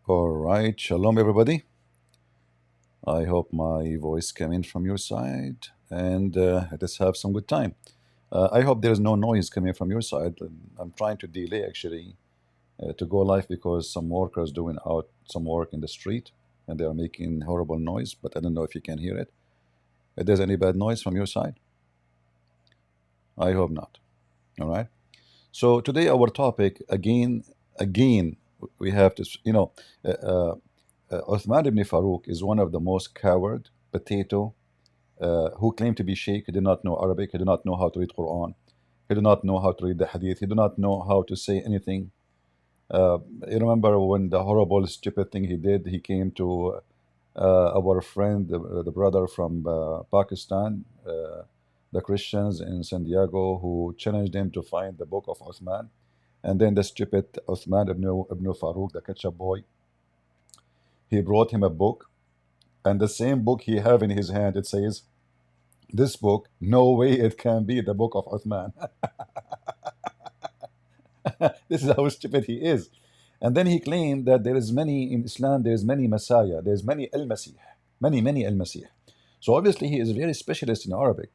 All right, shalom everybody. I hope my voice came in from your side and let's have some good time. I hope there is no noise coming from your side. I'm trying to delay actually to go live because some workers doing out some work in the street and they are making horrible noise, but I don't know if you can hear it. If there's any bad noise from your side, I hope not. All right. So today our topic again, we have to, uh, uh, Uthman ibn Farooq is one of the most coward potato who claimed to be sheikh. He did not know Arabic. He did not know how to read Quran. He did not know how to read the Hadith. He did not know how to say anything. You remember when the horrible, stupid thing he did? He came to our friend, the brother from Pakistan, the Christians in San Diego, who challenged him to find the book of Uthman. And then the stupid Uthman ibn Farooq, the ketchup boy, he brought him a book. And the same book he have in his hand, it says, this book, no way it can be the book of Uthman. This is how stupid he is. And then he claimed that there is many in Islam, there's many Messiah, there's many Al-Masih, many Al-Masih. So obviously he is a very specialist in Arabic.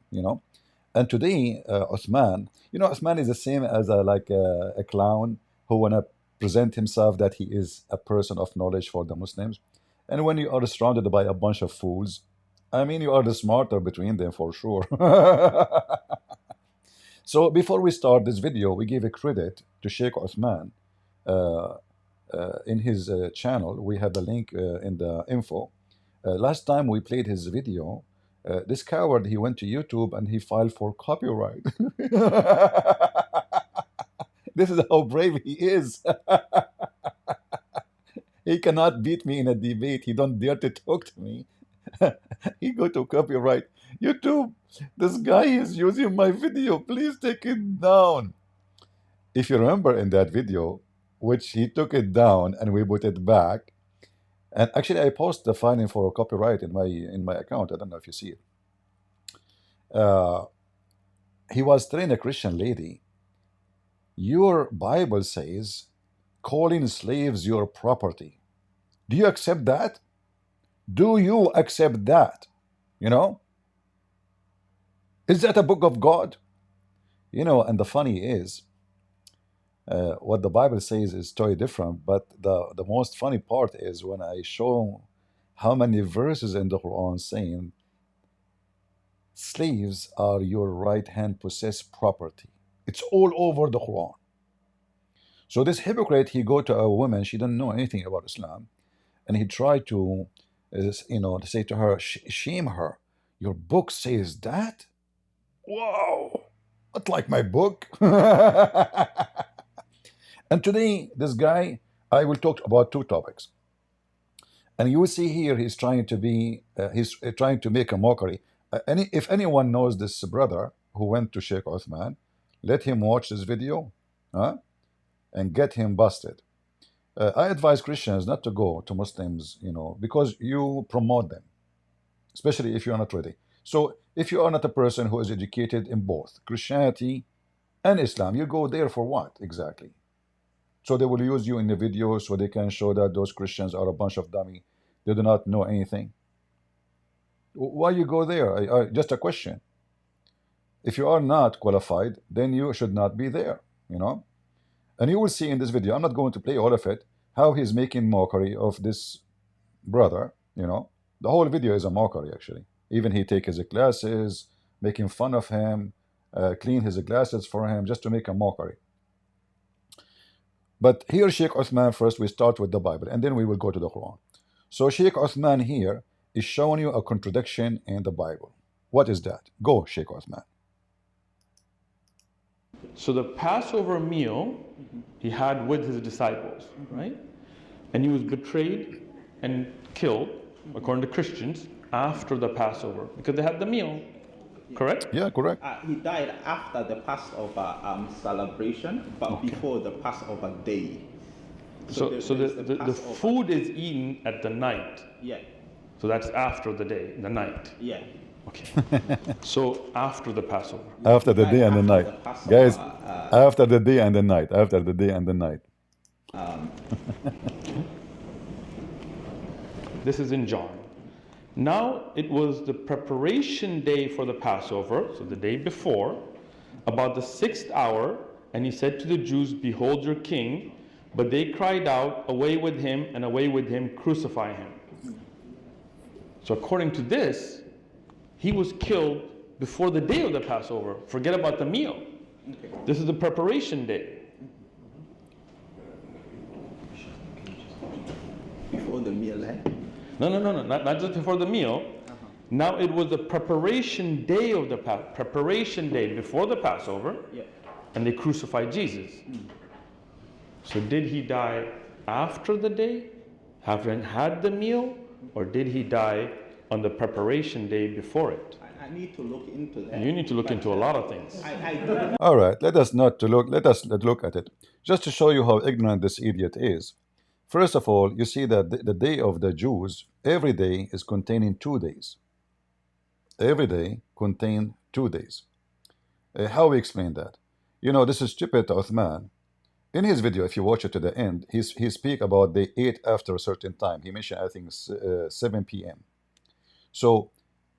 And today, Uthman, Uthman is the same as a clown who wanna present himself that he is a person of knowledge for the Muslims. And when you are surrounded by a bunch of fools, I mean, you are the smarter between them for sure. So before we start this video, we give a credit to Sheikh Uthman. Uh, in his channel, we have the link in the info. Last time we played his video, this coward, he went to YouTube and he filed for copyright. This is how brave he is. He cannot beat me in a debate. He don't dare to talk to me. He go to copyright. YouTube, this guy is using my video. Please take it down. If you remember in that video, which he took it down and we put it back, and actually I post the filing for copyright in my account. I don't know if you see it. He was telling a Christian lady, your Bible says calling slaves your property. Do you accept that? Do you accept that? Is that a book of God? And the funny is, what the Bible says is totally different, but the most funny part is when I show how many verses in the Quran saying slaves are your right hand possessed property. It's all over the Quran. So this hypocrite, he go to a woman, she doesn't know anything about Islam, and he tried to, to say to her, shame her. Your book says that? Whoa, not like my book. And today, this guy, I will talk about two topics. And you will see here, he's trying to make a mockery. If anyone knows this brother who went to Sheikh Uthman, let him watch this video, and get him busted. I advise Christians not to go to Muslims, because you promote them, especially if you are not ready. So if you are not a person who is educated in both Christianity and Islam, you go there for what exactly? So they will use you in the video so they can show that those Christians are a bunch of dummy. They do not know anything. Why you go there? Just a question. If you are not qualified, then you should not be there, And you will see in this video, I'm not going to play all of it, how he's making mockery of this brother, The whole video is a mockery, actually. Even he take his glasses, making fun of him, clean his glasses for him, just to make a mockery. But here, Sheikh Uthman, first we start with the Bible, and then we will go to the Quran. So Sheikh Uthman here is showing you a contradiction in the Bible. What is that? Go, Sheikh Uthman. So the Passover meal he had with his disciples, right? And he was betrayed and killed, according to Christians, after the Passover, because they had the meal, correct? Yeah, correct. He died after the Passover celebration, but before the Passover day. So the food is eaten at the night. Yeah. So that's after the day, the night. Yeah. Okay. So after the Passover. After the day and the night. Guys, after the day and the night. After the day and the night. This is in John. Now it was the preparation day for the Passover, so the day before, about the 6th hour, and he said to the Jews, "Behold your king." But they cried out, "Away with him, and away with him, crucify him." So according to this, he was killed before the day of the Passover. Forget about the meal. Okay. This is the preparation day. Before the meal, eh? No, not just before the meal. Now it was the preparation day of the preparation day before the Passover, Yeah. and they crucified Jesus. So did he die after the day, having had the meal, or did he die on the preparation day before it? I need to look into that. You need to look into a lot of things. I don't. All right, let us look at it. Just to show you how ignorant this idiot is. First of all, you see that the day of the Jews, every day is containing 2 days. Every day contain 2 days. How we explain that? You know, this is stupid Uthman. In his video, if you watch it to the end, he speak about they ate after a certain time. He mentioned, I think, 7 p.m. So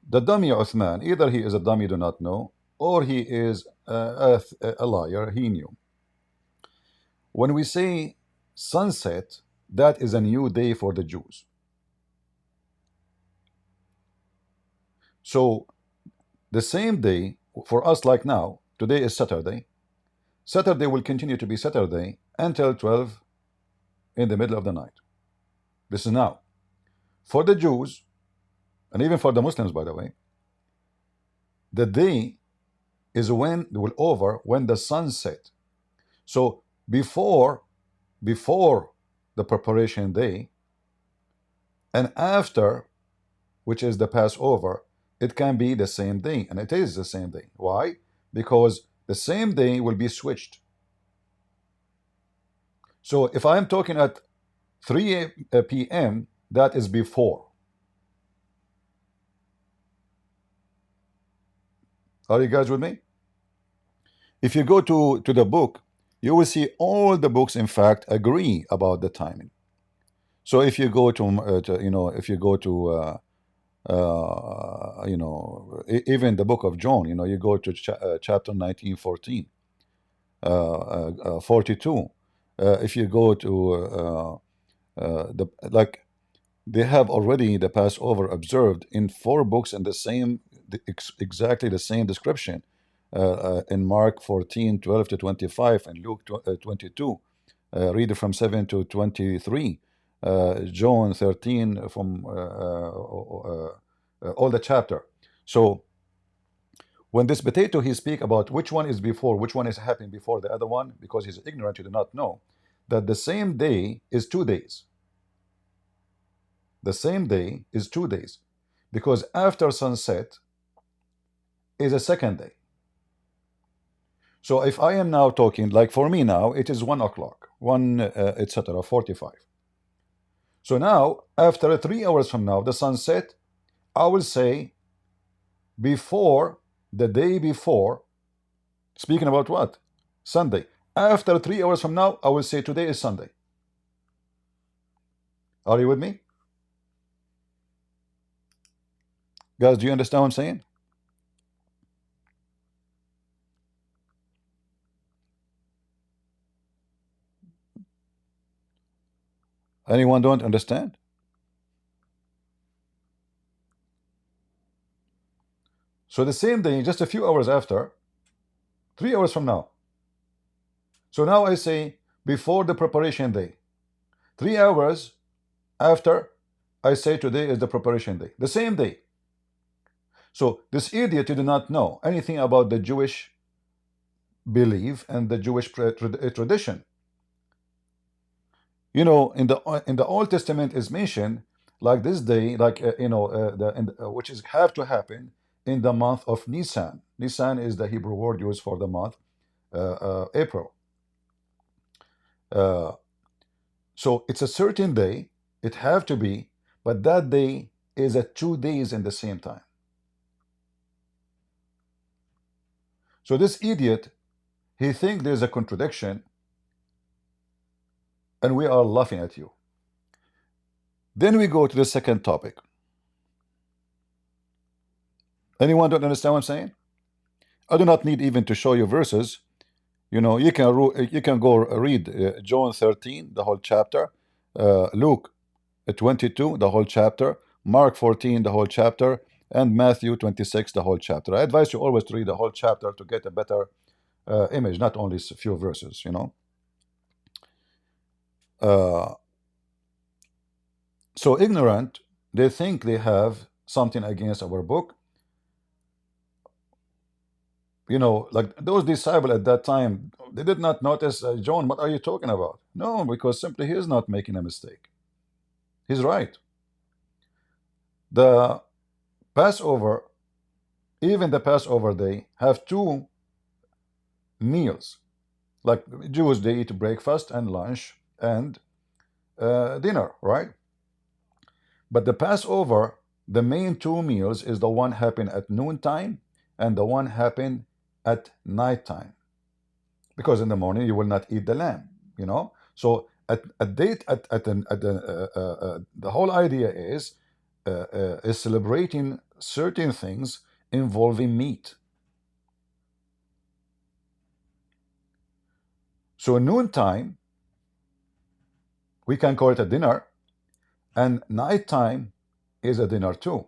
the dummy Uthman, either he is a dummy, do not know, or he is a liar, he knew. When we say sunset, that is a new day for the Jews. So the same day for us, like now, today is Saturday. Saturday will continue to be Saturday until 12 in the middle of the night. This is now. For the Jews, and even for the Muslims, by the way, the day is when the sun set. So before the preparation day and after, which is the Passover, it can be the same day, and it is the same day. Why? Because the same day will be switched. So if I'm talking at 3 p.m., that is before. Are you guys with me? If you go to the book, you will see all the books, in fact, agree about the timing. So if you go even the book of John, you go to chapter 19, 14, 42. If you go to they have already the Passover observed in 4 books in exactly the same description. In Mark 14, 12 to 25, and Luke 22, read it from 7 to 23, John 13 from all the chapter. So when this potato, he speak about which one is before, which one is happening before the other one, because he's ignorant, he do not know that the same day is 2 days. The same day is 2 days, because after sunset is a second day. So if I am now talking, like for me now, it is 1 o'clock, etc., 45. So now, after 3 hours from now, the sunset, I will say before, the day before, speaking about what? Sunday. After 3 hours from now, I will say today is Sunday. Are you with me? Guys, do you understand what I'm saying? Anyone don't understand? So the same day, just a few hours after, 3 hours from now. So now I say before the preparation day. 3 hours after, I say today is the preparation day. The same day. So this idiot did not know anything about the Jewish belief and the Jewish tradition. In the Old Testament is mentioned like this day, like which is have to happen in the month of Nisan. Nisan is the Hebrew word used for the month April. So it's a certain day, it have to be, but that day is at 2 days in the same time. So this idiot, he thinks there's a contradiction, and we are laughing at you. Then we go to the second topic. Anyone don't understand what I'm saying? I do not need even to show you verses. You know, you can go read John 13, the whole chapter, Luke 22, the whole chapter, Mark 14, the whole chapter, and Matthew 26, the whole chapter. I advise you always to read the whole chapter to get a better image, not only a few verses, you know. So ignorant, they think they have something against our book. You know, like those disciples at that time, they did not notice, John, what are you talking about? No, because simply he is not making a mistake. He's right. The Passover, even the Passover day, have two meals. Like Jews, they eat breakfast and lunch and dinner, right? But the Passover, the main two meals is the one happen at noontime and the one happen at nighttime. Because in the morning you will not eat the lamb, you know. So the whole idea is celebrating certain things involving meat. So noontime, we can call it a dinner, and nighttime is a dinner too.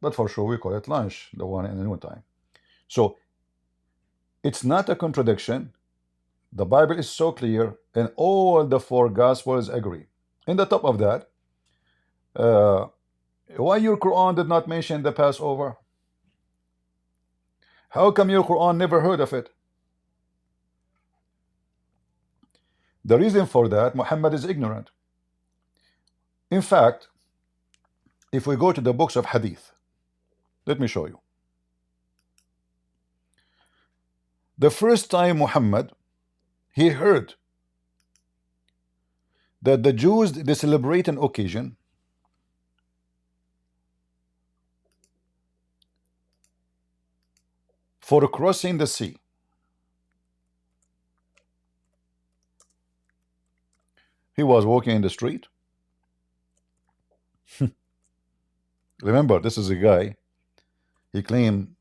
But for sure we call it lunch, the one in the noontime. So it's not a contradiction. The Bible is so clear, and all the four Gospels agree. In the top of that, why your Quran did not mention the Passover? How come your Quran never heard of it? The reason for that, Muhammad is ignorant. In fact, if we go to the books of Hadith, let me show you. The first time Muhammad, he heard that the Jews, they celebrate an occasion for crossing the sea. He was walking in the street. Remember, this is a guy, he claimed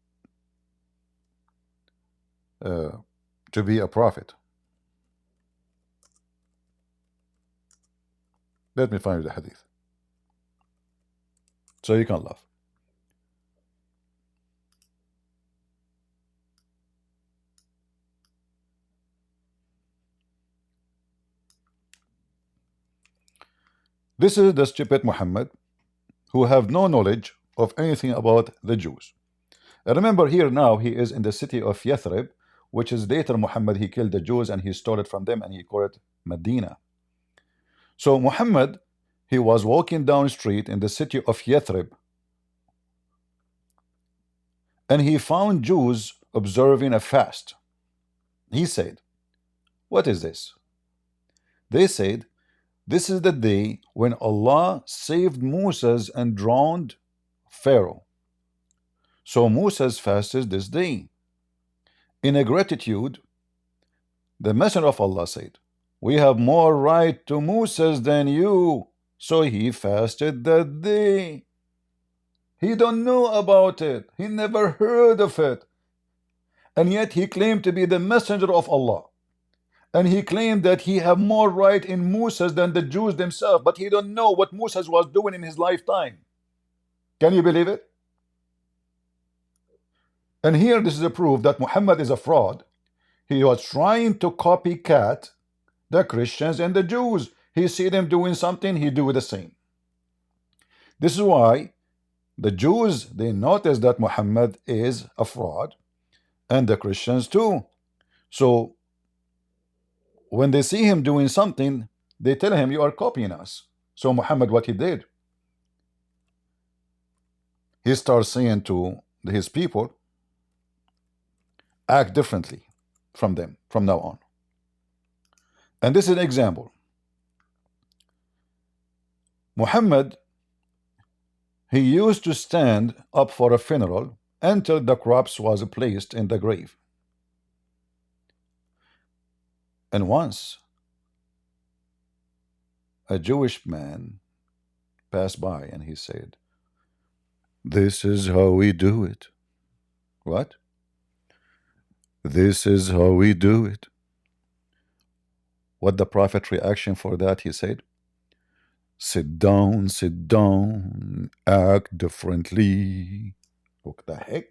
to be a prophet. Let me find you the hadith so you can laugh. This is the stupid Muhammad who have no knowledge of anything about the Jews. Remember, here now he is in the city of Yathrib, which is later Muhammad, he killed the Jews and he stole it from them and he called it Medina. So Muhammad, he was walking down the street in the city of Yathrib, and he found Jews observing a fast. He said, what is this? They said, this is the day when Allah saved Moses and drowned Pharaoh. So Moses fasted this day. In a gratitude, the Messenger of Allah said, we have more right to Moses than you. So he fasted that day. He don't know about it. He never heard of it. And yet he claimed to be the messenger of Allah. And he claimed that he have more right in Moses than the Jews themselves. But he don't know what Moses was doing in his lifetime. Can you believe it? And here this is a proof that Muhammad is a fraud. He was trying to copycat the Christians and the Jews. He see them doing something, he do the same. This is why the Jews, they notice that Muhammad is a fraud, and the Christians too. So when they see him doing something, they tell him, you are copying us. So Muhammad, what he did, he starts saying to his people, act differently from them from now on. And this is an example. Muhammad, he used to stand up for a funeral until the corpse was placed in the grave. And once a Jewish man passed by and he said, "This is how we do it." What? "This is how we do it." What the Prophet reaction for that? He said, sit down, act differently." What the heck?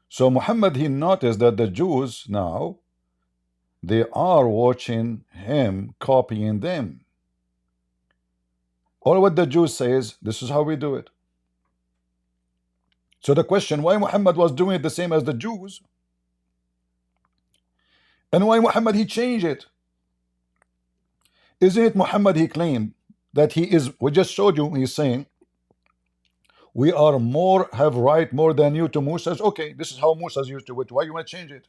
So Muhammad, he noticed that the Jews now, they are watching him, copying them. All what the Jews say is, this is how we do it. So the question, why Muhammad was doing it the same as the Jews? And why Muhammad, he changed it? Isn't it Muhammad, he claimed that he is, we just showed you, he's saying, we are more, have right more than you to Musa's. Okay, this is how Musa's used to it. Why you want to change it?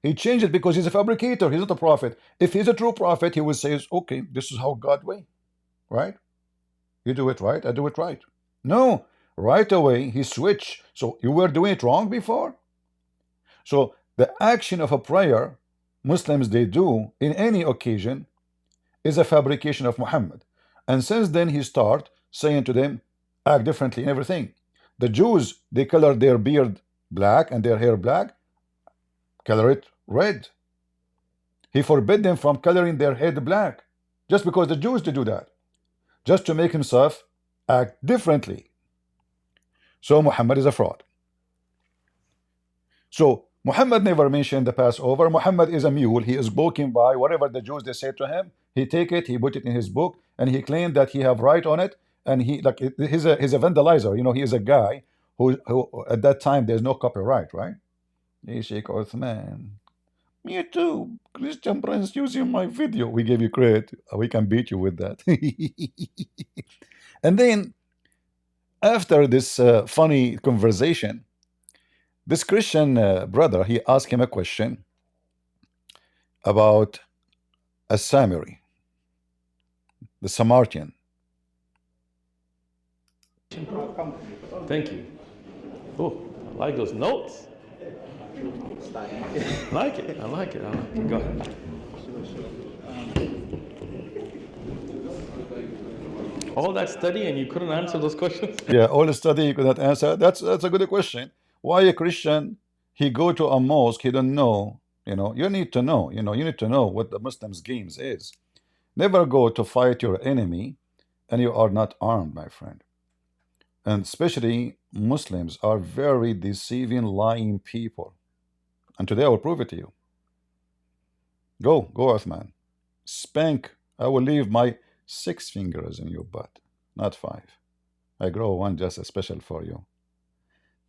He changed it because he's a fabricator. He's not a prophet. If he's a true prophet, he would say, okay, this is how God way. Right? You do it right, I do it right. No, right away he switched. So you were doing it wrong before. So the action of a prayer Muslims they do in any occasion is a fabrication of Muhammad. And since then he start saying to them, act differently in everything. The Jews, they color their beard black and their hair black, color it red. He forbid them from coloring their head black just because the Jews to do that, just to make himself act differently. So Muhammad is a fraud. So Muhammad never mentioned the Passover. Muhammad is a mule. He is walking by whatever the Jews they say to him. He take it, he put it in his book, and he claimed that he have right on it. And he like he's a vandalizer. You know, he is a guy who at that time there's no copyright, right? Hey, Sheikh Uthman, me too. Christian Prince using my video. We gave you credit. We can beat you with that. And then after this funny conversation, this Christian brother, he asked him a question about a Samari, the Samaritan. Thank you. Oh, I like those notes. I like it. I like it. I like it. Go ahead. All that study and you couldn't answer those questions? Yeah, all the study you could not answer. That's a good question. Why a Christian, he go to a mosque, he don't know, you know, you need to know, you need to know what the Muslims' games is. Never go to fight your enemy and you are not armed, my friend. And especially Muslims are very deceiving, lying people. And today I will prove it to you. Go, Uthman. Spank. I will leave my 6 fingers in your butt, not 5. I grow one just special for you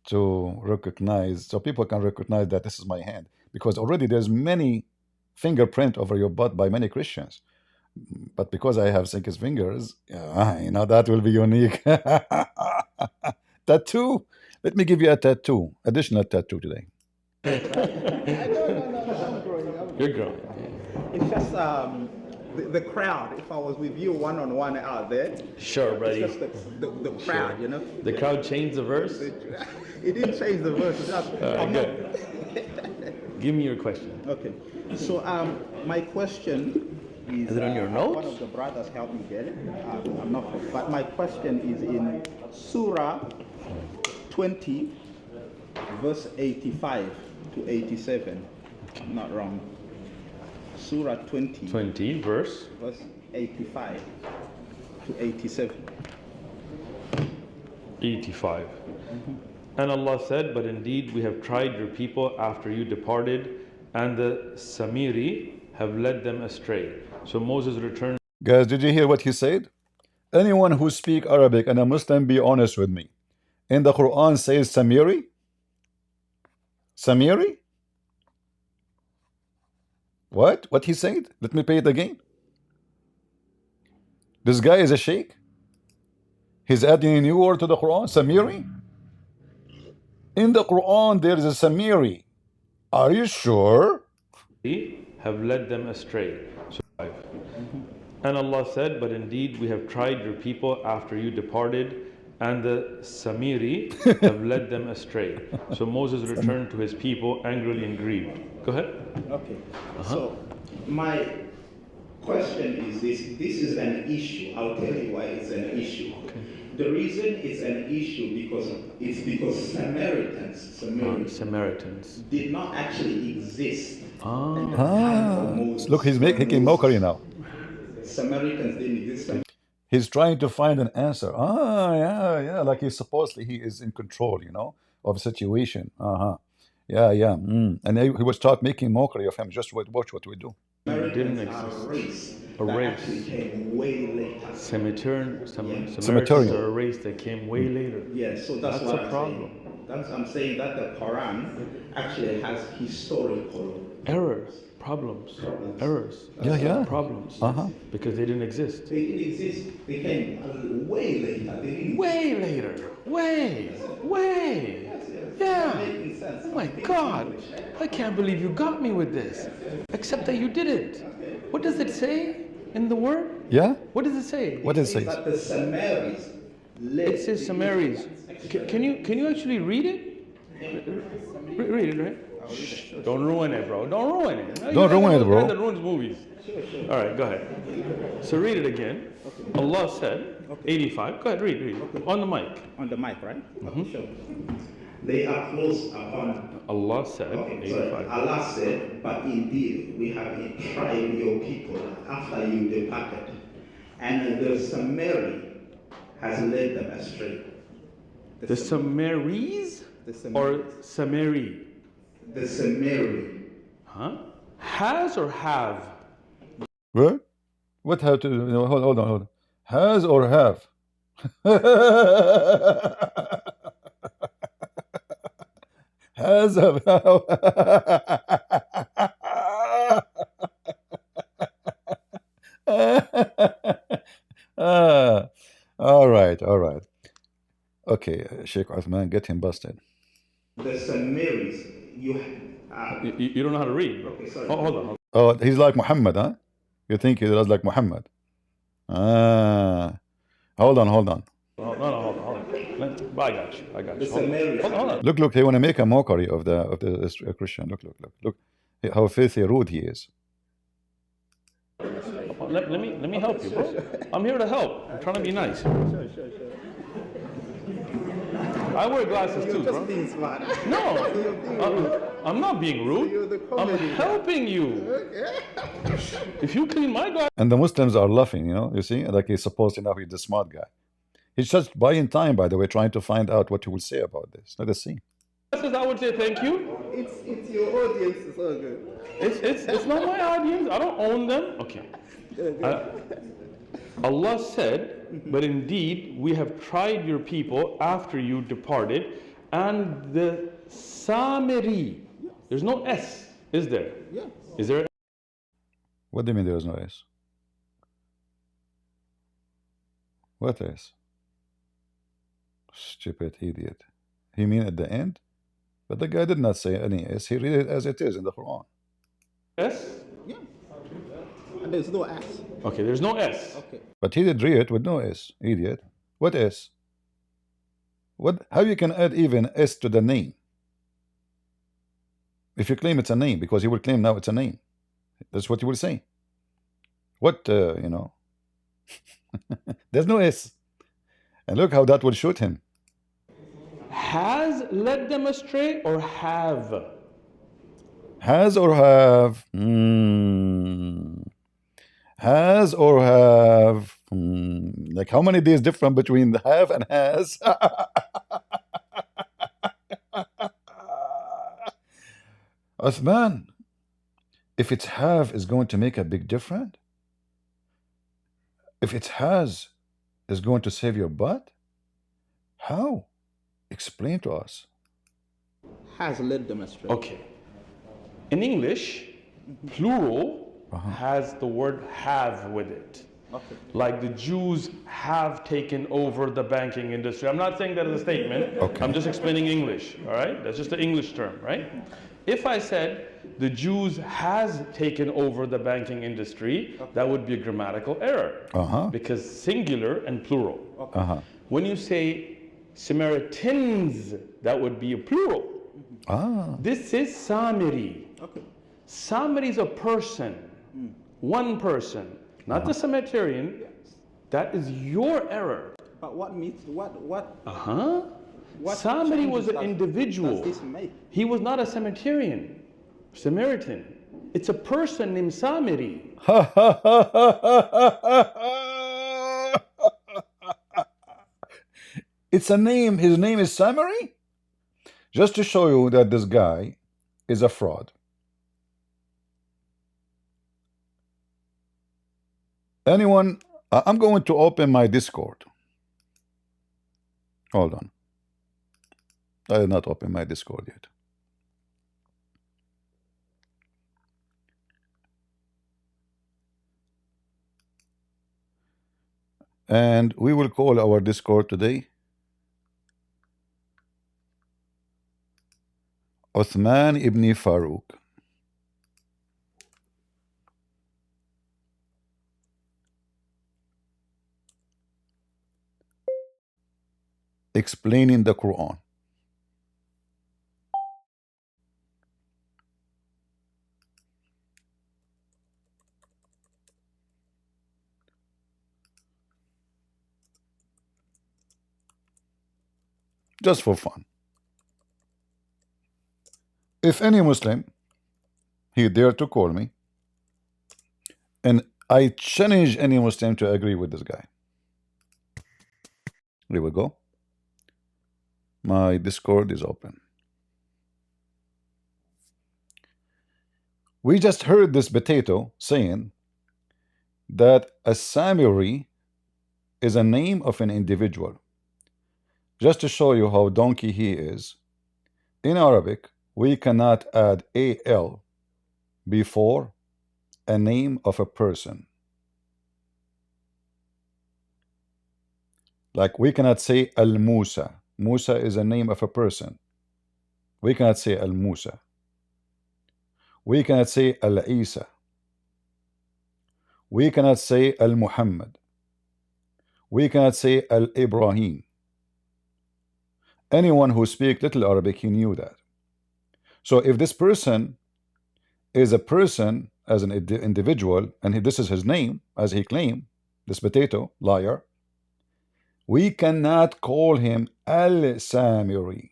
to recognize, so people can recognize that this is my hand, because already there's many fingerprint over your butt by many Christians. But because I have 6 fingers, that will be unique. Tattoo. Let me give you a tattoo, additional tattoo today. You're growing. It's just the crowd. If I was with you one-on-one out there, Sure, buddy. it's just the crowd, you know. The crowd changed the verse? It didn't change the verse. It's just, I'm not- Good. Give me your question. Okay. So my question is Is it on your notes? one of the brothers helped me get it. I'm not, but my question is in Surah 20, verse 85 to 87. I'm not wrong. Surah 20, verse 85 to 87. 85. And Allah said, but indeed we have tried your people after you departed, and the Samiri have led them astray. So Moses returned. Guys, did you hear what he said? Anyone who speak Arabic and a Muslim, be honest with me. In the Quran says Samiri? Samiri? What? What he said? Let me pay it again. This guy is a sheikh? He's adding a new word to the Quran, Samiri? In the Quran there is a Samiri. Are you sure? Have led them astray. So, and Allah said, but indeed we have tried your people after you departed, and the Samiri have led them astray. So Moses returned to his people angrily and grieved. Go ahead. Okay. So my question is this. This is an issue. I'll tell you why it's an issue. Okay. The reason it's an issue because Samaritans did not actually exist. Look, he's making mockery now. Samaritans didn't exist. He's trying to find an answer. Yeah, like he is in control, of the situation. And he would start making mockery of him. Just watch what we do. Didn't exist. A race. Came way later. Samaritans are a race that came way later. Yeah, so that's a problem. I'm saying that the Quran actually has historical errors. Problems. Because they didn't exist. They didn't exist. They came way later. Way later. Yeah. Oh my God. I can't believe you got me with this. Except that you didn't. What does it say in the word? Yeah? What does it say? What does it say? That the Samaritans. It says Samaritans. Can you actually read it? Read it, right? Shh, don't ruin it, bro. Don't ruin it. Don't ruin it, bro. That ruins movies. All right, go ahead. So read it again. Allah said, 85. Go ahead, read. On the mic. On the mic, right? Sure. They are close upon. Allah said, 85. Allah said, but indeed we have tried your people after you departed, and the Samari has led them astray. The Samaris or Samari? The Samari. Huh? Has or have? What? What have to? Hold on. Has or have? Has or have? All right. Okay, Sheikh Uthman, get him busted. The Samaris, you don't know how to read, bro. Okay, sorry. Hold on. Oh, he's like Muhammad, huh? You think he does like Muhammad? Hold on. No, hold on. I got you. Hold on. Look, they want to make a mockery of the Christian. Look how filthy rude he is. Let me help you, bro. I'm here to help. I'm trying to be nice. Sure. I wear glasses too, bro. Being smart. No, I'm not being rude. I'm helping you. If you clean my glasses. And the Muslims are laughing, you see, like he's supposed to know he's the smart guy. He's just buying time, by the way, trying to find out what he will say about this. Let us see. I would say thank you. It's your audience, it's all good. It's not my audience. I don't own them. Okay. Allah said, but indeed we have tried your people after you departed, and the Samiri. There's no S, is there? Yeah. Is there? What do you mean there is no S? What S? Stupid idiot. He mean at the end? But the guy did not say any S. He read it as it is in the Quran. S? Yeah. And there's no S. Okay, there's no S. Okay. But he did read it with no S, idiot. What S? How you can add even S to the name? If you claim it's a name, because he will claim now it's a name. That's what you will say. What, There's no S. And look how that will shoot him. Has led them astray or have? Has or have? Has or have? Like how many days different between the have and has? Uthman, if it's have is going to make a big difference, if it's has is going to save your butt, how? Explain to us. Has led them astray. Okay. In English, plural has the word have with it. Okay. Like the Jews have taken over the banking industry. I'm not saying that as a statement. Okay. I'm just explaining English, all right? That's just an English term, right? If I said the Jews has taken over the banking industry, that would be a grammatical error. Because singular and plural. When you say Samaritans, that would be a plural. This is Samiri. Okay. Samiri is a person. One person, not the cemeterian. That is your error. But what means what? What Somebody was an changes individual. does this make? He was not a cemeterian, Samaritan. It's a person named Samiri. It's a name. His name is Samari. Just to show you that this guy is a fraud. Anyone? I'm going to open my Discord. Hold on. I did not open my Discord yet. And we will call our Discord today Uthman Ibn Farooq. Explaining the Quran. Just for fun. If any Muslim, he dare to call me, and I challenge any Muslim to agree with this guy. Here we go. My Discord is open. We just heard this potato saying that a Samiri is a name of an individual. Just to show you how donkey he is, in Arabic, we cannot add al before a name of a person. Like we cannot say Al-Musa. Musa is a name of a person. We cannot say Al-Musa. We cannot say Al-Isa. We cannot say Al-Muhammad. We cannot say Al-Ibrahim. Anyone who speaks little Arabic, he knew that. So if this person is a person as an individual, and this is his name, as he claimed, this potato, liar, we cannot call him Al-Samiri.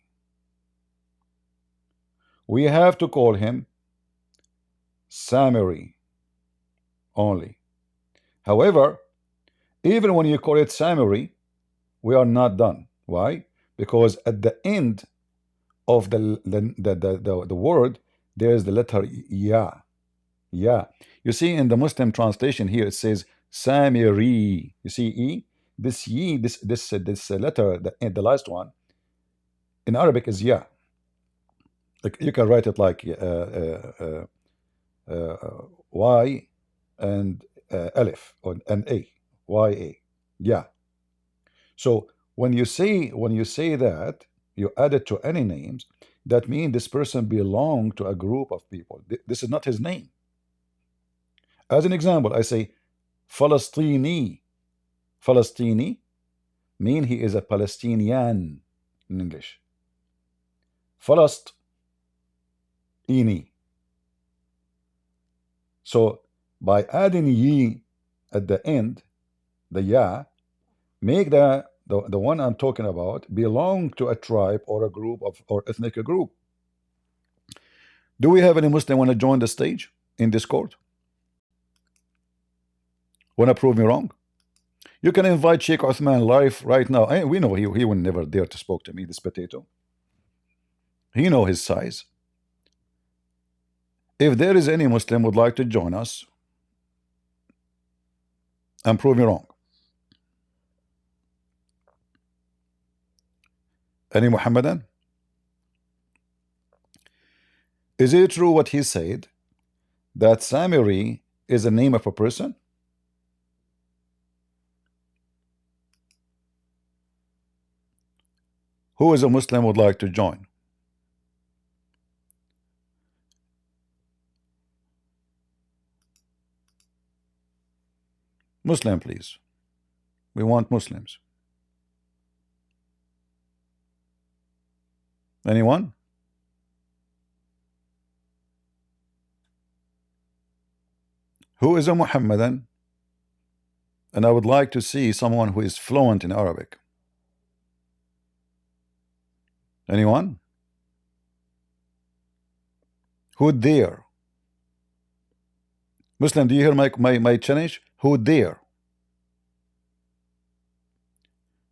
We have to call him Samiri only. However, even when you call it Samiri, we are not done. Why? Because at the end of the word, there is the letter Ya. Ya. You see in the Muslim translation here, it says Samiri. You see E? This Yi, this letter, the last one, in Arabic is Ya. Like you can write it like Y and Alif and A. Y-A. Yeah. So when you say that, you add it to any names, that means this person belongs to a group of people. This is not his name. As an example, I say Falastini. Falastini mean he is a Palestinian in English. Falastini. So by adding ye at the end, the ya, make the one I'm talking about belong to a tribe or a group of or ethnic group. Do we have any Muslim want to join the stage in Discord? Want to prove me wrong? You can invite Sheikh Uthman live right now. We know he would never dare to spoke to me, this potato. He know his size. If there is any Muslim would like to join us and prove me wrong. Any Muhammadan? Is it true what he said, that Samiri is the name of a person? Who is a Muslim would like to join? Muslim, please. We want Muslims. Anyone? Who is a Muhammadan? And I would like to see someone who is fluent in Arabic. Anyone? Who dare? Muslim, do you hear my challenge? Who dare?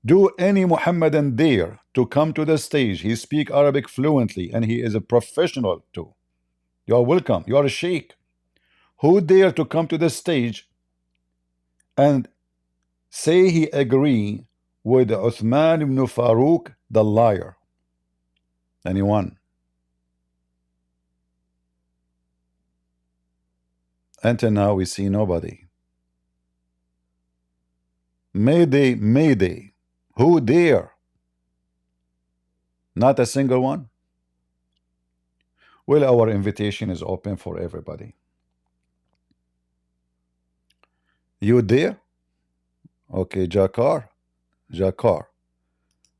Do any Muhammadan dare to come to the stage? He speak Arabic fluently and he is a professional too. You are welcome. You are a sheikh. Who dare to come to the stage and say he agree with Uthman ibn Farooq, the liar? Anyone? Until now we see nobody. Mayday, mayday. Who dare? Not a single one? Well, our invitation is open for everybody. You dare? Okay, Jakar. Jakar.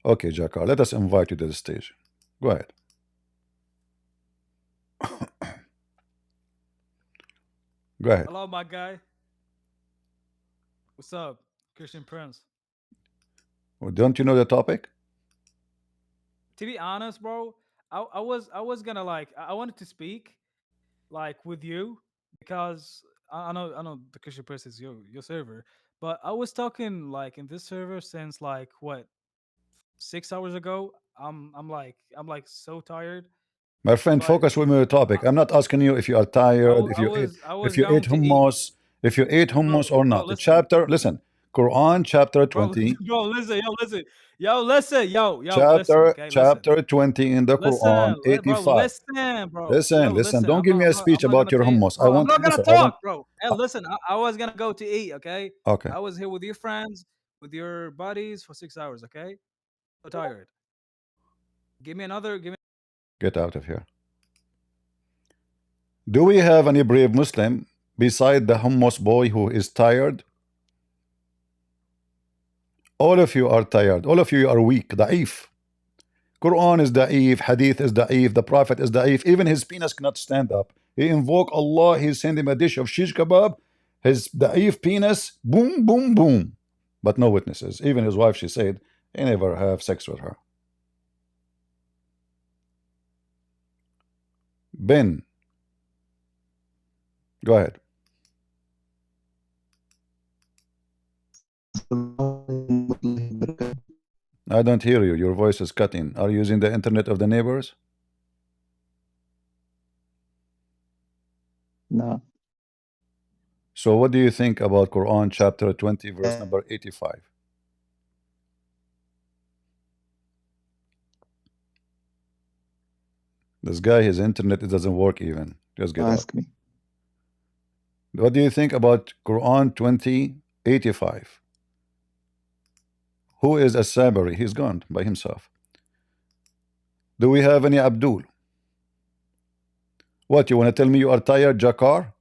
Okay, Jakar, let us invite you to the stage. Go ahead. Go ahead. Hello, my guy. What's up, Christian Prince? Well, don't you know the topic? To be honest, bro, I was gonna like I wanted to speak like with you because I know the Christian Prince is your server, but I was talking like in this server since like what 6 hours ago. I'm like so tired. My friend, Like focus with me on the topic. I'm not asking you if you are tired, if I you ate, was I if was you ate going to eat, hummus, if you ate hummus or bro. not. The Listen, chapter, listen, Quran chapter bro, 20, bro. Listen, yo, listen. chapter Okay, listen. chapter 20 in the Quran, Listen, bro, 85. listen, bro. Listen, Yo, listen. listen. Don't give me a speech I'm not about gonna your tell you, hummus. I bro. I'm want, not gonna listen, I want, talk, bro. Hey, uh, listen. I was gonna go to eat. Okay, okay, I was here with your friends, with your buddies for 6 hours. Okay, so tired. Give me another. Give me. get out of here. Do we have any brave Muslim beside the hummus boy who is tired? All of you are tired. All of you are weak. Da'if. Quran is da'if. Hadith is da'if. The Prophet is da'if. Even his penis cannot stand up. He invoke Allah. He send him a dish of shish kebab. His da'if penis, boom, boom, boom. But no witnesses. Even his wife, she said, he never have sex with her. Ben, go ahead. I don't hear you. Your voice is cutting. Are you using the internet of the neighbors? No. So what do you think about Quran chapter 20 verse number 85? This guy, his internet, it doesn't work even. Just get out. Ask me. What do you think about Quran 20:85? Who is As-Sabari? He's gone by himself. Do we have any Abdul? What, you want to tell me you are tired, Jakar?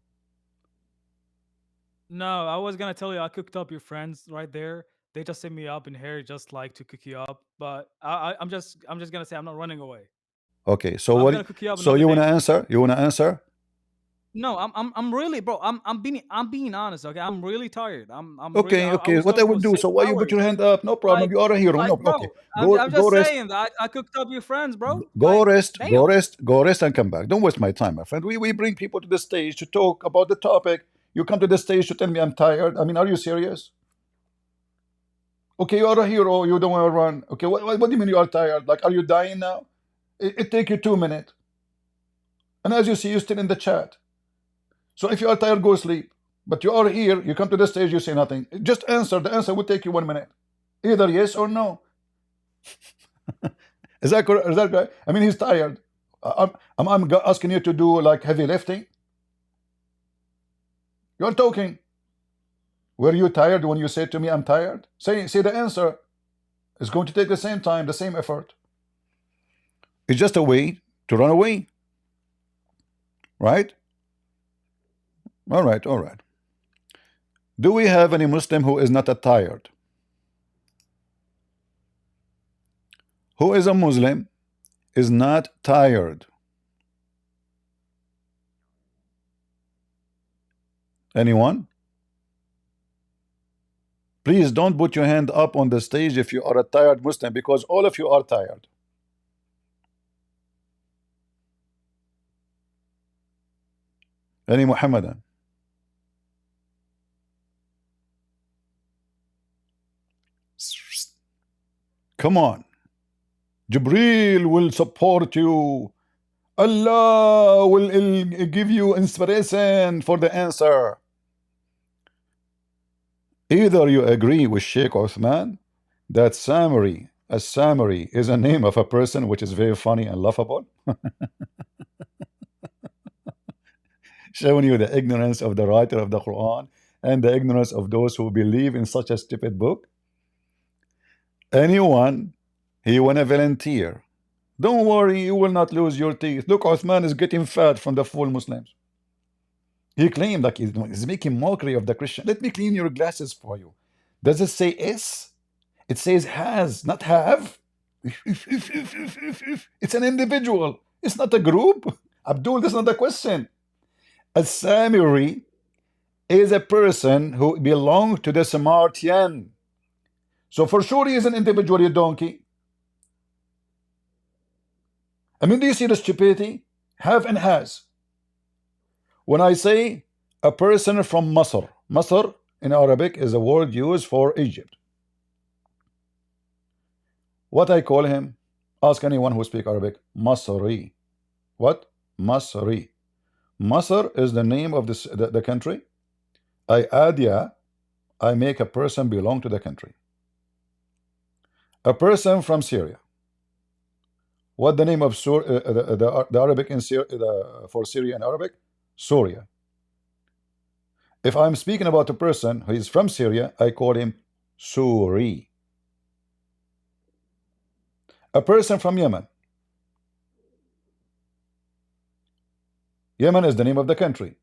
No, I was gonna tell you I cooked up your friends right there. They just set me up in here just like to cook you up. But I'm just gonna say I'm not running away. Okay, so I'm what? gonna cook you up So another you day, want to bro. answer? You want to answer? No, I'm really, bro. I'm being honest. Okay, I'm really tired. I'm really. Okay, I okay. was What I talking will for do? six So why you put hours. your hand up? No problem. Like, You are a hero. like, No, bro. okay. I'm Go, I'm go just rest. saying that I cooked up your friends, bro. Go Like, rest. Go damn. rest. Go rest and come back. Don't waste my time, my friend. We bring people to the stage to talk about the topic. You come to the stage to tell me I'm tired. I mean, are you serious? Okay, you are a hero. You don't want to run. Okay, what do you mean you are tired? Like, are you dying now? It take you 2 minutes. And as you see, you're still in the chat. So if you are tired, go sleep. But you are here, you come to the stage, you say nothing. Just answer. The answer will take you 1 minute. Either yes or no. Is that correct? Is that right? I mean, he's tired. I'm asking you to do like heavy lifting. You're talking. Were you tired when you said to me, I'm tired? Say the answer. It's going to take the same time, the same effort. It's just a way to run away. Right? All right, all right. Do we have any Muslim who is not a tired? Who is a Muslim is not tired? Anyone? Please don't put your hand up on the stage if you are a tired Muslim, because all of you are tired. Any Muhammadan? Come on. Jibreel will support you. Allah will give you inspiration for the answer. Either you agree with Sheikh Uthman that Samari, a Samari, is a name of a person, which is very funny and laughable, showing you the ignorance of the writer of the Quran and the ignorance of those who believe in such a stupid book. Anyone, he wanna volunteer. Don't worry, you will not lose your teeth. Look, Uthman is getting fat from the full Muslims. He claimed like he's making mockery of the Christian. Let me clean your glasses for you. Does it say S? It says has, not have. It's an individual. It's not a group. Abdul, that's not the question. A Samiri is a person who belongs to the Samartian. So for sure he is an individual, you donkey. I mean, do you see the stupidity? Have and has. When I say a person from Masr, Masr in Arabic is a word used for Egypt. What I call him? Ask anyone who speaks Arabic. Masri. What? Masri. Masr is the name of the country. I add ya, I make a person belong to the country. A person from Syria. What the name of the Arabic in for Syria in Arabic? Syria. If I'm speaking about a person who is from Syria, I call him Suri. A person from Yemen. Yemen is the name of the country.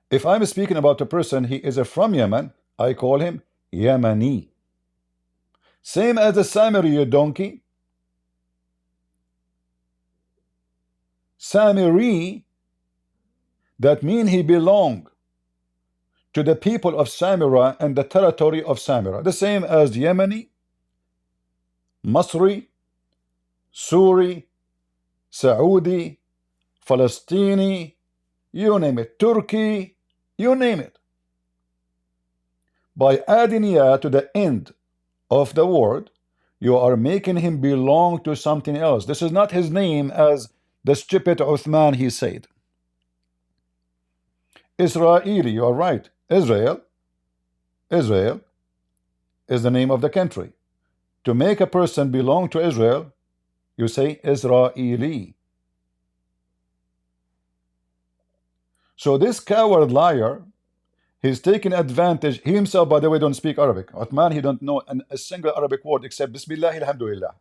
If I'm speaking about a person, he is from Yemen, I call him Yemeni. Same as the Samiri, you donkey. Samiri, that means he belonged to the people of Samira and the territory of Samira. The same as Yemeni, Masri, Suri, Saudi, Palestini, you name it, Turkey, you name it. By adding ya to the end of the word, you are making him belong to something else. This is not his name as the stupid Uthman he said. Israeli, you are right. Israel is the name of the country. To make a person belong to Israel, you say Israeli. So this coward liar, he's taking advantage. He himself, by the way, don't speak Arabic. Uthman, he don't know a single Arabic word except Bismillah, Alhamdulillah.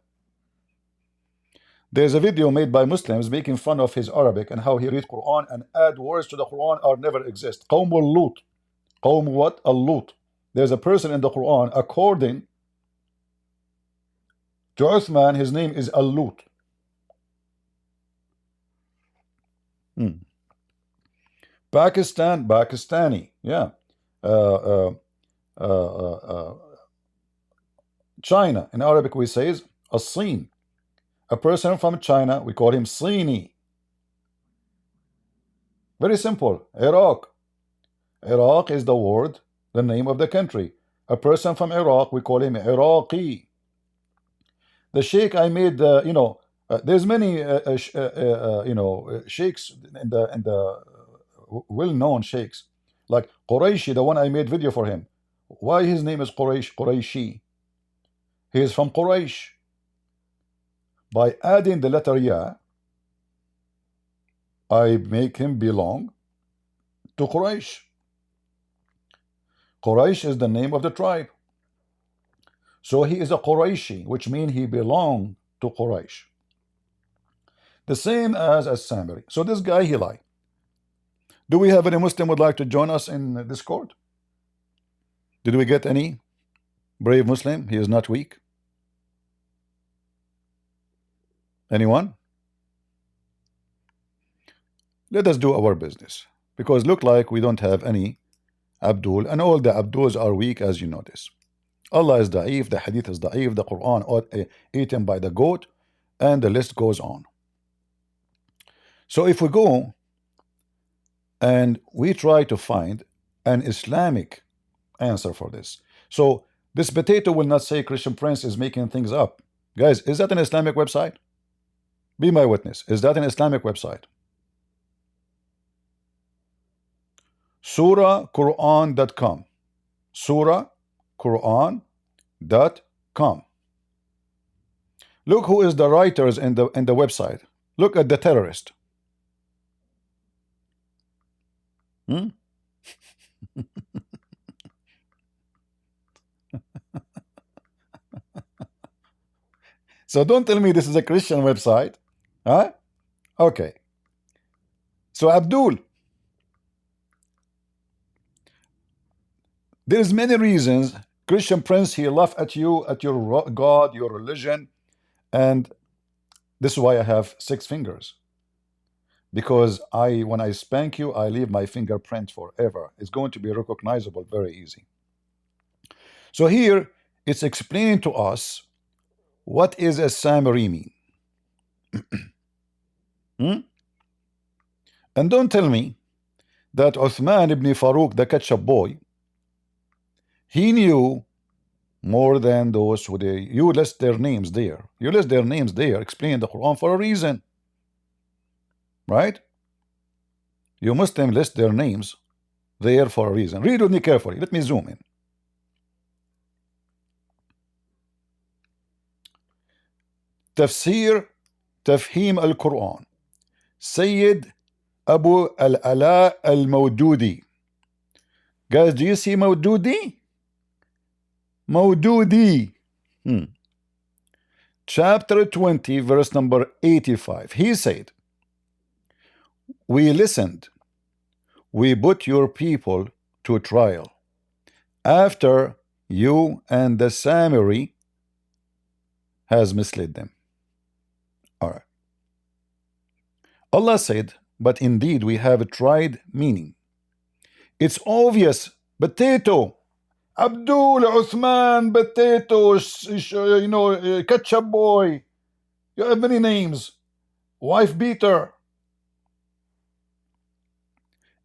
There's a video made by Muslims making fun of his Arabic and how he read Quran and add words to the Quran or never exist. Qawm al-Lut. Qawm what? Al-Lut. There's a person in the Quran, according to Uthman, his name is Al-Lut. Pakistan, Pakistani. Yeah. China, in Arabic we say As-Sin. A person from China, we call him Sini. Very simple. Iraq. Iraq is the word, the name of the country. A person from Iraq, we call him Iraqi. The sheikh I made, there's many, sheikhs in the well-known sheikhs, like Quraishi, the one I made video for him. Why his name is Quraishi? He is from Quraish. By adding the letter Ya, I make him belong to Quraish. Quraish is the name of the tribe. So he is a Quraishi, which means he belonged to Quraish. The same as Samiri. So this guy, he lied. Do we have any Muslim would like to join us in Discord? Did we get any brave Muslim? He is not weak. Anyone? Let us do our business, because look like we don't have any Abdul, and all the Abduls are weak, as you notice. Allah is da'if, the hadith is da'if, the Quran eaten by the goat, and the list goes on. So if we go and we try to find an Islamic answer for this, so this potato will not say Christian Prince is making things up. Guys, is that an Islamic website? Be my witness. Is that an Islamic website? SurahQuran.com. SurahQuran.com. Look who is the writers in the website. Look at the terrorist. So don't tell me this is a Christian website. Huh? Okay. So Abdul, there's many reasons. Christian Prince, he laugh at you, at your God, your religion, and this is why I have 6 fingers. Because when I spank you, I leave my fingerprint forever. It's going to be recognizable very easy. So here, it's explaining to us what is a Samari mean. And don't tell me that Uthman Ibn Farooq, the ketchup boy, he knew more than those who you list their names there. You list their names there, explain the Quran for a reason. Right? You Muslim list their names there for a reason. Read with me carefully. Let me zoom in. Tafsir Tafhim al-Quran, Sayyid Abu al-Ala al-Mawdudi. Guys, do you see Mawdudi? Mawdudi. Chapter 20, verse number 85. He said, we listened, we put your people to trial after you and the Samari has misled them. All right. Allah said, but indeed we have tried, meaning it's obvious. Potato, Abdul, Uthman, potato, ketchup boy, you have many names, wife beater.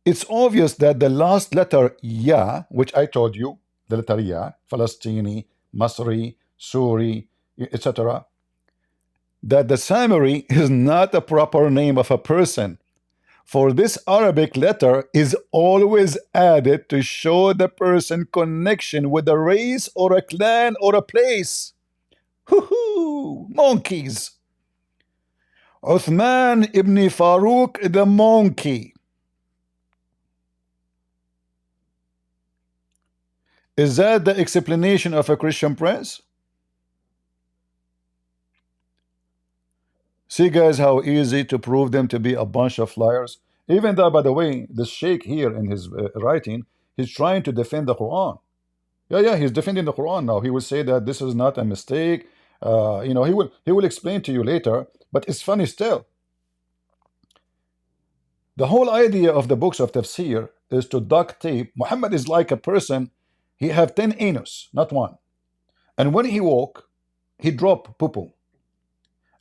It's obvious that the last letter Ya, which I told you, the letter Ya, Palestini, Masri, Suri, etc., that the Samari is not a proper name of a person. For this Arabic letter is always added to show the person connection with a race or a clan or a place. Hoo-hoo! Monkeys. Uthman Ibn Farooq, the monkey. Is that the explanation of a Christian prince? See, guys, how easy to prove them to be a bunch of liars. Even though, by the way, the sheikh here in his writing, he's trying to defend the Quran. Yeah, he's defending the Quran now. He will say that this is not a mistake. He will explain to you later. But it's funny still. The whole idea of the books of tafsir is to duct tape. Muhammad is like a person. He have 10 anus, not one. And when he walk, he drop poo-poo.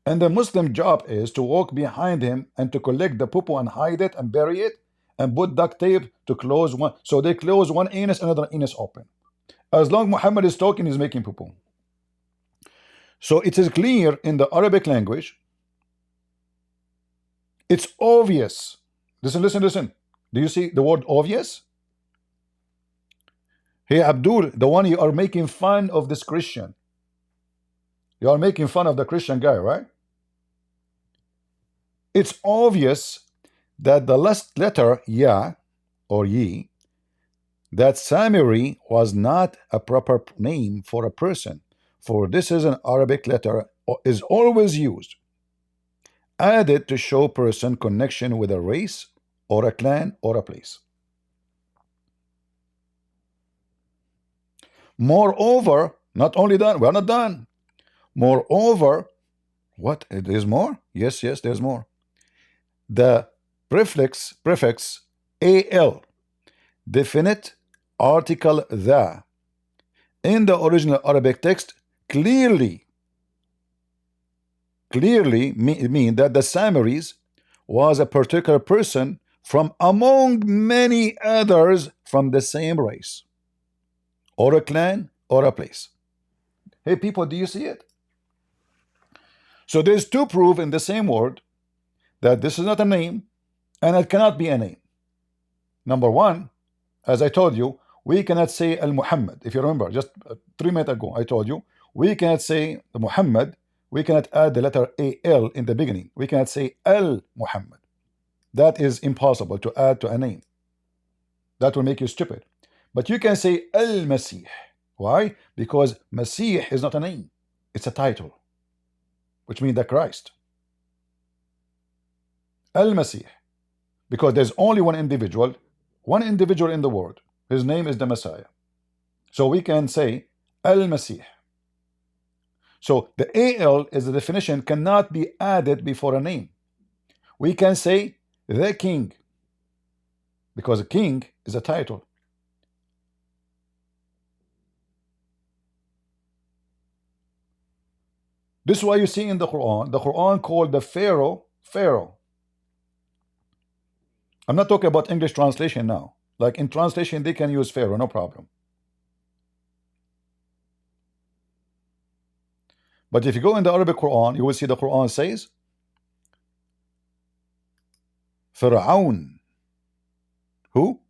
And the Muslim job is to walk behind him and to collect the poo-poo and hide it and bury it and put duct tape to close one. So they close one anus, another anus open. As long Muhammad is talking, he's making poo-poo. So it is clear in the Arabic language. It's obvious. Listen. Do you see the word obvious? Hey, Abdul, the one you are making fun of this Christian. You are making fun of the Christian guy, right? It's obvious that the last letter, Ya or Ye, that Samiri was not a proper name for a person. For this is an Arabic letter, is always used, added to show person connection with a race or a clan or a place. Moreover, not only that, we are not done. Moreover, what? There's more? Yes, there's more. The prefix al, definite article the in the original Arabic text clearly mean that the Samaris was a particular person from among many others from the same race or a clan or a place. Hey people, do you see it? So there's two proof in the same word that this is not a name and it cannot be a name. Number one, as I told you, we cannot say Al-Muhammad. If you remember, just 3 minutes ago, I told you, we cannot say the Muhammad. We cannot add the letter AL in the beginning. We cannot say Al-Muhammad. That is impossible to add to a name. That will make you stupid. But you can say Al-Masih. Why? Because Masih is not a name. It's a title, which means the Christ. Al-Masih. Because there's only one individual in the world. His name is the Messiah. So we can say Al-Masih. So the AL is the definition cannot be added before a name. We can say the king, because a king is a title. This is why you see in the Quran called the Pharaoh. I'm not talking about English translation now. Like in translation, they can use Pharaoh, no problem. But if you go in the Arabic Quran, you will see the Quran says Fir'aun. Who?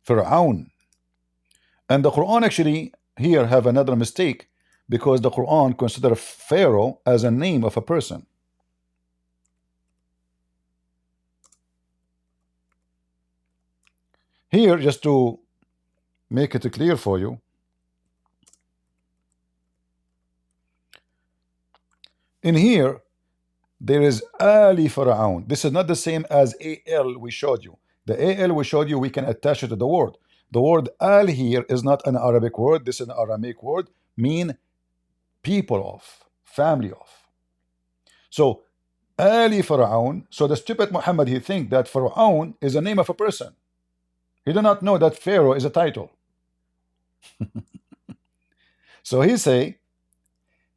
Fir'aun. And the Quran actually here have another mistake, because the Quran considers Pharaoh as a name of a person. Here, just to make it clear for you, in here there is Ali Pharaoh. This is not the same as AL we showed you. The AL we showed you, we can attach it to the word. The word Al here is not an Arabic word. This is an Aramaic word, mean people of, family of. So Ali Pharaoh. So the stupid Muhammad, he think that Pharaoh is a name of a person. He do not know that Pharaoh is a title. So he say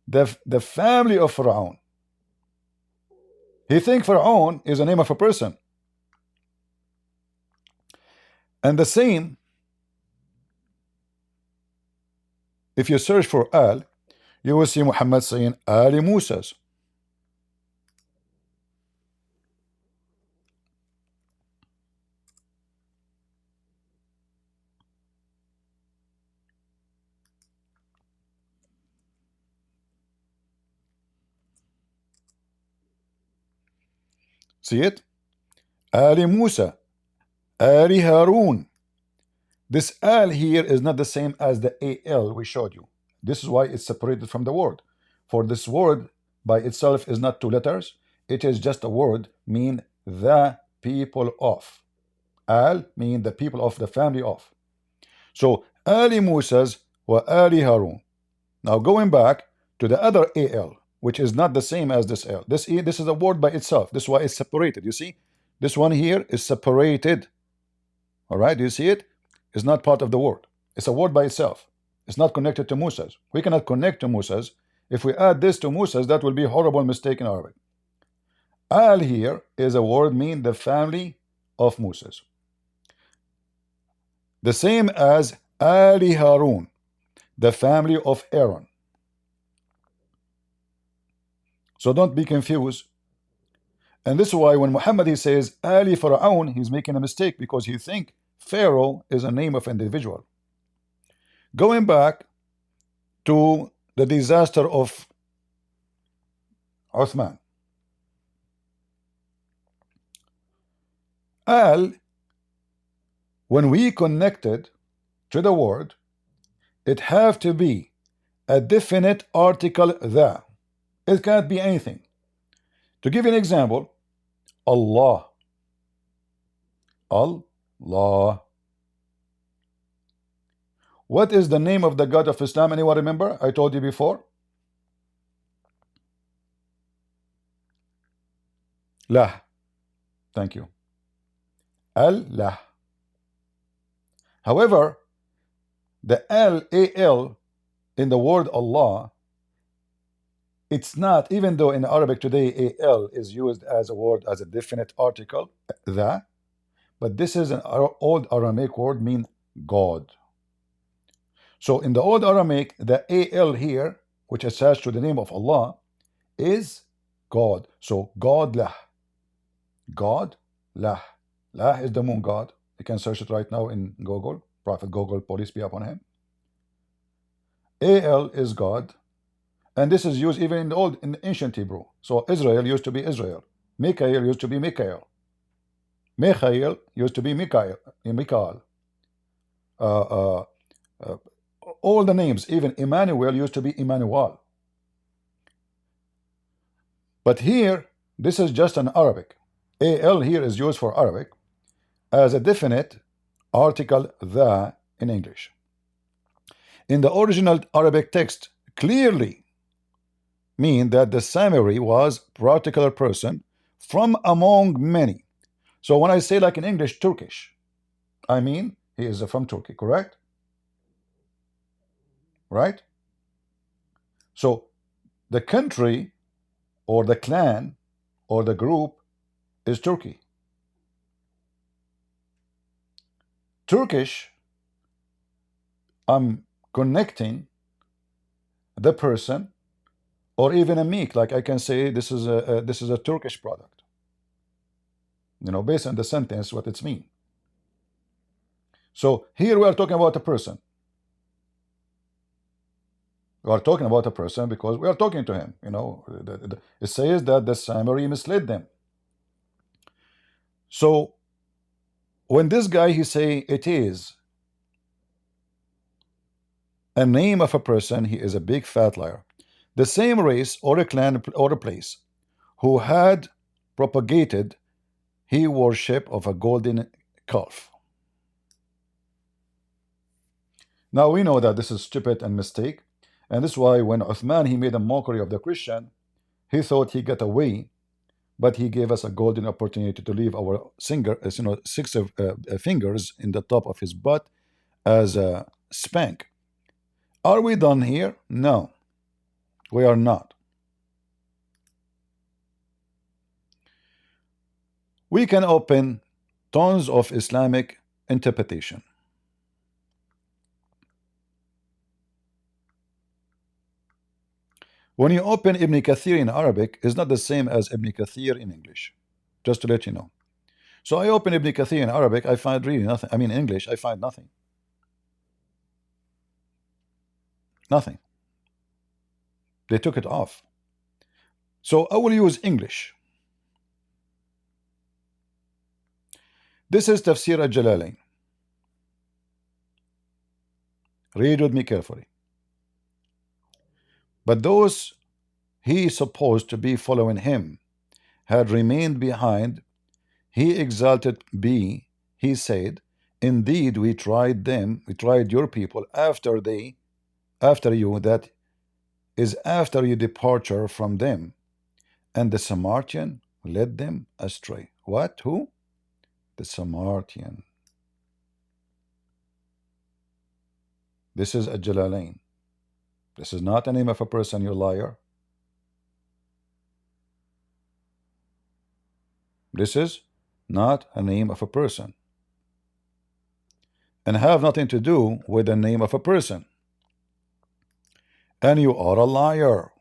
the family of Pharaoh. He think Pharaoh is a name of a person. And the same, if you search for Al, you will see Muhammad saying Ali Musa's. See it? Ali Musa, Ali Harun. This Al here is not the same as the AL we showed you. This is why it's separated from the word. For this word by itself is not two letters. It is just a word, mean the people of. Al mean the people of, the family of. So Ali Musa's wa Ali Harun. Now going back to the other AL, which is not the same as this L. This is a word by itself. This is why it's separated. You see? This one here is separated. All right, do you see it? It's not part of the word. It's a word by itself. It's not connected to Musa's. We cannot connect to Musa's. If we add this to Musa's, that will be a horrible mistake in Arabic. Al here is a word mean the family of Musa's. The same as Ali Harun, the family of Aaron. So don't be confused. And this is why when Muhammad he says Ali Pharaoh, he's making a mistake, because he think Pharaoh is a name of individual. Going back to the disaster of Uthman. Al, when we connected to the word, it have to be a definite article the. It cannot be anything. To give you an example, Allah. Allah. What is the name of the God of Islam? Anyone remember? I told you before. Lah. Thank you. Allah. However, the Al in the word Allah, it's not, even though in Arabic today Al is used as a word, as a definite article, the, but this is an old Aramaic word mean God. So in the old Aramaic, the Al here, which is attached to the name of Allah, is God. So God lah. God lah. Lah is the moon god. You can search it right now in Google. Prophet Google, police be upon him. Al is God. And this is used even in the ancient Hebrew. So Israel used to be Israel. Mikael used to be Mikael. Michael used to be Michael. Uh, uh, uh, all the names, even Emmanuel used to be Emmanuel. But here, this is just an Arabic. Al here is used for Arabic as a definite article, the, in English. In the original Arabic text, clearly mean that the Samiri was particular person from among many. So when I say like in English, Turkish, I mean he is from Turkey, correct? Right? So the country or the clan or the group is Turkey. Turkish, I'm connecting the person, or even a meek, like I can say this is a Turkish product. You know, based on the sentence, what it's mean. So here we are talking about a person. We are talking about a person because we are talking to him. You know, it says that the Samiri misled them. So when this guy he say it is a name of a person, he is a big fat liar. The same race or a clan or a place who had propagated he worship of a golden calf. Now we know that this is stupid and mistake, and this is why when Uthman he made a mockery of the Christian, he thought he got away, but he gave us a golden opportunity to leave our six fingers in the top of his butt as a spank. Are we done here? No, we are not. We can open tons of Islamic interpretation. When you open Ibn Kathir in Arabic, it's not the same as Ibn Kathir in English, just to let you know. So I open Ibn Kathir in Arabic, I find really nothing. I mean, in English, I find nothing. Nothing. They took it off. So I will use English. This is Tafsir al-Jalalain. Read with me carefully. But those he supposed to be following him had remained behind. He exalted be, he said, indeed we tried them, we tried your people after you, that is after your departure from them, and the Samaritan led them astray. What? Who? The Samaritan. This is a Jalalain. This is not a name of a person, you liar. This is not a name of a person, and have nothing to do with the name of a person. And you are a liar.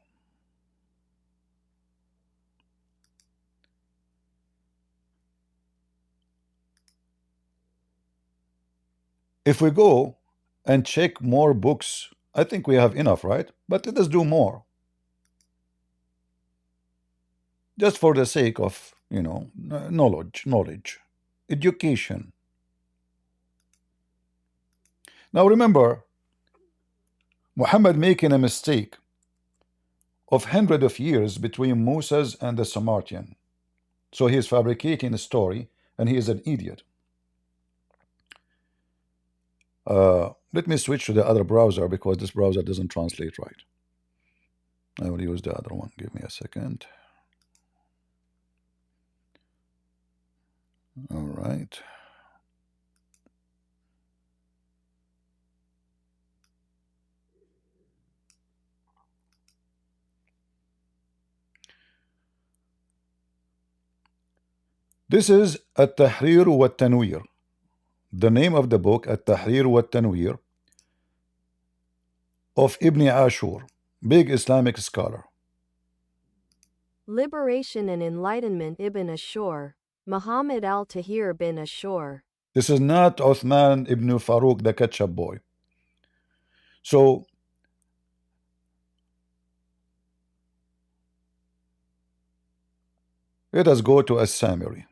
If we go and check more books, I think we have enough, right? But let us do more. Just for the sake of, you know, knowledge, education. Now remember, Muhammad making a mistake of hundreds of years between Moses and the Samaritan. So he is fabricating a story, and he is an idiot. Let me switch to the other browser because this browser doesn't translate right. I will use the other one. Give me a second. All right. This is At-Tahrir wa Tanwir. The name of the book, At-Tahrir wa Tanwir, of Ibn Ashur, big Islamic scholar. Liberation and Enlightenment Ibn Ashur, Muhammad al-Tahir bin Ashur. This is not Uthman Ibn Farooq, the ketchup boy. So, let us go to a summary.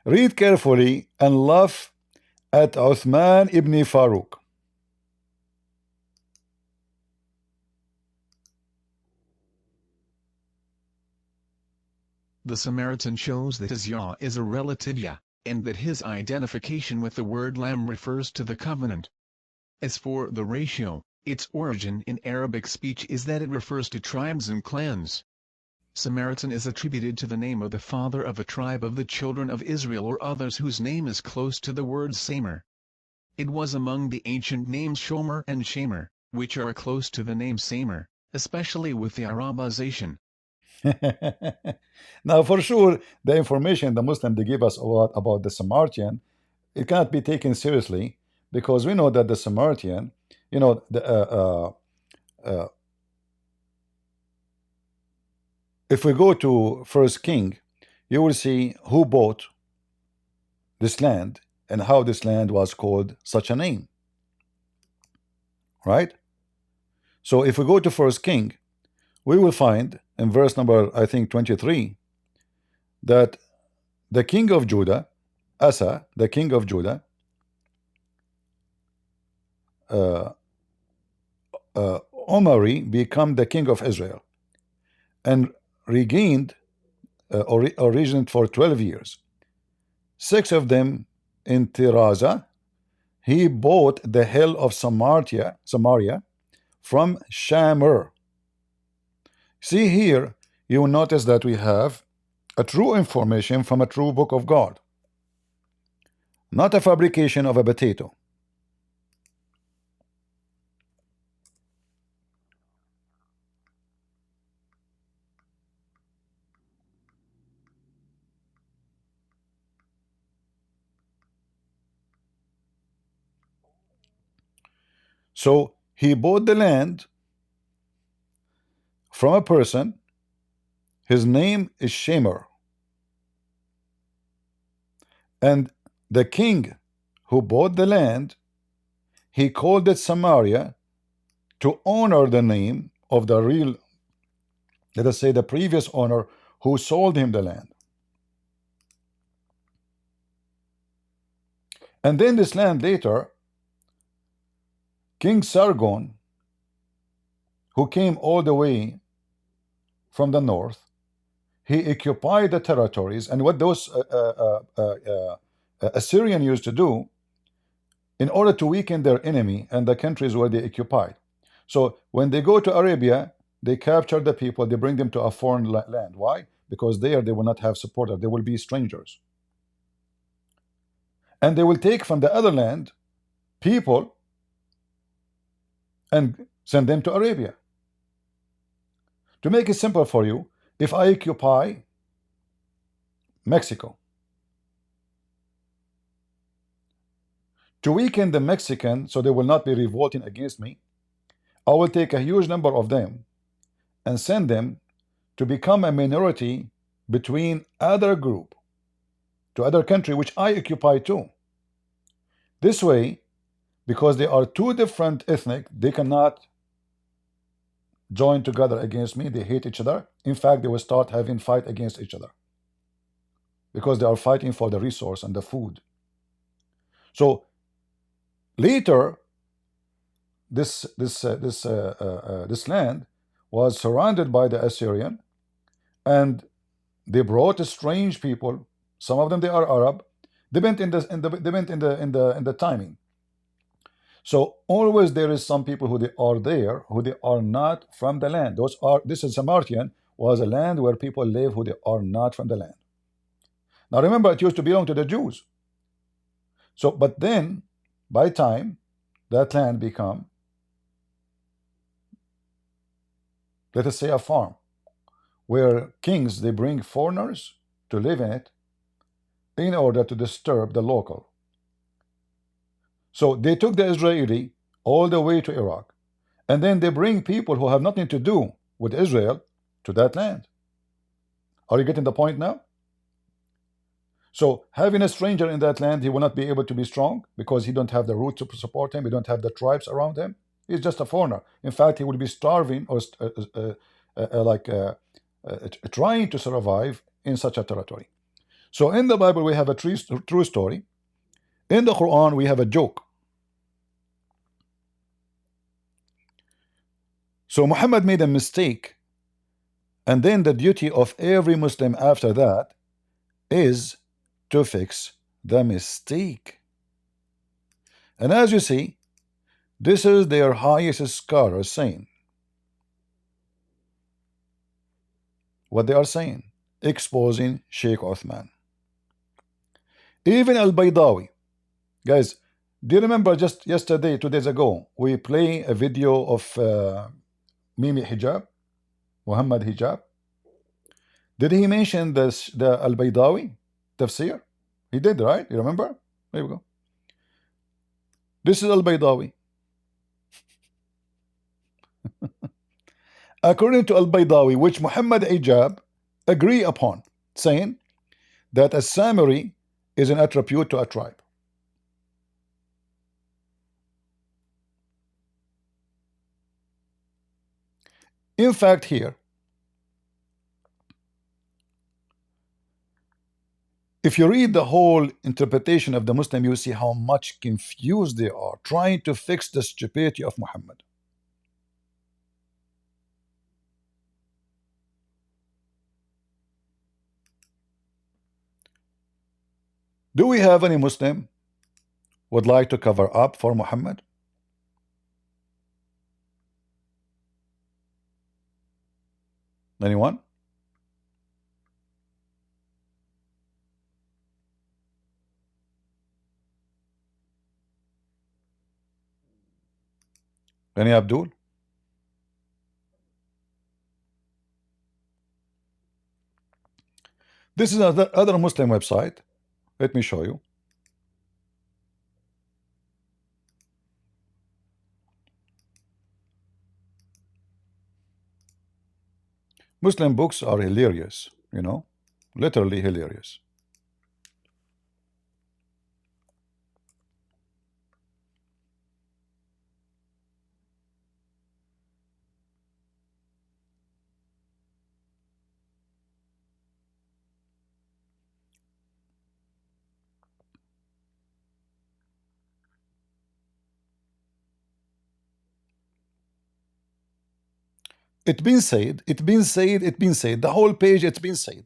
Read carefully and laugh at Uthman Ibn Farooq. The Samaritan shows that his ya is a relative ya, and that his identification with the word lam refers to the covenant. As for the ratio, its origin in Arabic speech is that it refers to tribes and clans. Samaritan is attributed to the name of the father of a tribe of the children of Israel or others whose name is close to the word Samer. It was among the ancient names Shomer and Shamer, which are close to the name Samer, especially with the Arabization. Now, for sure, the information the Muslim they give us about the Samaritan, it cannot be taken seriously, because we know that the Samaritan, you know, if we go to First King, you will see who bought this land and how this land was called such a name, right? So if we go to First King, we will find in verse number, I think, 23, that the king of Judah, Asa, the king of Judah, Omari, become the king of Israel and regained or regned for 12 years. 6 of them in Tiraza. He bought the hill of Samaria from Shamer. See here, you will notice that we have a true information from a true book of God, not a fabrication of a potato. So he bought the land from a person. His name is Shamer. And the king who bought the land, he called it Samaria to honor the name of the real, let us say, the previous owner who sold him the land. And then this land later, King Sargon, who came all the way from the north, he occupied the territories. And what those Assyrian used to do in order to weaken their enemy and the countries where they occupied. So when they go to Arabia, they capture the people, they bring them to a foreign land. Why? Because there they will not have supporters, they will be strangers. And they will take from the other land people and send them to Arabia. To make it simple for you, if I occupy Mexico, to weaken the Mexican so they will not be revolting against me, I will take a huge number of them and send them to become a minority between other group to other country which I occupy too. This way, because they are two different ethnic, they cannot join together against me. They hate each other. In fact, they will start having fight against each other because they are fighting for the resource and the food. So later, this land was surrounded by the Assyrian, and they brought strange people. Some of them they are Arab. Depend in the timing. So always there is some people who they are there who they are not from the land. This is Samaritan was a land where people live who they are not from the land. Now remember, it used to belong to the Jews. So but then by time that land become let us say a farm, where kings, they bring foreigners to live in it in order to disturb the local. So they took the Israeli all the way to Iraq, and then they bring people who have nothing to do with Israel to that land. Are you getting the point now? So having a stranger in that land, he will not be able to be strong because he don't have the roots to support him. He don't have the tribes around him. He's just a foreigner. In fact, he will be starving or trying to survive in such a territory. So in the Bible, we have a true story. In the Quran, we have a joke. So Muhammad made a mistake, and then the duty of every Muslim after that is to fix the mistake. And as you see, this is their highest scholars saying what they are saying, exposing Sheikh Uthman. Even Al-Baydawi, guys, do you remember just yesterday, 2 days ago, we play a video of Mimi Hijab, Muhammad Hijab? Did he mention this, the Al-Baydawi tafsir? He did, right? You remember? There we go. This is Al-Baydawi. According to Al-Baydawi, which Muhammad Hijab agree upon, saying that a Samiri is an attribute to a tribe. In fact, here, if you read the whole interpretation of the Muslim, you see how much confused they are trying to fix the stupidity of Muhammad. Do we have any Muslim would like to cover up for Muhammad? Anyone? Any Abdul? This is another Muslim website. Let me show you. Muslim books are hilarious, you know, literally hilarious. It's been said, it's been said, it's been said, the whole page, it's been said.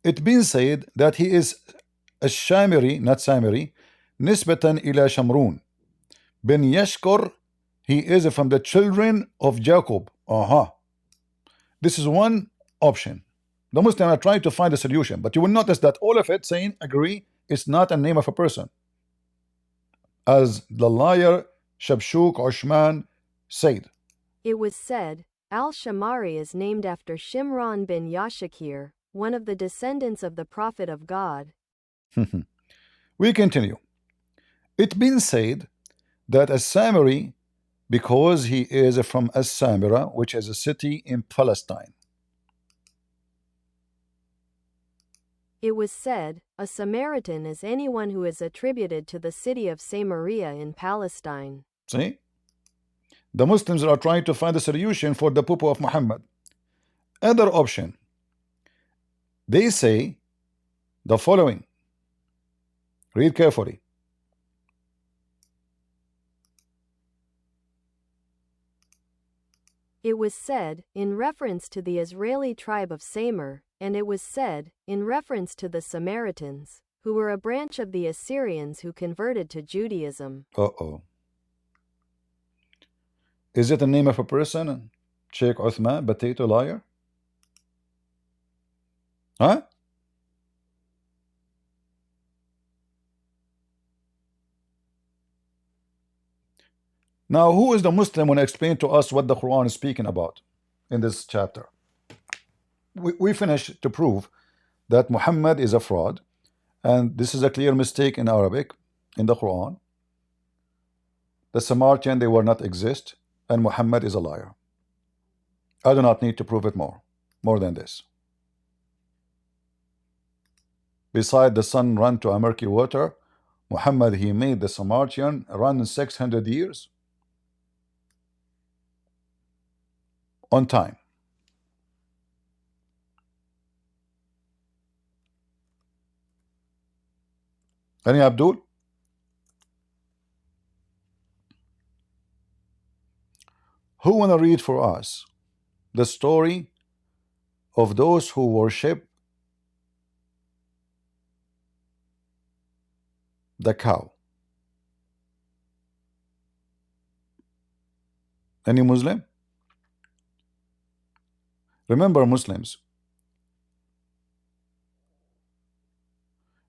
It's been said that he is a Shamiri, not Samiri, nisbatan ila Shamrun. Ben Yashkor, he is from the children of Jacob. This is one option. The Muslims are trying to find a solution, but you will notice that all of it saying agree it's not a name of a person. As the liar Shabshuk Ushman said. It was said, Al-Shamari is named after Shimron bin Yashakir, one of the descendants of the Prophet of God. We continue. It's been said that a Samiri, because he is from As-Samira, which is a city in Palestine. It was said, a Samaritan is anyone who is attributed to the city of Samaria in Palestine. See? The Muslims are trying to find a solution for the poo-poo of Muhammad. Other option. They say the following. Read carefully. It was said, in reference to the Israeli tribe of Samir, and it was said, in reference to the Samaritans, who were a branch of the Assyrians who converted to Judaism. Is it the name of a person? Sheikh Uthman, potato liar? Huh? Now, who is the Muslim when explain to us what the Quran is speaking about in this chapter? We finished to prove that Muhammad is a fraud, and this is a clear mistake in Arabic in the Quran. The Samaritan, they were not exist, and Muhammad is a liar. I do not need to prove it more than this. Beside the sun run to a murky water, Muhammad, he made the Samaritan run in 600 years on time. Any Abdul? Who wanna read for us the story of those who worship the cow? Any Muslim? Remember, Muslims,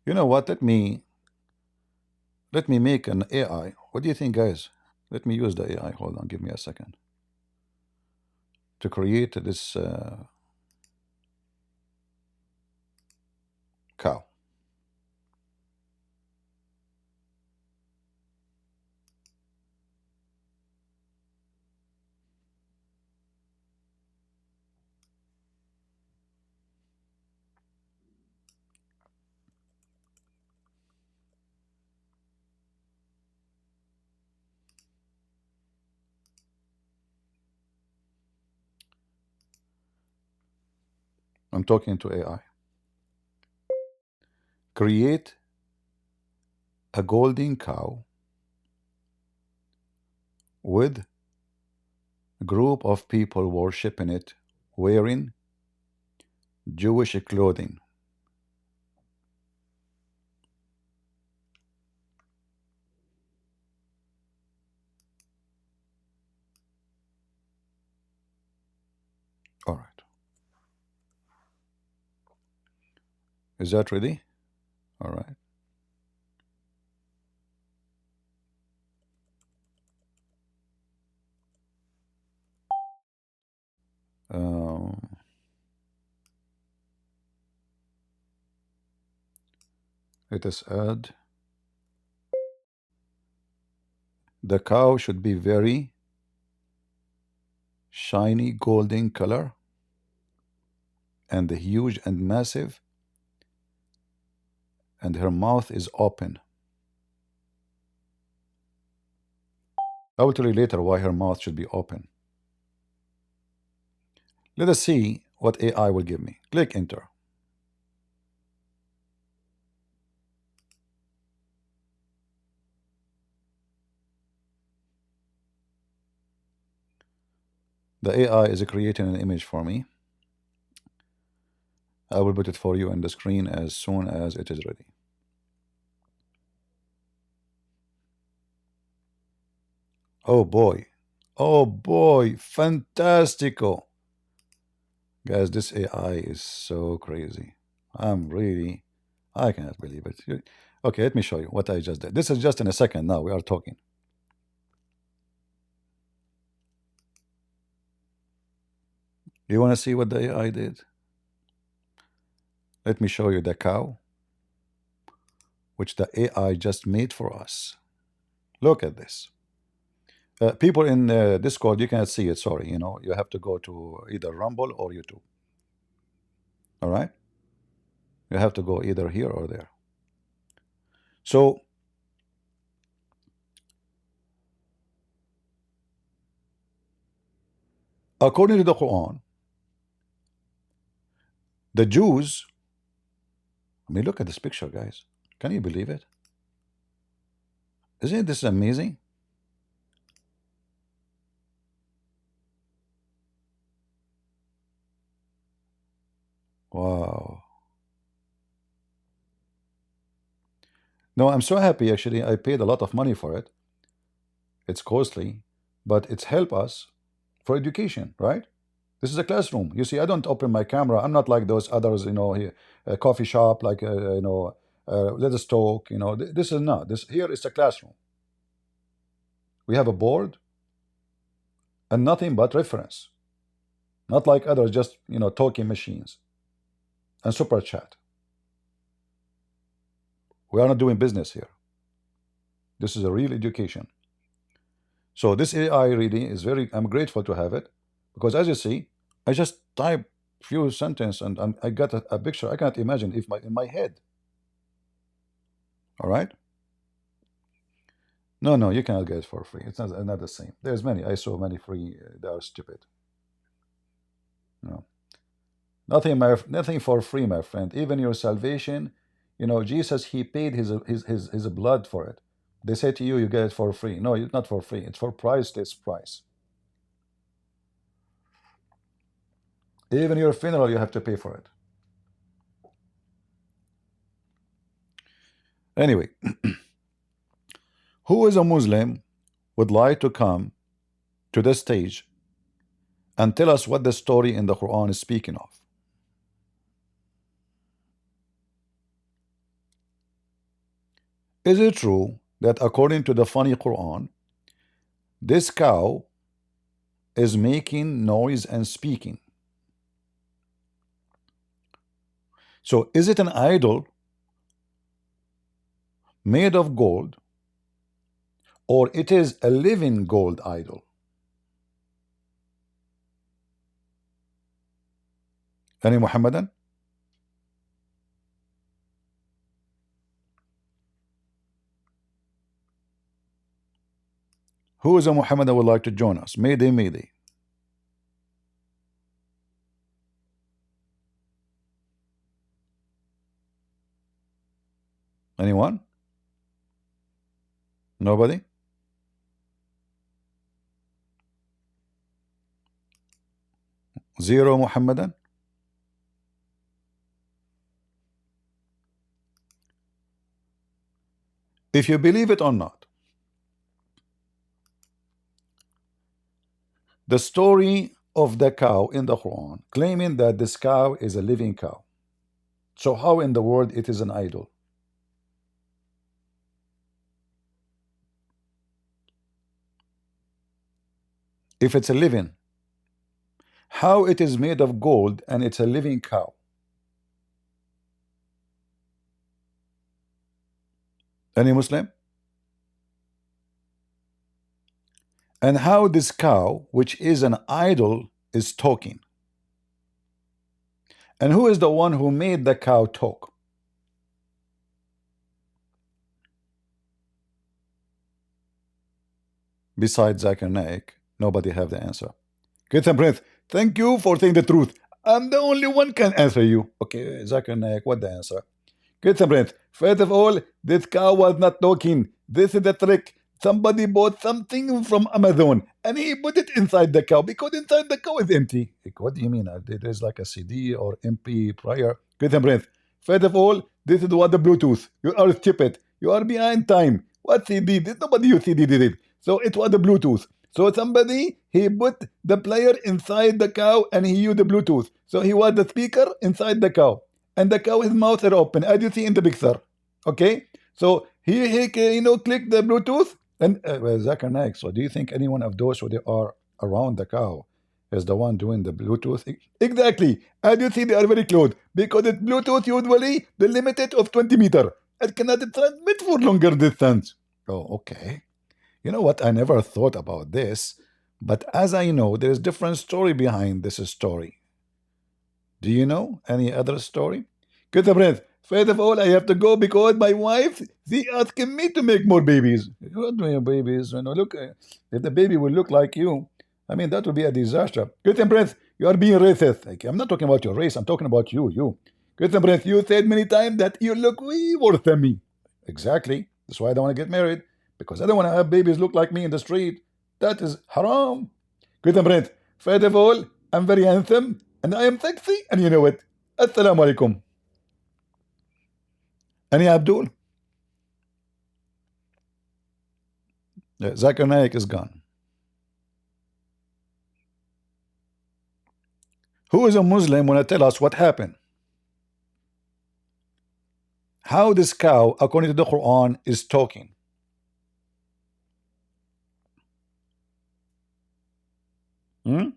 you know what? Let me make an AI. What do you think, guys? Let me use the AI. Hold on, give me a second to create this cow. I'm talking to AI. Create a golden cow with a group of people worshiping it, wearing Jewish clothing. All right. Is that ready? All right. Let us add. The cow should be very shiny golden color and huge and massive, and her mouth is open. I will tell you later why her mouth should be open. Let us see what AI will give me. Click enter. The AI is creating an image for me. I will put it for you on the screen as soon as it is ready. Oh boy. Oh boy. Fantastico. Guys, this AI is so crazy. I cannot believe it. Okay, let me show you what I just did. This is just in a second now. We are talking. You want to see what the AI did? Let me show you the cow, which the AI just made for us. Look at this. People in Discord, you cannot see it. Sorry, you have to go to either Rumble or YouTube. All right? You have to go either here or there. So, according to the Quran, the Jews, I mean, look at this picture, guys. Can you believe it? Isn't this amazing? Wow. No, I'm so happy actually. I paid a lot of money for it. It's costly, but it's help us for education, right? This is a classroom. You see, I don't open my camera. I'm not like those others, here, a coffee shop, like, let us talk, This is not. This here is a classroom. We have a board. and nothing but reference. Not like others, just talking machines and super chat. We are not doing business here. This is a real education. So this AI reading is very, I'm grateful to have it, because as you see, I just type few sentences and I got a picture. I cannot imagine if in my head. All right. No, you cannot get it for free. It's not the same. There's many. I saw many free. They are stupid. No, nothing for free, my friend. Even your salvation, Jesus, he paid his blood for it. They say to you, you get it for free. No, it's not for free. It's for priceless price. Even your funeral, you have to pay for it. Anyway, who is a Muslim would like to come to the stage and tell us what the story in the Quran is speaking of? Is it true that according to the funny Quran, this cow is making noise and speaking? So is it an idol made of gold, or it is a living gold idol? Any Muhammadan? Who is a Muhammadan would like to join us? Mayday, mayday. Anyone? Nobody? Zero Muhammadan? If you believe it or not, the story of the cow in the Quran claiming that this cow is a living cow. So how in the world it is an idol? If it's a living, how it is made of gold and it's a living cow? Any Muslim? And how this cow, which is an idol, is talking? And who is the one who made the cow talk? Besides Zakir Naik, nobody have the answer. Get some breath. Thank you for saying the truth. I'm the only one can answer you. Okay, Zakir Naik, what the answer? Get some breath. First of all, this cow was not talking. This is the trick. Somebody bought something from Amazon and he put it inside the cow because inside the cow is empty. Like, what do you mean? There's like a CD or MP prior. Get some breath. First of all, this is what the Bluetooth. You are stupid. You are behind time. What CD? Nobody use CD did it. So it was the Bluetooth. So somebody, he put the player inside the cow and he used the Bluetooth. So he was the speaker inside the cow. And the cow, his mouth are open, as you see in the picture. Okay? So he click the Bluetooth. And Zakir Naik, so do you think any one of those who they are around the cow is the one doing the Bluetooth? Exactly. As you see, they are very close. Because it's Bluetooth, usually the limited of 20 meters. It cannot transmit for longer distance. Oh, okay. You know what? I never thought about this. But as I know, there is different story behind this story. Do you know any other story? Get a breath. First of all, I have to go because my wife, she asking me to make more babies. What do you babies? Look, if the baby will look like you, I mean, that would be a disaster. Get a breath. You are being racist. Like, I'm not talking about your race. I'm talking about you. Get a breath. You said many times that you look way worse than me. Exactly. That's why I don't want to get married. Because I don't want to have babies look like me in the street. That is haram. Get a breath. First of all, I'm very handsome and I am sexy and you know it. Assalamu alaikum. Any Abdul? Zakir Naik is gone. Who is a Muslim want to tell us what happened? How this cow, according to the Quran, is talking? Hmm?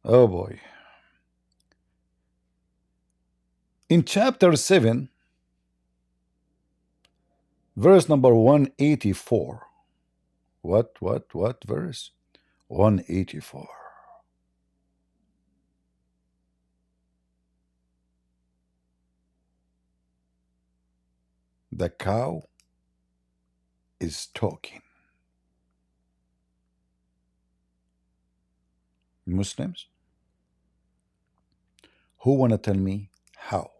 Oh boy. In chapter 7, verse number 184. What verse? 184. The cow is talking. Muslims, who want to tell me how?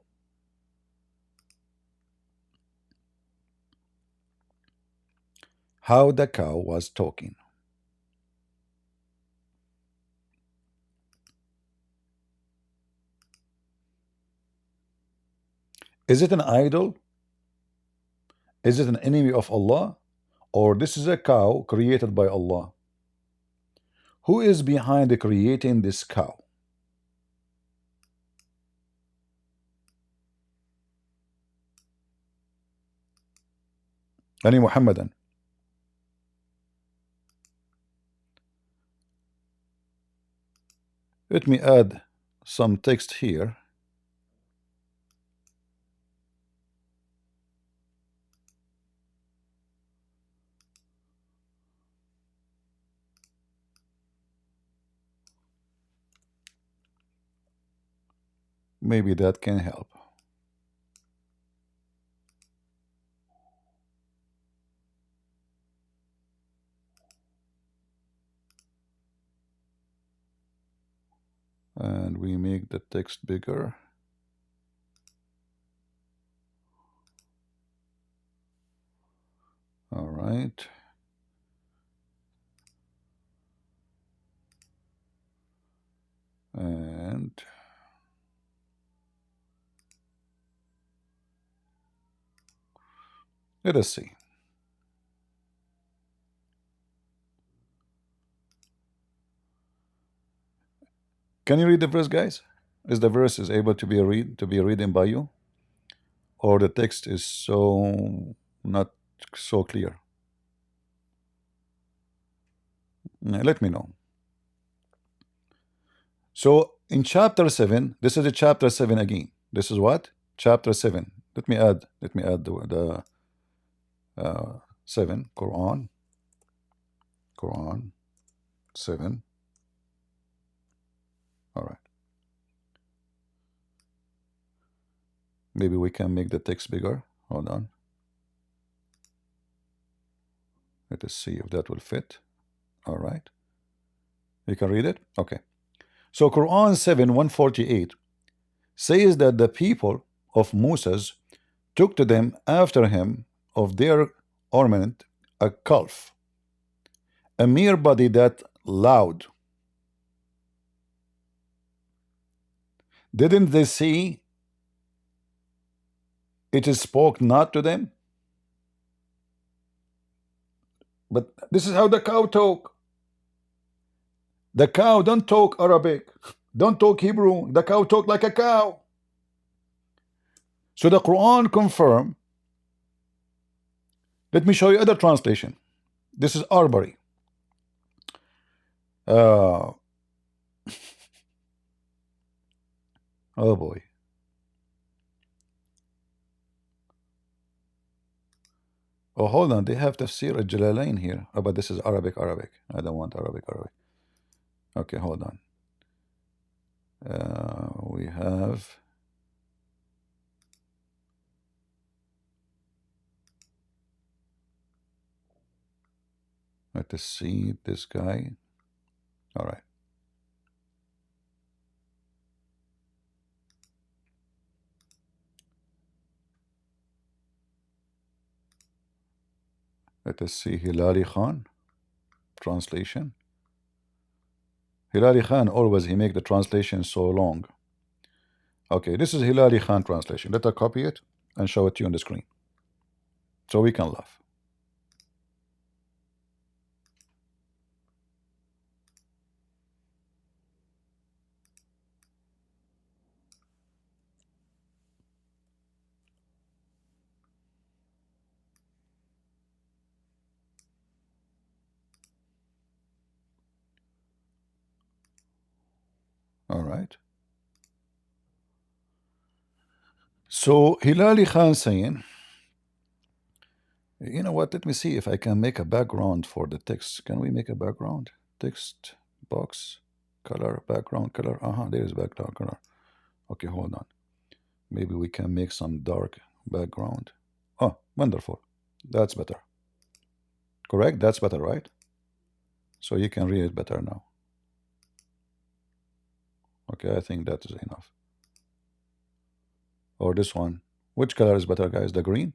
How the cow was talking? Is it an idol? Is it an enemy of Allah? Or this is a cow created by Allah? Who is behind creating this cow? Any Muhammadan? Let me add some text here. Maybe that can help. And we make the text bigger. All right. And let us see. Can you read the verse, guys? Is the verse is able to be reading by you, or the text is so not so clear? Let me know. So in chapter 7, this is the chapter 7 again. This is what? Chapter 7. Let me add the 7, Quran 7. All right. Maybe we can make the text bigger. Hold on. Let us see if that will fit. All right. You can read it? Okay. So Quran 7, 148 says that the people of Moses took to them after him of their ornament a calf, a mere body that loud. Didn't they see it is spoke not to them? But this is how the cow talk. The cow don't talk Arabic, don't talk Hebrew. The cow talk like a cow. So the Quran confirm. Let me show you other translation. This is Arbery. Oh boy. Oh, hold on. They have tafsir al-Jalalain here. Oh, but this is Arabic. I don't want Arabic. Okay, hold on. We have. Let us see this guy. All right. Let us see Hilali Khan translation. Hilali Khan always he make the translation so long. Okay, this is Hilali Khan translation. Let us copy it and show it to you on the screen so we can laugh. right? So Hilali Khan saying, you know what? Let me see if I can make a background for the text. Can we make a background? Text box, color, background color. There is background color. Okay, hold on. Maybe we can make some dark background. Oh, wonderful. That's better. Correct? That's better, right? So you can read it better now. Okay, I think that is enough. Or this one. Which color is better, guys? The green?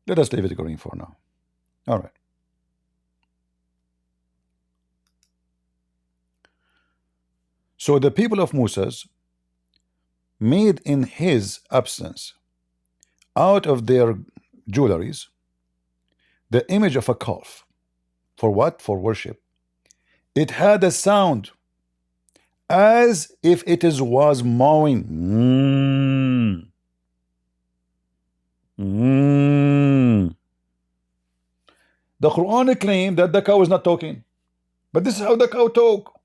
Let us leave it green for now. All right. So the people of Moses made in his absence out of their jewelries the image of a calf. For what? For worship. It had a sound as if it was mowing. The Quran claimed that the cow is not talking, but this is how the cow talk.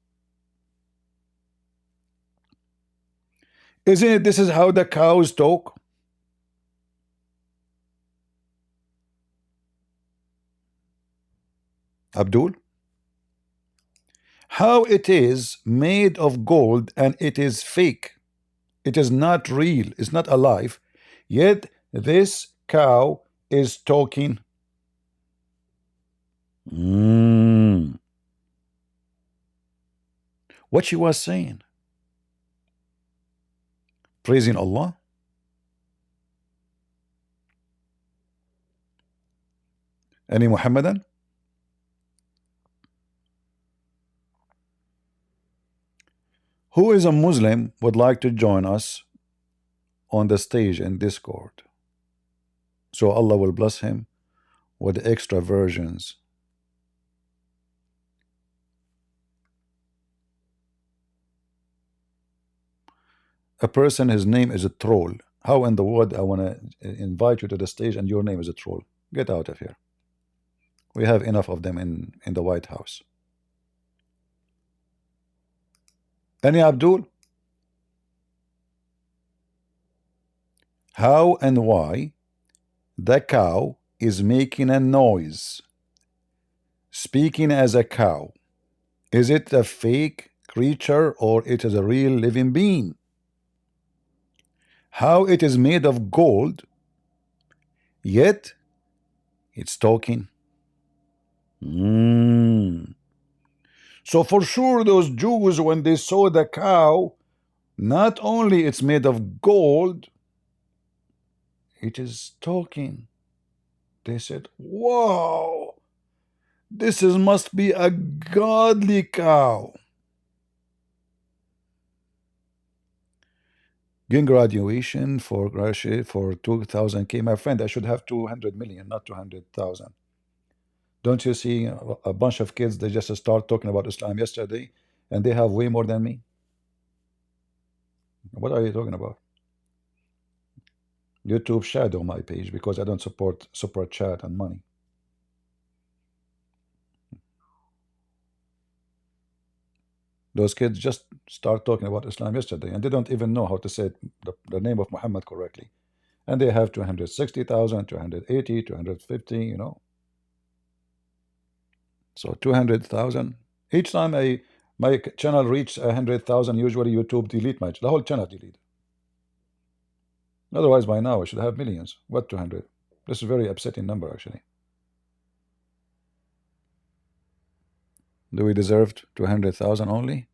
Isn't it? This is how the cows talk. Abdul, how it is made of gold and it is fake. It is not real. It's not alive. Yet this cow is talking. What she was saying? Praising Allah. Any Muhammadan? Who is a Muslim would like to join us on the stage in Discord? So Allah will bless him with extra versions. A person, his name is a troll. How in the world I want to invite you to the stage and your name is a troll? Get out of here. We have enough of them in the White House. Any Abdul? How and why the cow is making a noise, speaking as a cow? Is it a fake creature or it is a real living being? How it is made of gold, yet it's talking. So for sure those Jews, when they saw the cow, not only it's made of gold, it is talking. They said, wow, this must be a godly cow. In graduation for 2,000K, my friend, I should have 200 million, not 200,000. Don't you see a bunch of kids, they just start talking about Islam yesterday and they have way more than me? What are you talking about? YouTube shadow my page because I don't support super chat and money. Those kids just start talking about Islam yesterday and they don't even know how to say the name of Muhammad correctly. And they have 260,000, 280, 250, you know. So 200,000. Each time my channel reaches 100,000, usually YouTube delete the whole channel delete. Otherwise, by now I should have millions. What 200? This is a very upsetting number, actually. Do we deserve 200,000 only?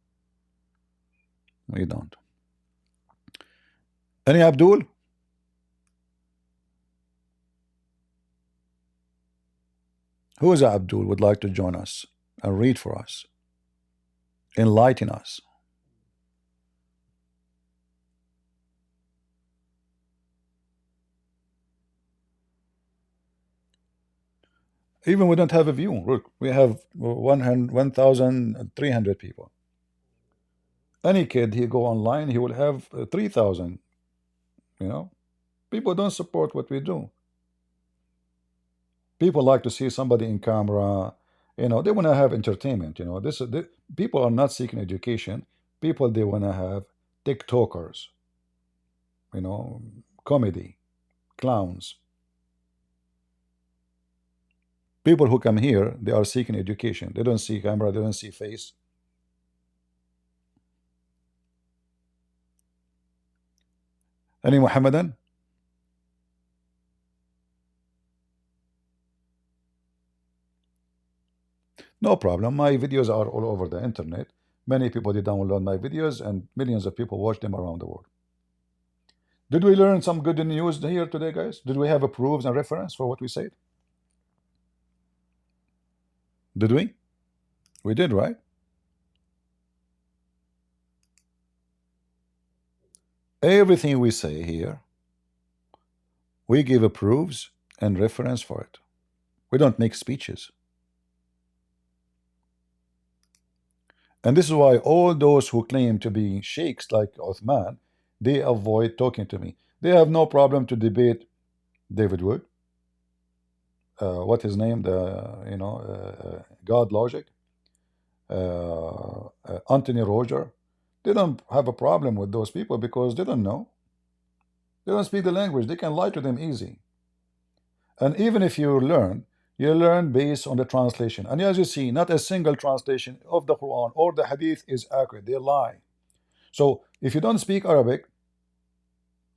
We don't. Any Abdul? Who is Abdul would like to join us and read for us? Enlighten us. Even we don't have a view. Look, we have 1,300 people. Any kid, he go online, he will have 3,000. You know, people don't support what we do. People like to see somebody in camera. You know, they want to have entertainment. You know, people are not seeking education. People, they want to have TikTokers, you know, comedy, clowns. People who come here, they are seeking education. They don't see camera, they don't see face. Any Muhammadan? No problem. My videos are all over the internet. Many people, they download my videos and millions of people watch them around the world. Did we learn some good news here today, guys? Did we have a proofs and reference for what we said? Did we? We did, right? Everything we say here, we give a proofs and reference for it. We don't make speeches. And this is why all those who claim to be sheikhs like Uthman, they avoid talking to me. They have no problem to debate David Wood, what his name, God Logic, Anthony Roger. They don't have a problem with those people because they don't know. They don't speak the language. They can lie to them easy. And even if you learn based on the translation. And as you see, not a single translation of the Quran or the Hadith is accurate. They lie. So if you don't speak Arabic,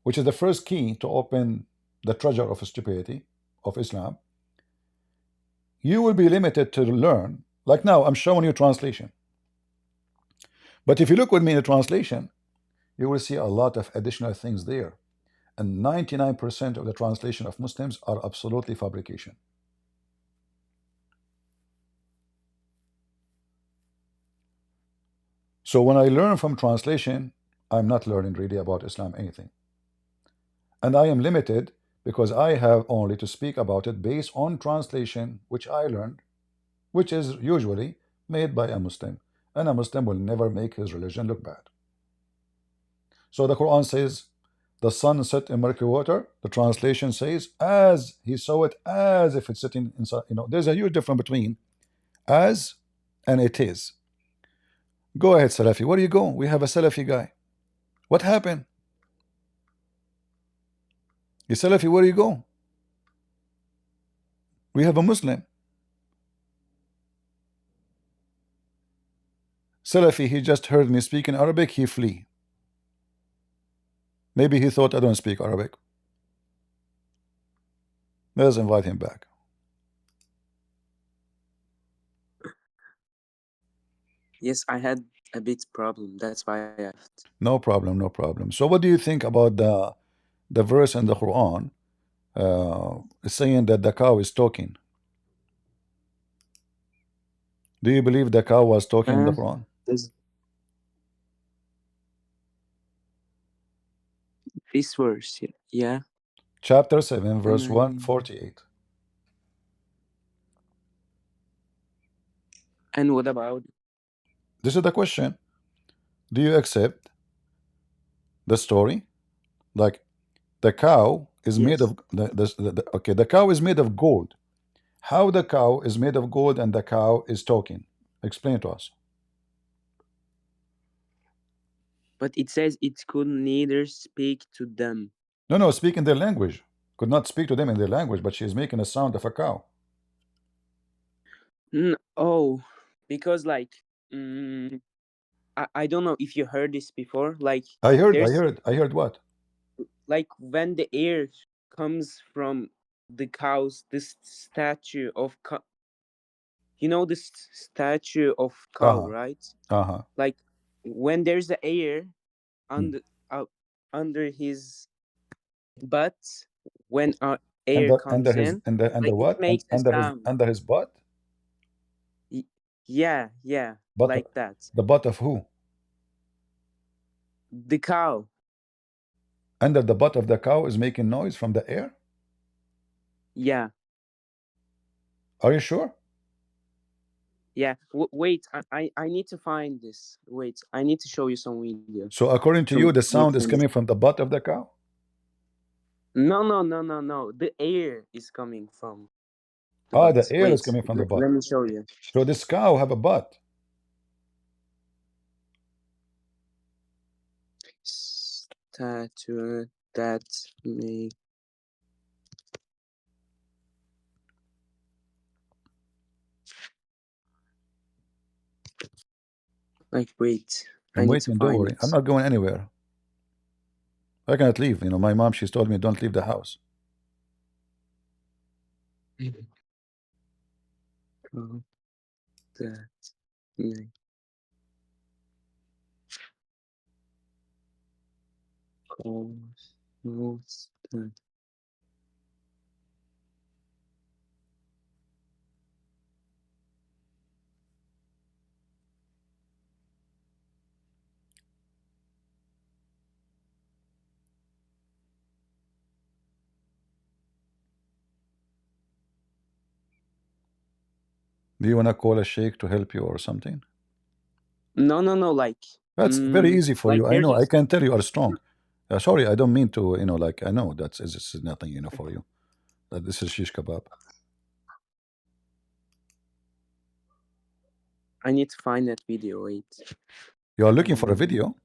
which is the first key to open the treasure of stupidity of Islam, you will be limited to learn. Like now, I'm showing you translation. But if you look with me in the translation, you will see a lot of additional things there. And 99% of the translation of Muslims are absolutely fabrication. So when I learn from translation, I'm not learning really about Islam anything. And I am limited because I have only to speak about it based on translation, which I learned, which is usually made by a Muslim. And a Muslim will never make his religion look bad. So the Quran says, the sun set in murky water. The translation says, as he saw it, as if it's sitting inside. There's a huge difference between as and it is. Go ahead, Salafi. Where do you go? We have a Salafi guy. What happened? You Salafi, where do you go? We have a Muslim. Salafi, he just heard me speak in Arabic, he flee. Maybe he thought I don't speak Arabic. Let's invite him back. Yes, I had a bit problem. That's why I left. No problem, no problem. So what do you think about the verse in the Quran saying that the cow is talking? Do you believe the cow was talking in the Quran? This verse, yeah. Chapter 7, verse 148. And what about? This is the question. Do you accept the story? Like the cow is made of the cow is made of gold. How the cow is made of gold and the cow is talking? Explain to us. But it says it could neither speak to them. No, speak in their language. Could not speak to them in their language, but she is making a sound of a cow. Oh, because like I don't know if you heard this before. Like I heard what? Like when the air comes from the cows, this statue of this statue of cow, right? Like when there's the air under his butt, when air comes in, under what? It makes a sound. Under his butt? Yeah, Butt like that. The butt of who? The cow. Under the butt of the cow is making noise from the air? Yeah. Are you sure? Yeah. Wait, I need to find this. Wait, I need to show you some video. So according to you, the sound is coming from the butt of the cow? No. The air is coming from the butt. butt. The air is coming from the butt. Let me show you. So this cow have a butt. statue that make. Like, wait, I I'm need to waiting, don't find worry. it. I'm not going anywhere. I cannot leave. You know, my mom, she's told me don't leave the house. Oh, that make. Cosmos that. Do you want to call a sheikh to help you or something? No, like, That's very easy for like you. I there's know. a. I can tell you are strong. Sorry, I don't mean to, you know, like, I know that's this is nothing, you know, for you. This is shish kebab. I need to find that video. Wait. You are looking for a video?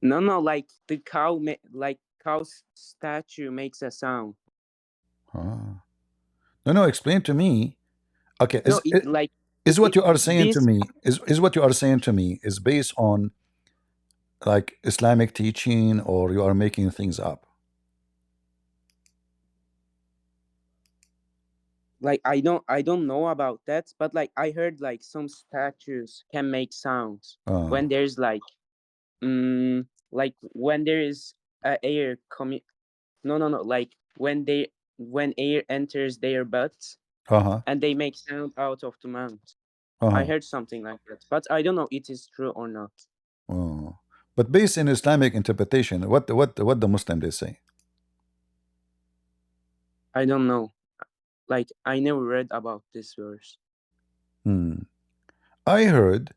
No, like the cow, like cow statue makes a sound. Ah. No, explain to me. Okay, No, it like is what you are saying to this. me is what you are saying to me is based on like Islamic teaching, or you are making things up? Like I don't know about that, but like I heard like some statues can make sounds when there's like when there is air coming. No, like when air enters their butts and they make sound out of the mouth. I heard something like that, but I don't know it is true or not. Oh. But based in Islamic interpretation, what the Muslim they say? I don't know. Like I never read about this verse. I heard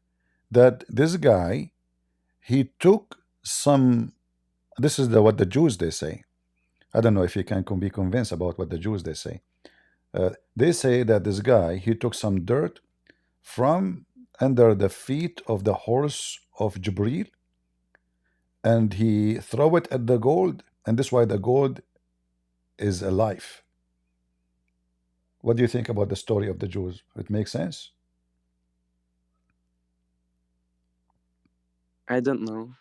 that this guy, he took some. This is what the Jews they say. I don't know if you can be convinced about what the Jews they say. They say that this guy, he took some dirt from under the feet of the horse of Jibril, and he throw it at the gold, and this is why the gold is alive. What do you think about the story of the Jews? It makes sense? I don't know.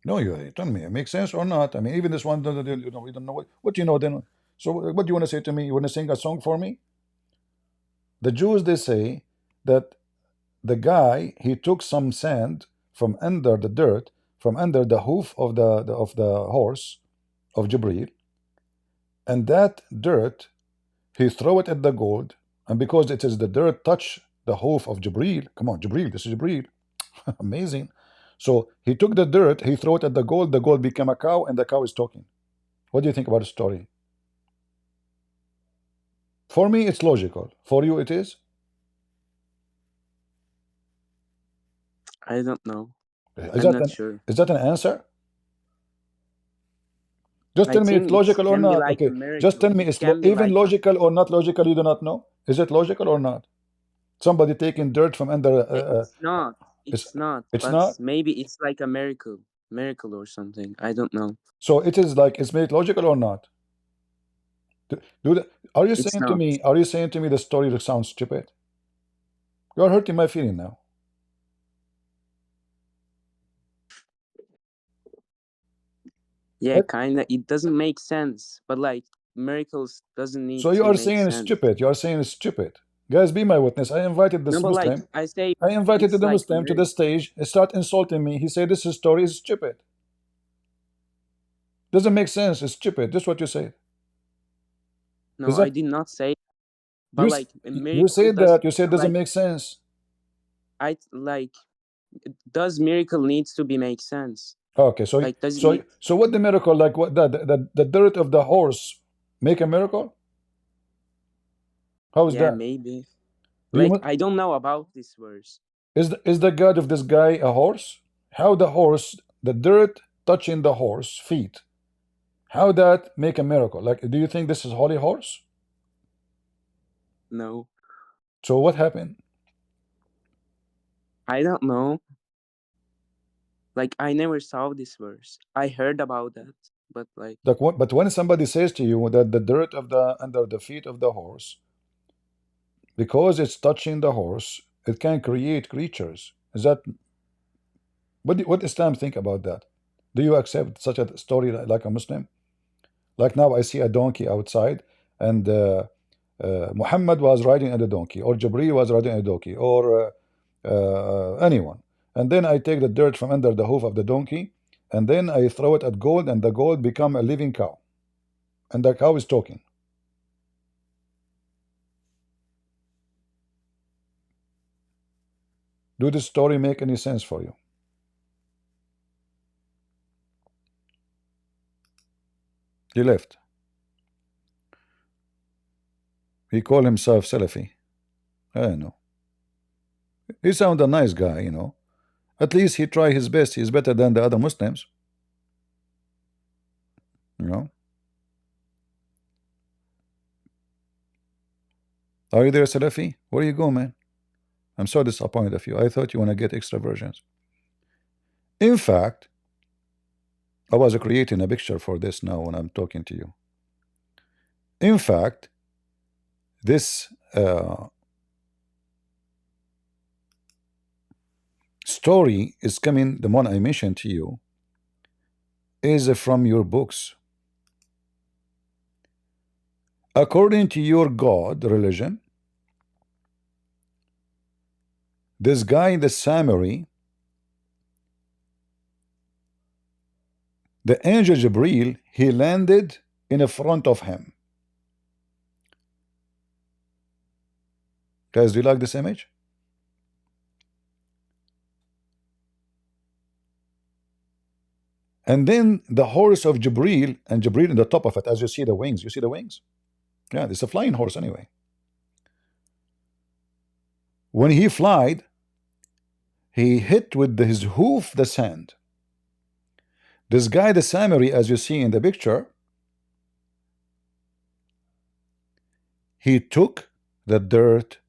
No, you tell me. It makes sense or not? I mean, even this one, you know, we don't know what you know then. So what do you want to say to me? You want to sing a song for me? The Jews, they say that the guy, he took some sand from under the dirt, from under the hoof of the horse of Jibril, and that dirt he throw it at the gold, and because it is the dirt touch the hoof of Jibril. Come on, Jibril, this is Jibril. Amazing. So he took the dirt, he threw it at the gold became a cow, and the cow is talking. What do you think about the story? For me, it's logical. For you, it is? I don't know. Is I'm that not sure. is that an answer? Just I tell me it's think it logical or can be not. like a Okay, just miracle. tell me It it's can be even like logical or not logical. You do not know. Is it logical or not? Somebody taking dirt from under. it's not. It's It's not. it's But not. maybe it's like a miracle or something. I don't know. So it is like it's made logical or not? Are you It's saying to not. me? Are you saying to me the story sounds stupid? You are hurting my feeling now. Yeah, kinda. It doesn't make sense. But like miracles doesn't need So you to are make saying it's sense. stupid. You are saying it's stupid. Guys, be my witness. I invited No, this but like Muslim. I say, I invited it's the like a Muslim to the miracle. stage. He start insulting me. He said this story is stupid. Doesn't make sense. It's stupid. This is what you say. No, Is I that did not say. you? But like a You miracle said does that. You said doesn't like make sense. I like does miracle needs to be make sense? Okay, so Like does it need? what the miracle? Like what the dirt of the horse make a miracle? How is Yeah, that? maybe. Do you Like I don't know about this verse. is the God of this guy a horse? How the horse, the dirt touching the horse feet, how that make a miracle? Like, do you think this is holy horse? No, So what happened? I don't know. Like, I never saw this verse. I heard about that, but like, But when somebody says to you that the dirt of the under the feet of the horse, because it's touching the horse, it can create creatures. Is that what Islam think about that? Do you accept such a story like a Muslim? Like now I see a donkey outside, and Muhammad was riding on a donkey, or Jibreel was riding on a donkey, or anyone. And then I take the dirt from under the hoof of the donkey, and then I throw it at gold, and the gold become a living cow. And the cow is talking. Do this story make any sense for you? He left. He called himself Salafi. I don't know. He sounded a nice guy, you know. At least he tried his best. He's better than the other Muslims. You know. Are you there, Salafi? Where you go, man? I'm so disappointed of you. I thought you want to get extra versions. In fact, I was creating a picture for this now when I'm talking to you. In fact, this story is coming, the one I mentioned to you, is from your books. According to your God religion, this guy, the Samari, the angel Jibreel, he landed in front of him. Guys, do you like this image? And then the horse of Jibreel, and Jibreel in the top of it, as you see the wings. You see the wings? Yeah, it's a flying horse anyway. When he flied, he hit with his hoof the sand. This guy, the Samari, as you see in the picture, he took the dirt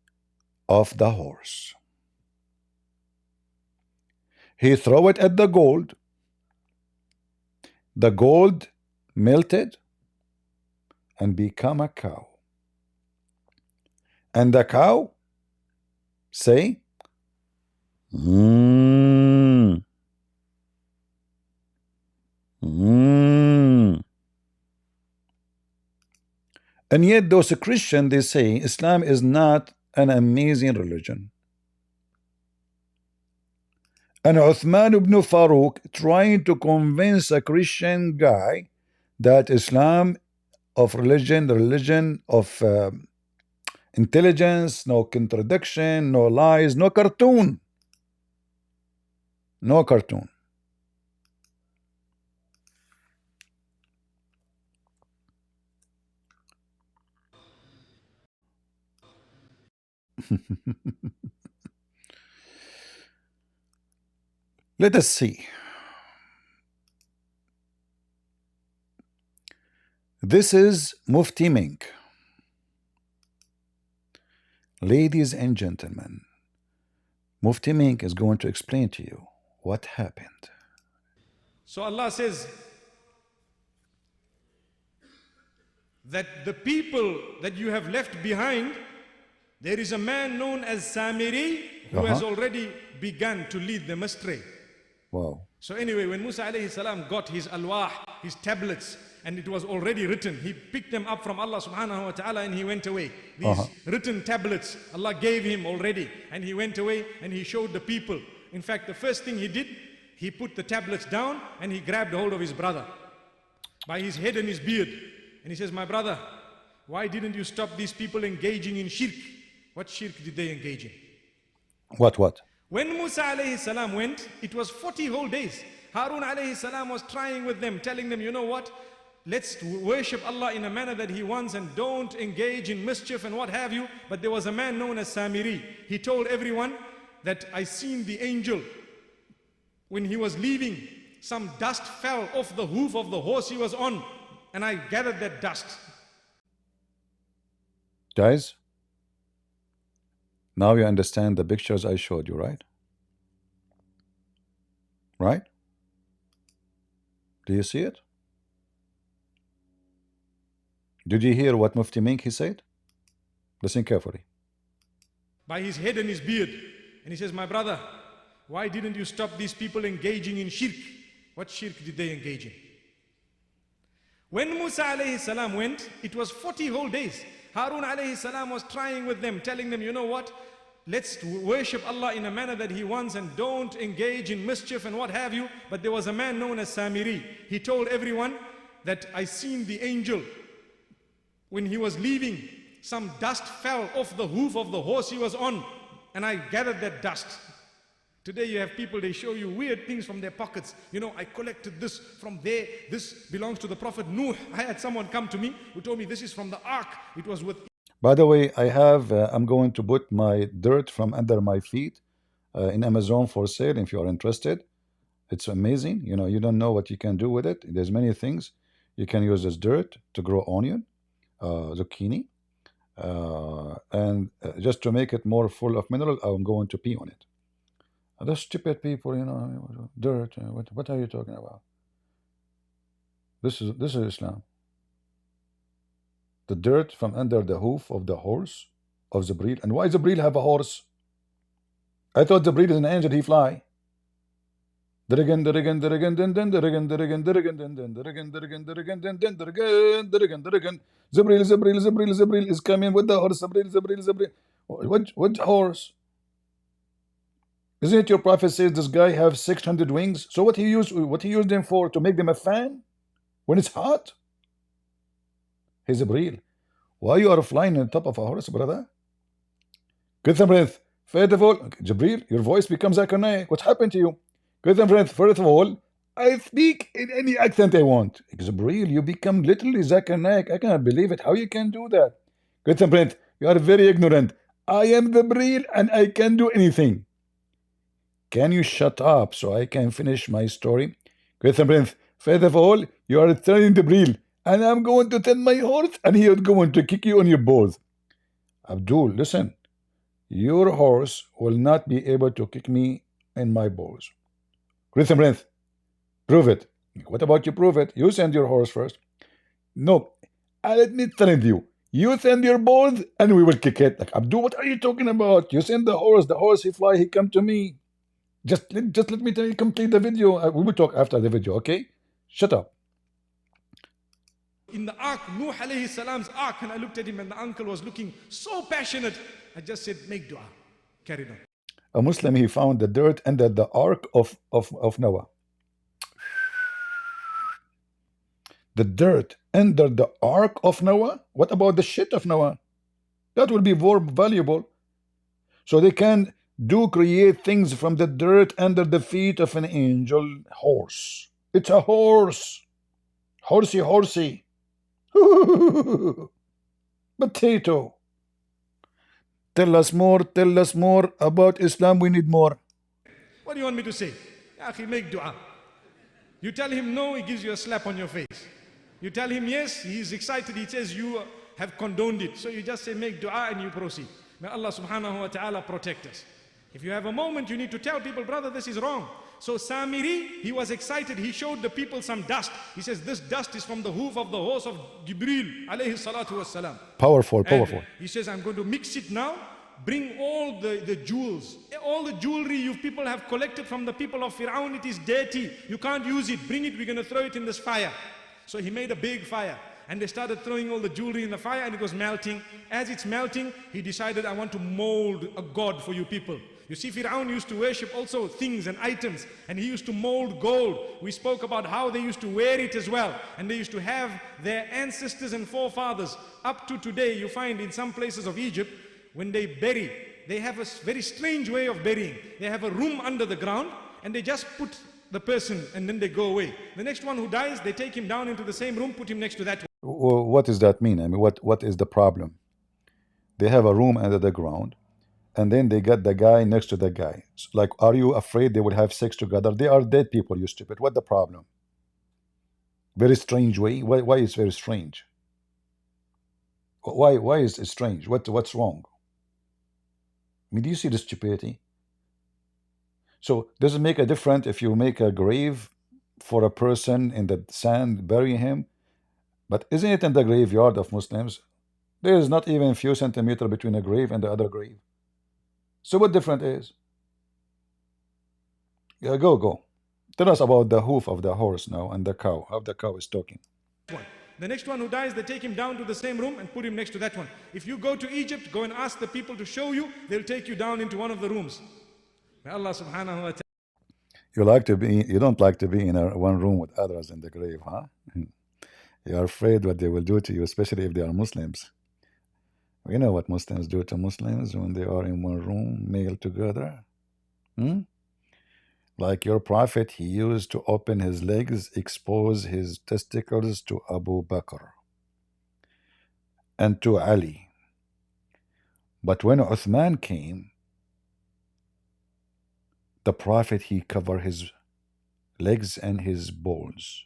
of the horse. He threw it at the gold. The gold melted and become a cow. And the cow say, mmm. Mm. And yet those Christians, they say Islam is not an amazing religion. And Uthman Ibn Farooq trying to convince a Christian guy that Islam of religion, the religion of intelligence, no contradiction, no lies, no cartoon. No cartoon. Let us see. This is Mufti Menk. Ladies and gentlemen, Mufti Menk is going to explain to you what happened. So Allah says that the people that you have left behind, there is a man known as Samiri who has already begun to lead them astray. Wow. So anyway, when Musa alayhi salam got his alwah, his tablets, and it was already written, he picked them up from Allah subhanahu wa ta'ala and he went away. These written tablets Allah gave him already, and he went away and he showed the people. In fact, the first thing he did, he put the tablets down and he grabbed hold of his brother by his head and his beard. And he says, my brother, why didn't you stop these people engaging in shirk? What shirk did they engage in? What? When Musa alayhi salam went, it was 40 whole days. Harun alayhi salam was trying with them, telling them, you know what? Let's worship Allah in a manner that He wants and don't engage in mischief and what have you. But there was a man known as Samiri. He told everyone that I seen the angel. When he was leaving, some dust fell off the hoof of the horse he was on, and I gathered that dust. Guys, now you understand the pictures I showed you, right? Right? Do you see it? Did you hear what Mufti Menk he said? Listen carefully. By his head and his beard. And he says, my brother, why didn't you stop these people engaging in shirk? What shirk did they engage in? When Musa alayhi salam went, it was 40 whole days. Harun alayhi salam was trying with them, telling them, you know what? Let's worship Allah in a manner that He wants and don't engage in mischief and what have you. But there was a man known as Samiri. He told everyone that I seen the angel. When he was leaving, some dust fell off the hoof of the horse he was on. And I gathered that dust. Today you have people, they show you weird things from their pockets. You know, I collected this from there. This belongs to the Prophet Nuh. I had someone come to me who told me this is from the ark. It was with... By the way, I'm going to put my dirt from under my feet in Amazon for sale if you are interested. It's amazing. You know, you don't know what you can do with it. There's many things. You can use this dirt to grow onion, zucchini, and just to make it more full of mineral, I'm going to pee on it. Those stupid people, you know, dirt. What are you talking about? This is Islam. The dirt from under the hoof of the horse of Jibril. And why Jibril have a horse? I thought Jibril is an angel. He fly. Jibril is coming with the horse. Jibril. What horse? Isn't it your prophet says this guy have 600 wings? So what he used them for? To make them a fan when it's hot? Hey Jibril, why you are flying on top of a horse, brother? Get some breath. First of all, Jibril, your voice becomes like a Naik. What happened to you? Get some breath. First of all, I speak in any accent I want. Jibril, you become literally Zakir Naik. I cannot believe it. How you can do that? Get some breath. You are very ignorant. I am Jibril and I can do anything. Can you shut up so I can finish my story? Get some breath. First of all, you are telling Jibril, and I'm going to tell my horse, and he is going to kick you on your balls. Abdul, listen. Your horse will not be able to kick me in my balls. Get some breath. Prove it. What about you prove it? You send your horse first. No, let me tell you. You send your balls, and we will kick it. Like, Abdul, what are you talking about? You send the horse, he fly, he come to me. Just let me tell you, complete the video. We will talk after the video, okay? Shut up. In the ark, Nuh alayhi salam's ark, and I looked at him and the uncle was looking so passionate. I just said, make dua. Carried on. A Muslim, he found the dirt under the ark of Noah. The dirt under the ark of Noah? What about the shit of Noah? That will be more valuable. So they can create things from the dirt under the feet of an angel horse. It's a horse. Horsey. Potato. Tell us more about Islam. We need more. What do you want me to say? Akhi, make dua. You tell him no, he gives you a slap on your face. You tell him yes, he's excited, he says you have condoned it. So you just say make dua and you proceed. May Allah subhanahu wa ta'ala protect us. If you have a moment, you need to tell people, brother, this is wrong. So Samiri, he was excited. He showed the people some dust. He says, this dust is from the hoof of the horse of Jibril, alayhi salatu wassalam. Powerful. He says, I'm going to mix it now. Bring all the jewels. All the jewelry you people have collected from the people of Fir'aun, it is dirty. You can't use it. Bring it, we're going to throw it in this fire. So he made a big fire. And they started throwing all the jewelry in the fire and it was melting. As it's melting, he decided, I want to mold a god for you people. You see, Fir'aun used to worship also things and items, and he used to mold gold. We spoke about how they used to wear it as well, and they used to have their ancestors and forefathers. Up to today, you find in some places of Egypt, when they bury, they have a very strange way of burying. They have a room under the ground, and they just put the person, and then they go away. The next one who dies, they take him down into the same room, put him next to that one. What does that mean? I mean, what is the problem? They have a room under the ground, and then they got the guy next to the guy. Like, are you afraid they will have sex together? They are dead people, you stupid. What the problem? Very strange way. Why is very strange? Why is it strange? What's wrong? I mean, do you see the stupidity? So does it make a difference if you make a grave for a person in the sand, bury him. But isn't it in the graveyard of Muslims? There is not even a few centimeters between a grave and the other grave. So what different is? Yeah, go. Tell us about the hoof of the horse now and the cow. How the cow is talking. The next one who dies, they take him down to the same room and put him next to that one. If you go to Egypt, go and ask the people to show you, they'll take you down into one of the rooms. May Allah subhanahu wa ta'ala. You don't like to be in one room with others in the grave, huh? You're afraid what they will do to you, especially if they are Muslims. We know what Muslims do to Muslims when they are in one room, nailed together. Like your prophet, he used to open his legs, expose his testicles to Abu Bakr and to Ali. But when Uthman came, the prophet, he covered his legs and his balls.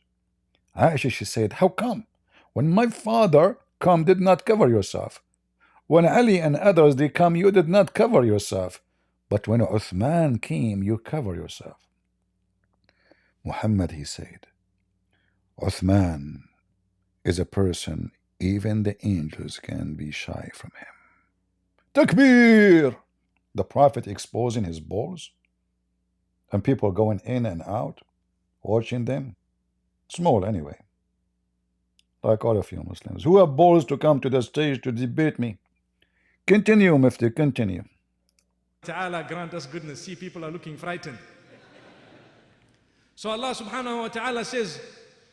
Aisha, she said, how come? When my father come, did not cover yourself. When Ali and others, they come, you did not cover yourself. But when Uthman came, you cover yourself. Muhammad, he said, Uthman is a person, even the angels can be shy from him. Takbir! The prophet exposing his balls, and people going in and out, watching them. Small anyway. Like all of you Muslims who have balls to come to the stage to debate me. Continue, Mufti, continue. Ta'ala grant us goodness. See, people are looking frightened. So Allah subhanahu wa ta'ala says,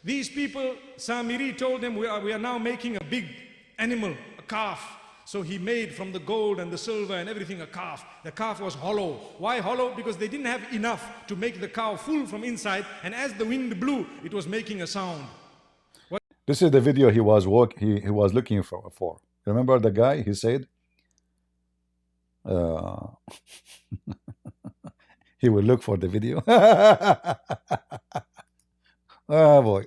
these people, Samiri told them, we are now making a big animal, a calf. So he made from the gold and the silver and everything a calf. The calf was hollow. Why hollow? Because they didn't have enough to make the cow full from inside, and as the wind blew, it was making a sound. This is the video he was looking for. Remember the guy? He said he will look for the video. Oh boy.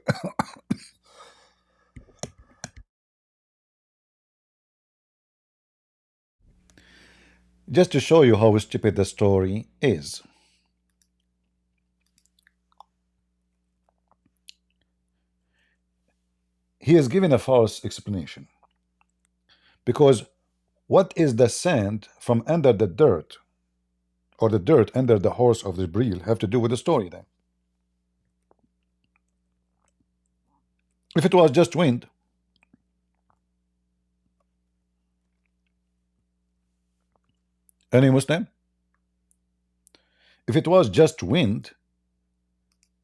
Just to show you how stupid the story is. He is giving a false explanation. Because what is the sand from under the dirt, or the dirt under the horse of Jibreel, have to do with the story then? If it was just wind, any Muslim? If it was just wind,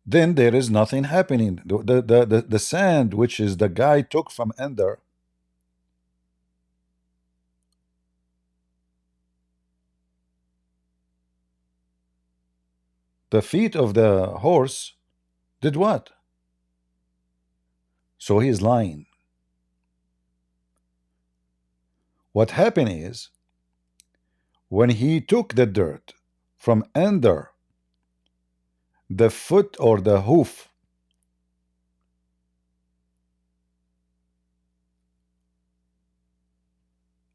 then there is nothing happening. The sand which is the guy took from under, the feet of the horse did what? So he is lying. What happened is, when he took the dirt from under the foot or the hoof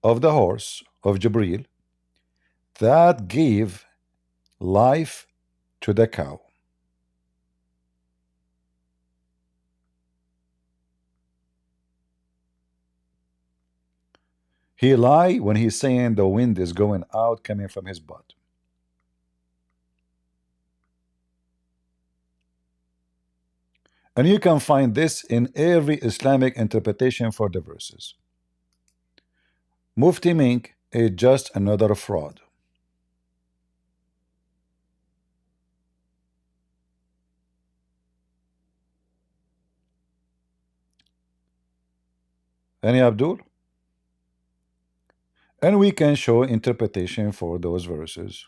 of the horse of Jibreel, that gave life to the cow. He lied when he's saying the wind is going out coming from his butt. And you can find this in every Islamic interpretation for the verses. Mufti Menk is just another fraud. Any Abdul? And we can show interpretation for those verses.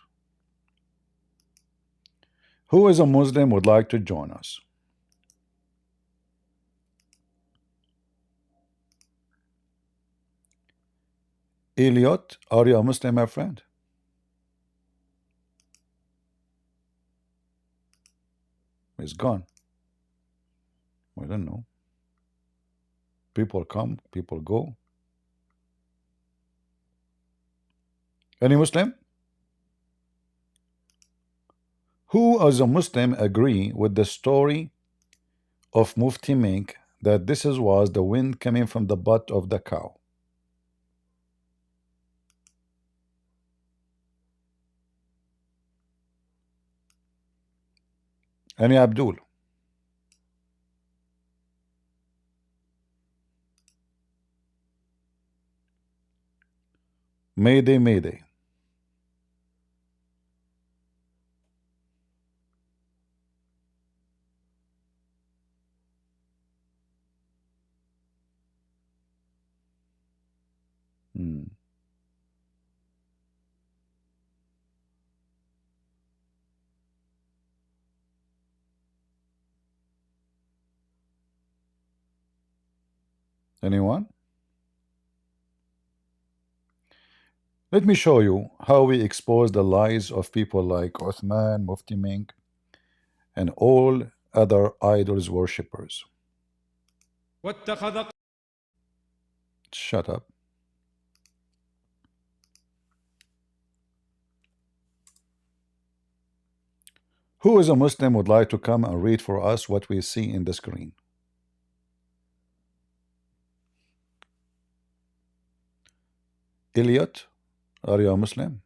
Who is a Muslim would like to join us? Elliot, are you a Muslim, my friend? He's gone. We don't know. People come, people go. Any Muslim? Who as a Muslim agree with the story of Mufti Menk that this was the wind coming from the butt of the cow? Any Abdul? Mayday, mayday. Anyone? Let me show you how we expose the lies of people like Uthman, Mufti Menk, and all other idols worshippers. Shut up. Who is a Muslim would like to come and read for us what we see in the screen? Elliot, are you a Muslim?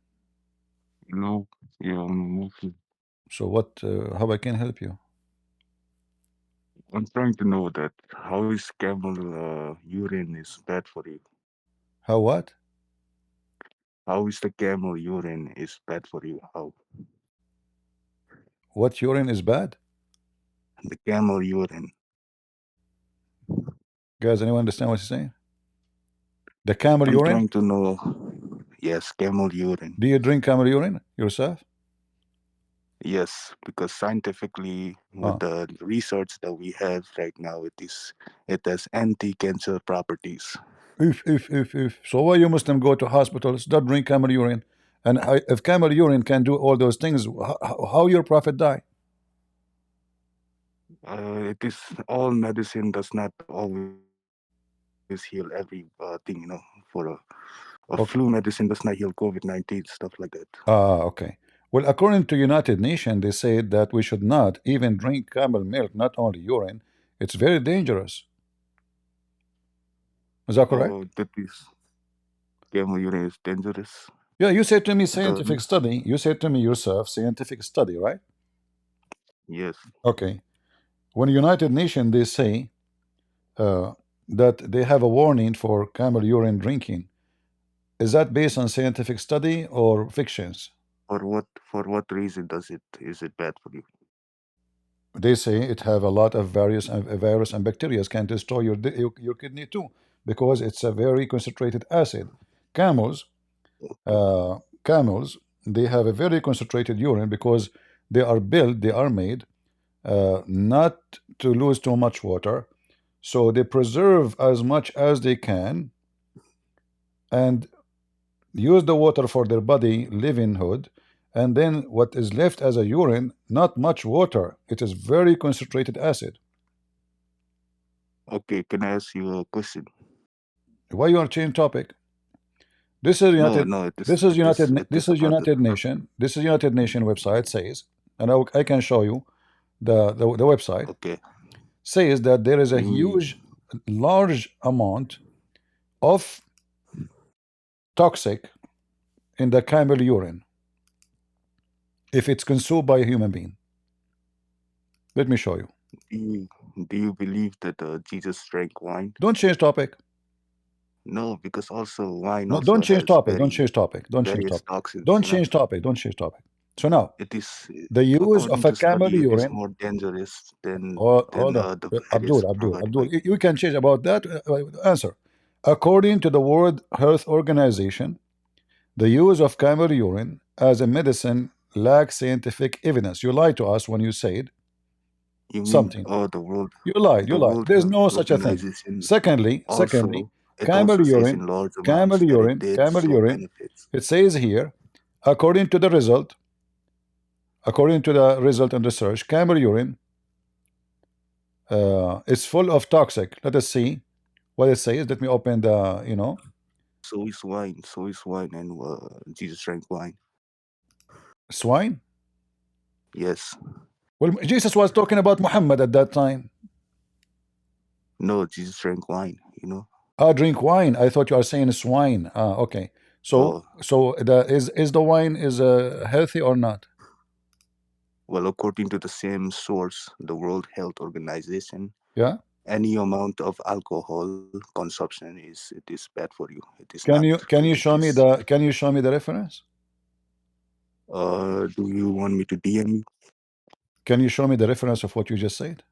No, yeah, I'm Muslim. So what, how I can help you? I'm trying to know that how is camel urine is bad for you? How what? How is the camel urine is bad for you? How? What urine is bad? The camel urine. Guys, anyone understand what he's saying? The camel I'm urine? trying to know. Yes, camel urine. Do you drink camel urine yourself? Yes, because scientifically, with the research that we have right now, it has anti-cancer properties. If. So why you Muslim go to hospitals, don't drink camel urine? And if camel urine can do all those things, how your prophet die? It is all medicine does not always heal every thing, you know. For a flu medicine does not heal COVID-19, stuff like that. Okay. Well, according to United Nations, they say that we should not even drink camel milk, not only urine. It's very dangerous. Is that correct? Oh, that is camel urine is dangerous. Yeah, you said to me scientific study. You said to me yourself scientific study, right? Yes. Okay. When United Nations they say that they have a warning for camel urine drinking, is that based on scientific study or fictions? For what reason is it bad for you? They say it have a lot of various virus and bacteria can destroy your kidney too, because it's a very concentrated acid. Camels, camels, they have a very concentrated urine because they are built, they are made not to lose too much water, so they preserve as much as they can and use the water for their body livelihood, and then what is left as a urine, not much water, it is very concentrated acid. Okay, can I ask you a question? Why you are changing topic? This is United. This is United Nation. This is United Nation website says, and I can show you the website. Okay. Says that there is a huge, large amount of toxic in the camel urine if it's consumed by a human being. Let me show you. Do you believe that Jesus drank wine? Don't change topic. No, because also wine. No, also don't change topic. Don't change topic. Don't change topic. Toxins, don't change topic. Don't change topic. So now, it is the use of a camel urine is more dangerous than hold on. Abdul, you can change about that answer. According to the World Health Organization, the use of camel urine as a medicine lacks scientific evidence. You lied to us when you said something. The world. You lied. You lied. There's no such a thing. Secondly, camel urine, it says here, according to the result and research, camel urine is full of toxic. Let us see what it says. Let me open the, So is wine, and Jesus drank wine. Swine? Yes. Well, Jesus was talking about Muhammad at that time. No, Jesus drank wine, you know. Drink wine. I thought you are saying swine. Okay. So is the wine is healthy or not? Well, according to the same source, the World Health Organization, yeah, any amount of alcohol consumption is bad for you. It is not. Can you show me the reference? Do you want me to DM you? Can you show me the reference of what you just said?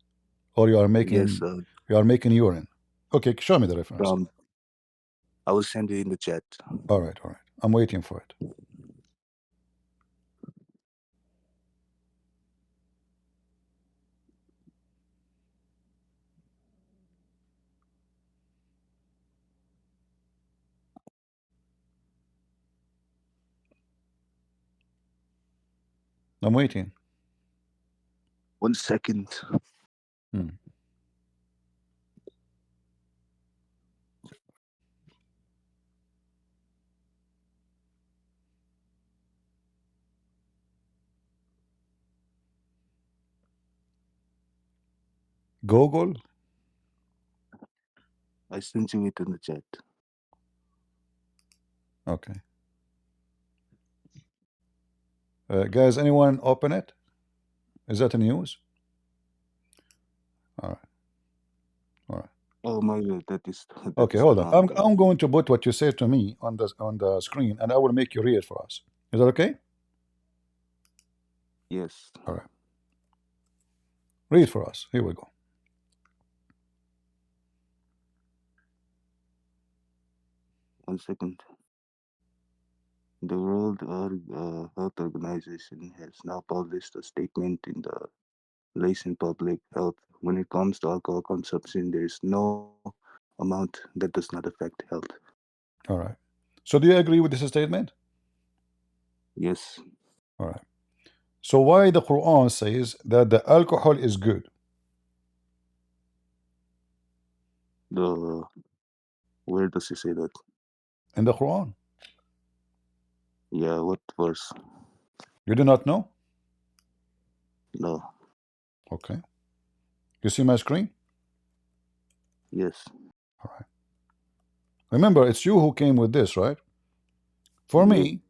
Or you are making urine? Okay, show me the reference. I will send it in the chat. All right. I'm waiting for it. I'm waiting. 1 second. Google? I sent you it in the chat. Okay. Guys, anyone open it? Is that a news? All right. Oh my God, that is okay, hold on. I'm going to put what you say to me on the screen, and I will make you read it for us. Is that okay? Yes. All right. Read for us. Here we go. One second. The World Health Organization has now published a statement in the Relation Public Health. When it comes to alcohol consumption, there is no amount that does not affect health. All right. So do you agree with this statement? Yes. All right. So why the Quran says that the alcohol is good? Where does it say that? In the Quran. Yeah, what verse? You do not know? No. Okay. You see my screen? Yes. All right. Remember, it's you who came with this, right? For me,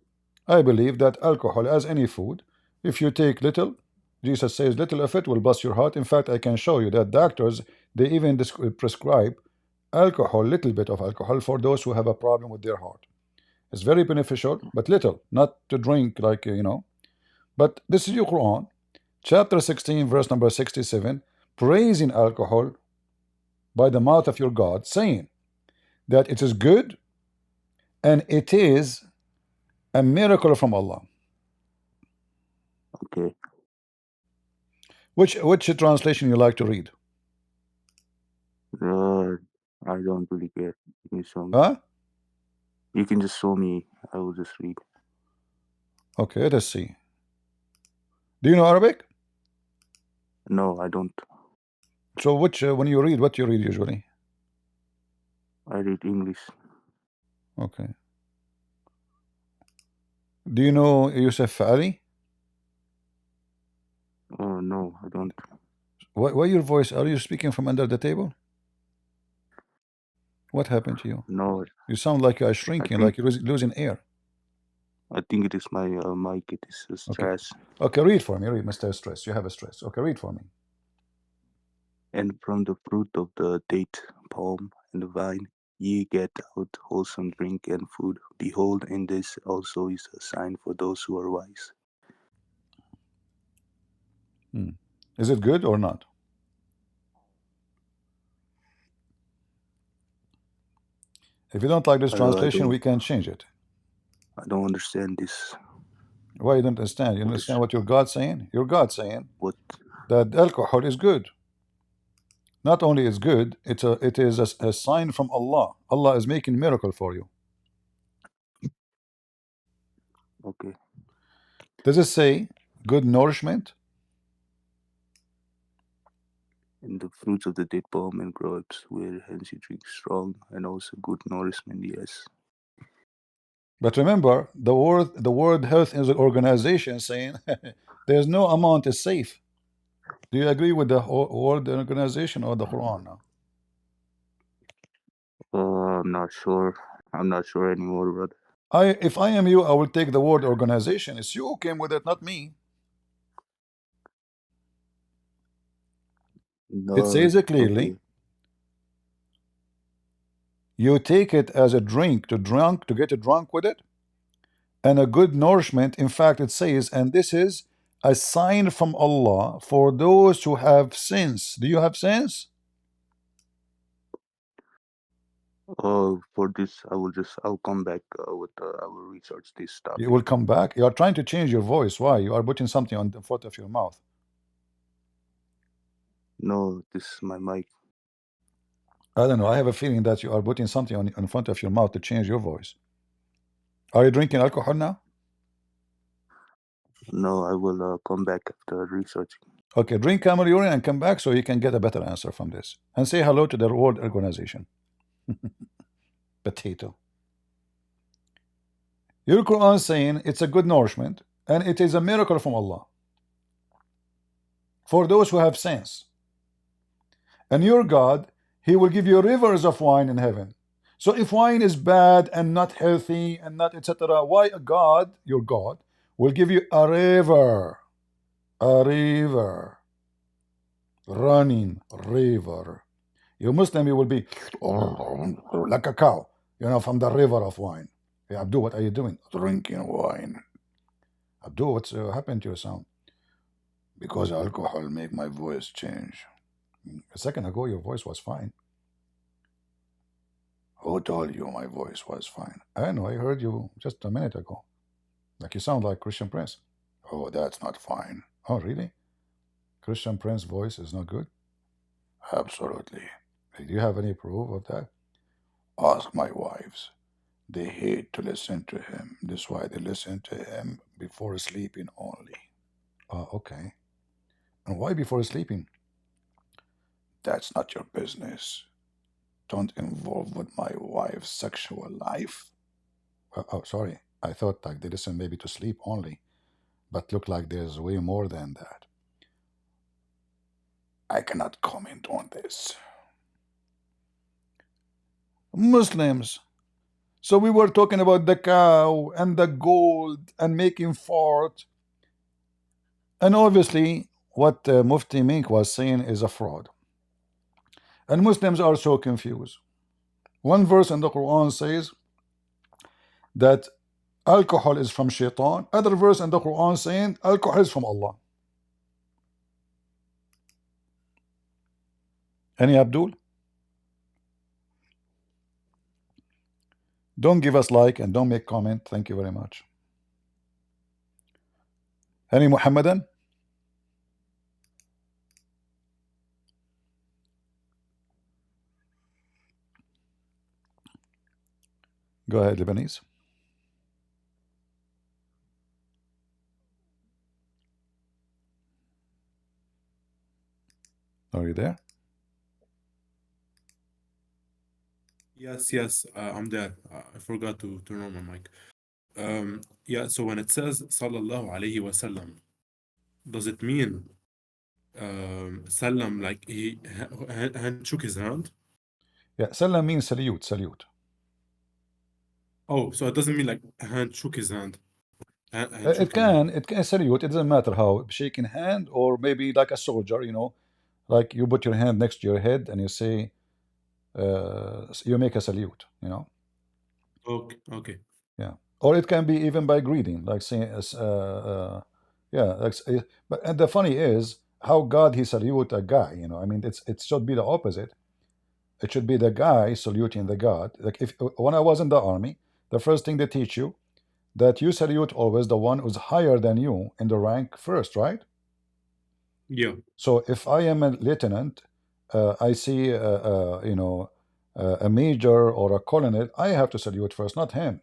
I believe that alcohol, as any food, if you take little, Jesus says little of it will bust your heart. In fact, I can show you that doctors, they even prescribe alcohol, little bit of alcohol, for those who have a problem with their heart. It's very beneficial, but little, not to drink like, But this is your Quran, chapter 16, verse number 67, praising alcohol by the mouth of your God, saying that it is good and it is a miracle from Allah. Okay. Which translation you like to read? I don't really care. You can show me. Huh? You can just show me. I will just read. Okay, let's see. Do you know Arabic? No, I don't. So which when you read, what you read usually? I read English. Okay. Do you know Yusuf Ali? Oh no, I don't. Why your voice? Are you speaking from under the table? What happened to you? No. You sound like you are shrinking, like you're losing air. I think it is my mic. It is stress. Okay, read for me. Read, Mr. Stress. You have a stress. Okay, read for me. And from the fruit of the date, palm, and the vine, ye get out wholesome drink and food. Behold, in this also is a sign for those who are wise. Is it good or not? If you don't like this translation, we can change it. I don't understand this. Why you don't understand? You understand what your God saying? Your God saying what? That alcohol is good. Not only is good, it is a sign from Allah. Allah is making miracle for you. Okay. Does it say good nourishment? In the fruits of the date palm and grapes, where hence you drink strong and also good nourishment, yes. But remember, the World Health Organization saying there's no amount is safe. Do you agree with the World Organization or the Quran now? I'm not sure. I'm not sure anymore, brother. If I am you, I will take the word organization. It's you who came with it, not me. No, It says it okay. clearly. You take it as a drink to get drunk with it, and a good nourishment. In fact, it says, and this is a sign from Allah for those who have sins. Do you have sins? For this, I'll come back I will research this topic. You will come back. You are trying to change your voice. Why? You are putting something on the front of your mouth. No, this is my mic. I don't know. I have a feeling that you are putting something on in front of your mouth to change your voice. Are you drinking alcohol now? No, I will come back after researching. Okay, drink camel urine and come back so you can get a better answer from this. And say hello to the World Organization. Potato. Your Quran saying it's a good nourishment and it is a miracle from Allah for those who have sense. And your God, He will give you rivers of wine in heaven. So if wine is bad and not healthy and not etc., why a God, your God, will give you a river, running river. You Muslim, you will be like a cow, from the river of wine. Hey, Abdul, what are you doing? Drinking wine. Abdul, what's happened to your sound? Because alcohol make my voice change. A second ago, your voice was fine. Who told you my voice was fine? I know, I heard you just a minute ago. Like you sound like Christian Prince. Oh, that's not fine. Oh, really? Christian Prince's voice is not good? Absolutely. Do you have any proof of that? Ask my wives. They hate to listen to him. That's why they listen to him before sleeping only. Okay. And why before sleeping? That's not your business. Don't involve with my wife's sexual life. Sorry. I thought like they listen maybe to sleep only. But look like there's way more than that. I cannot comment on this. Muslims. So we were talking about the cow and the gold and making fart. And obviously, what Mufti Menk was saying is a fraud. And Muslims are so confused. One verse in the Quran says that alcohol is from shaitan. Other verse in the Quran saying alcohol is from Allah. Any Abdul? Don't give us like and don't make comment. Thank you very much. Any Muhammadan? Go ahead, Lebanese. Are you there? Yes, I'm there. I forgot to turn on my mic. Yeah, so when it says Sallallahu Alaihi Wasallam, does it mean Sallam like he shook his hand? Yeah, Sallam means salute. Oh, so it doesn't mean like hand shook his hand. It can salute. It doesn't matter how, shaking hand or maybe like a soldier, like you put your hand next to your head and you say, you make a salute, Okay. Yeah, or it can be even by greeting, like saying, yeah. But and the funny is how God he salute a guy. I mean, it should be the opposite. It should be the guy saluting the God. Like if when I was in the army, the first thing they teach you that you salute always the one who's higher than you in the rank first, right? Yeah. So if I am a lieutenant, I see a major or a colonel, I have to salute first, not him.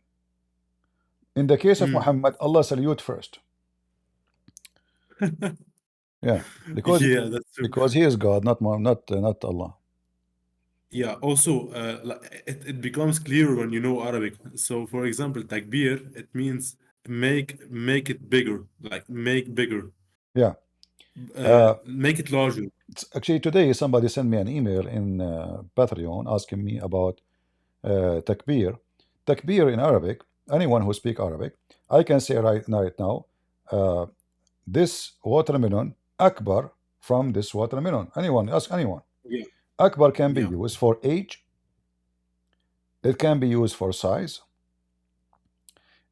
In the case of Muhammad, Allah salute first. Yeah, because yeah, that's true. Because he is God, not Allah. Yeah, also it becomes clear when you know Arabic. So for example, takbir, it means make it bigger, like make bigger. Yeah. Make it larger. Actually, today somebody sent me an email in Patreon asking me about takbir. Takbir in Arabic, anyone who speak Arabic, I can say right now, this watermelon akbar from this watermelon. Anyone, ask anyone. Yeah. Akbar can be Yeah. used for age. It can be used for size.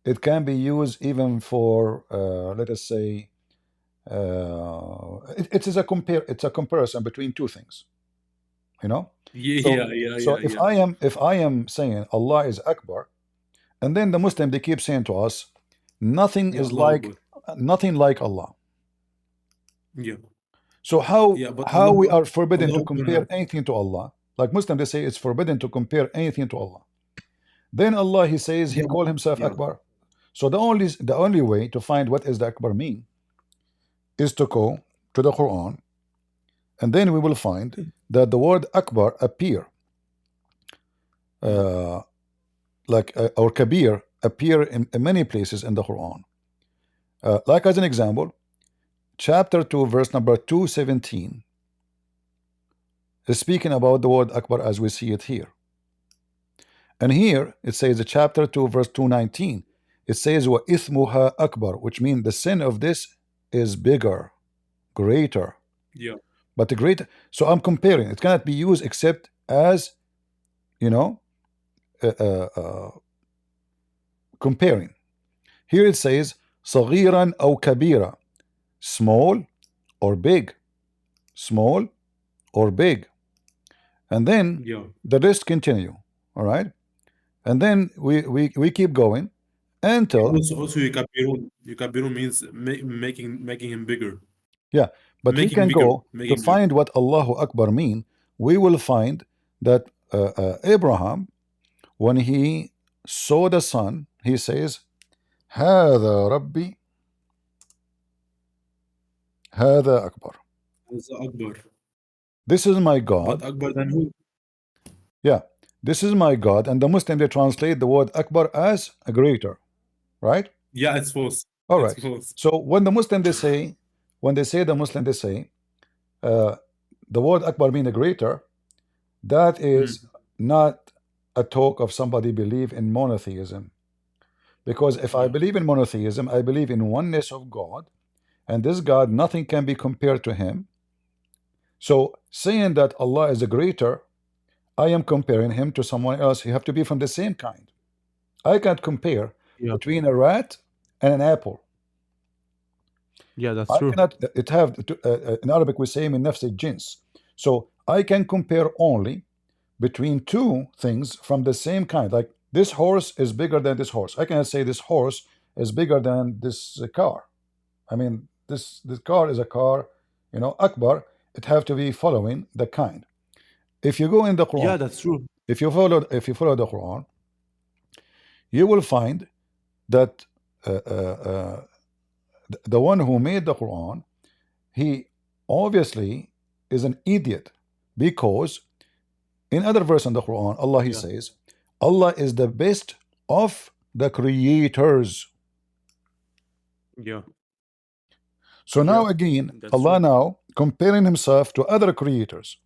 It can be used even for, let us say, it is a it's a comparison between two things. You know. Yeah. So if I am saying Allah is Akbar, and then the Muslim they keep saying to us, nothing Yeah, is Allah like Akbar. nothing like Allah. Yeah. So how Yeah, but how we Allah are forbidden Allah to Akbar compare anything to Allah? Like Muslim they say it's forbidden to compare anything to Allah. Then Allah he says he yeah, called himself yeah. Akbar. So the only way to find what is the Akbar mean is to go to the Quran, and then we will find that the word Akbar appear or Kabir appear in many places in the Quran. Like as an example, chapter 2 verse number 217 is speaking about the word Akbar as we see it here. And here it says chapter 2 verse 219, it says wa ithmuha akbar, which means the sin of this is bigger, greater. Yeah. But the greater, so I'm comparing, it cannot be used except as, you know, comparing. Here it says صغيرا أو كبيرا, small or big, small or big, and then the rest continue. All right, and then we keep going until also yukabirun means making him bigger. Yeah, but we can go to find what Allahu Akbar mean. We will find that Abraham, when he saw the sun, he says, هذا ربي هذا أكبر. This is my God. But Akbar than who? Yeah, this is my God. And the Muslim, they translate the word Akbar as a greater, right? Yeah, it's false. All right. So when the Muslim, they say, the Muslim, they say, the word Akbar mean a greater, that is not a talk of somebody believe in monotheism. Because if I believe in monotheism, I believe in oneness of God, and this God, nothing can be compared to him. So saying that Allah is a greater, I am comparing him to someone else. You have to be from the same kind. I can't compare between a rat and an apple. Yeah, that's true. It have in Arabic we say min nafs al-jins. So I can compare only between two things from the same kind. Like this horse is bigger than this horse. I cannot say this horse is bigger than this car. I mean, this car is a car, you know, Akbar. It have to be following the kind. If you go in the Quran, yeah, that's true. If you follow the Quran, you will find that the one who made the Quran, he obviously is an idiot, because in other verse in the Quran, Allah he says, Allah is the best of the creators. Yeah. So now again, Allah now comparing himself to other creators.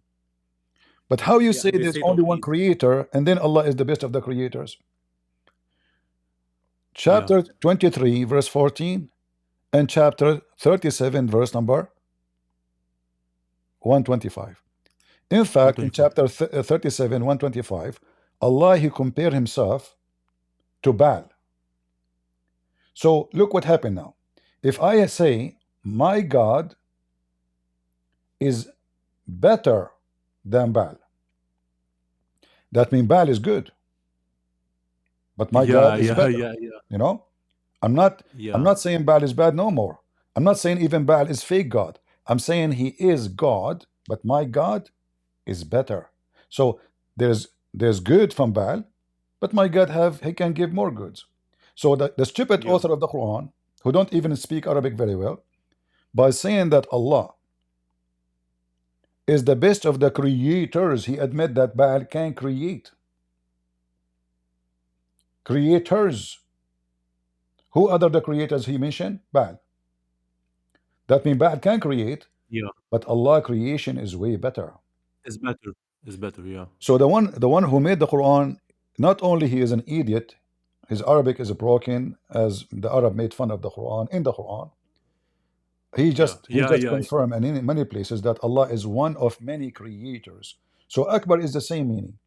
But how you say there's only one creator and then Allah is the best of the creators? Chapter 23 verse 14 and chapter 37 verse number 125. In fact, in chapter 37 125, Allah he compared himself to Baal. So look what happened now. If I say my God is better than Baal, that means Baal is good, but my God is better. You know, I'm not saying Baal is bad no more. I'm not saying even Baal is fake God. I'm saying he is God, but my God is better. So there's good from Baal, but my God he can give more goods. So the stupid author of the Quran, who don't even speak Arabic very well, by saying that Allah is the best of the creators, he admit that Baal can create. Creators. Who other the creators he mentioned? Baal. That means Baal can create, but Allah creation is way better. It's better. It's better, yeah. So the one who made the Quran not only he is an idiot, his Arabic is broken, as the Arab made fun of the Quran in the Quran. He just confirmed and in many places that Allah is one of many creators. So Akbar is the same meaning.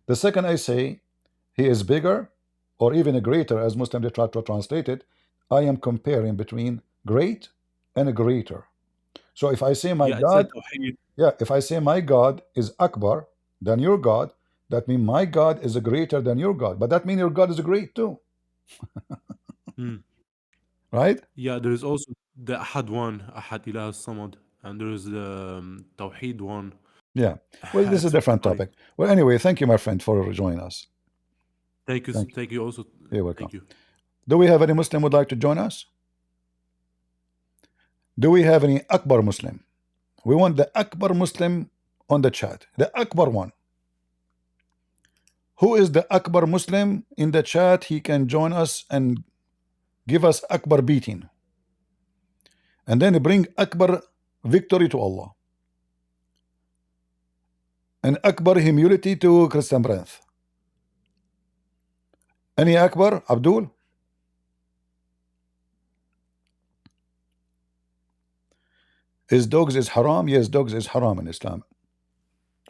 The second I say he is bigger or even a greater, as Muslims they try to translate it, I am comparing between great and a greater. So if I say my God, if I say my God is Akbar than your God, that means my God is a greater than your God. But that means your God is great too. Right? Yeah, there is also the Ahad one, Ahad Ilah Samad, and there is the Tawheed one. Yeah. Well, this is a different topic. Well, anyway, thank you, my friend, for joining us. Thank you also. You're welcome. Thank you. Do we have any Muslim would like to join us? Do we have any Akbar Muslim? We want the Akbar Muslim on the chat. The Akbar one. Who is the Akbar Muslim in the chat? He can join us and give us Akbar beating. And then bring Akbar victory to Allah. And Akbar humility to Christian Prince. Any Akbar? Abdul? Is dogs is haram? Yes, dogs is haram in Islam.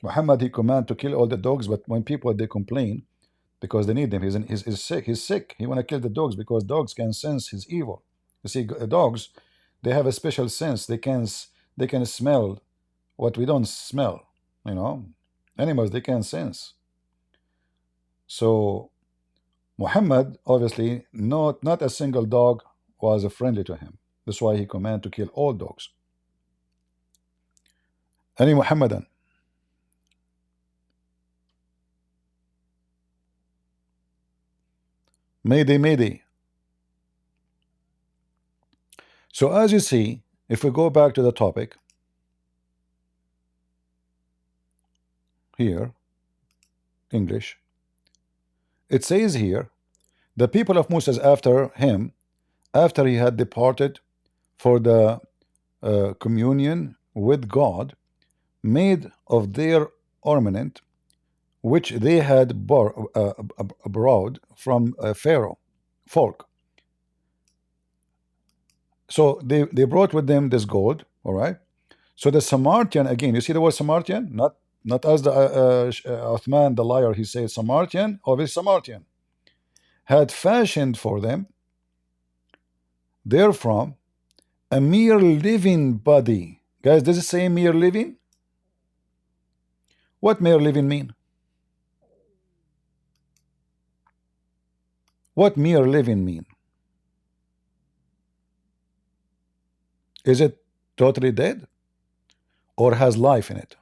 Muhammad, he command to kill all the dogs, but when people they complain because they need them, he's sick. He's sick. He want to kill the dogs because dogs can sense his evil. You see, dogs, they have a special sense. They can smell what we don't smell. You know, animals they can sense. So Muhammad, obviously, not a single dog was friendly to him. That's why he commanded to kill all dogs. Any Muhammadan? Mayday, mayday. So as you see, if we go back to the topic here, English, it says here, the people of Moses after him, after he had departed for the communion with God, made of their ornament, which they had borrowed from Pharaoh folk. So they brought with them this gold, all right? So the Samaritan, again, you see the word Samaritan? Not as the Uthman, the liar, he said Samaritan, or this Samaritan, had fashioned for them therefrom a mere living body. Guys, does it say mere living? What mere living mean? What mere living mean? Is it totally dead or has life in it?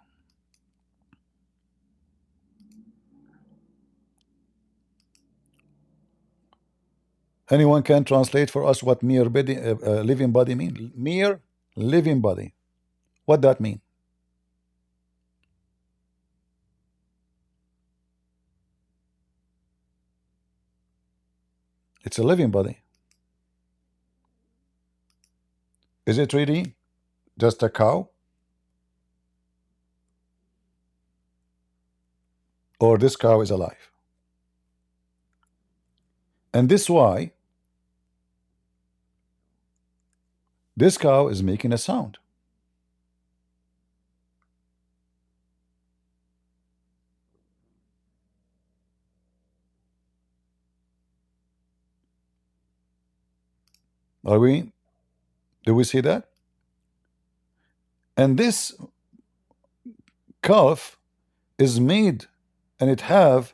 Anyone can translate for us what mere body, living body mean? Mere living body. What that mean? It's a living body. Is it really just a cow? Or this cow is alive? And this why this cow is making a sound. Do we see that? And this calf is made and it have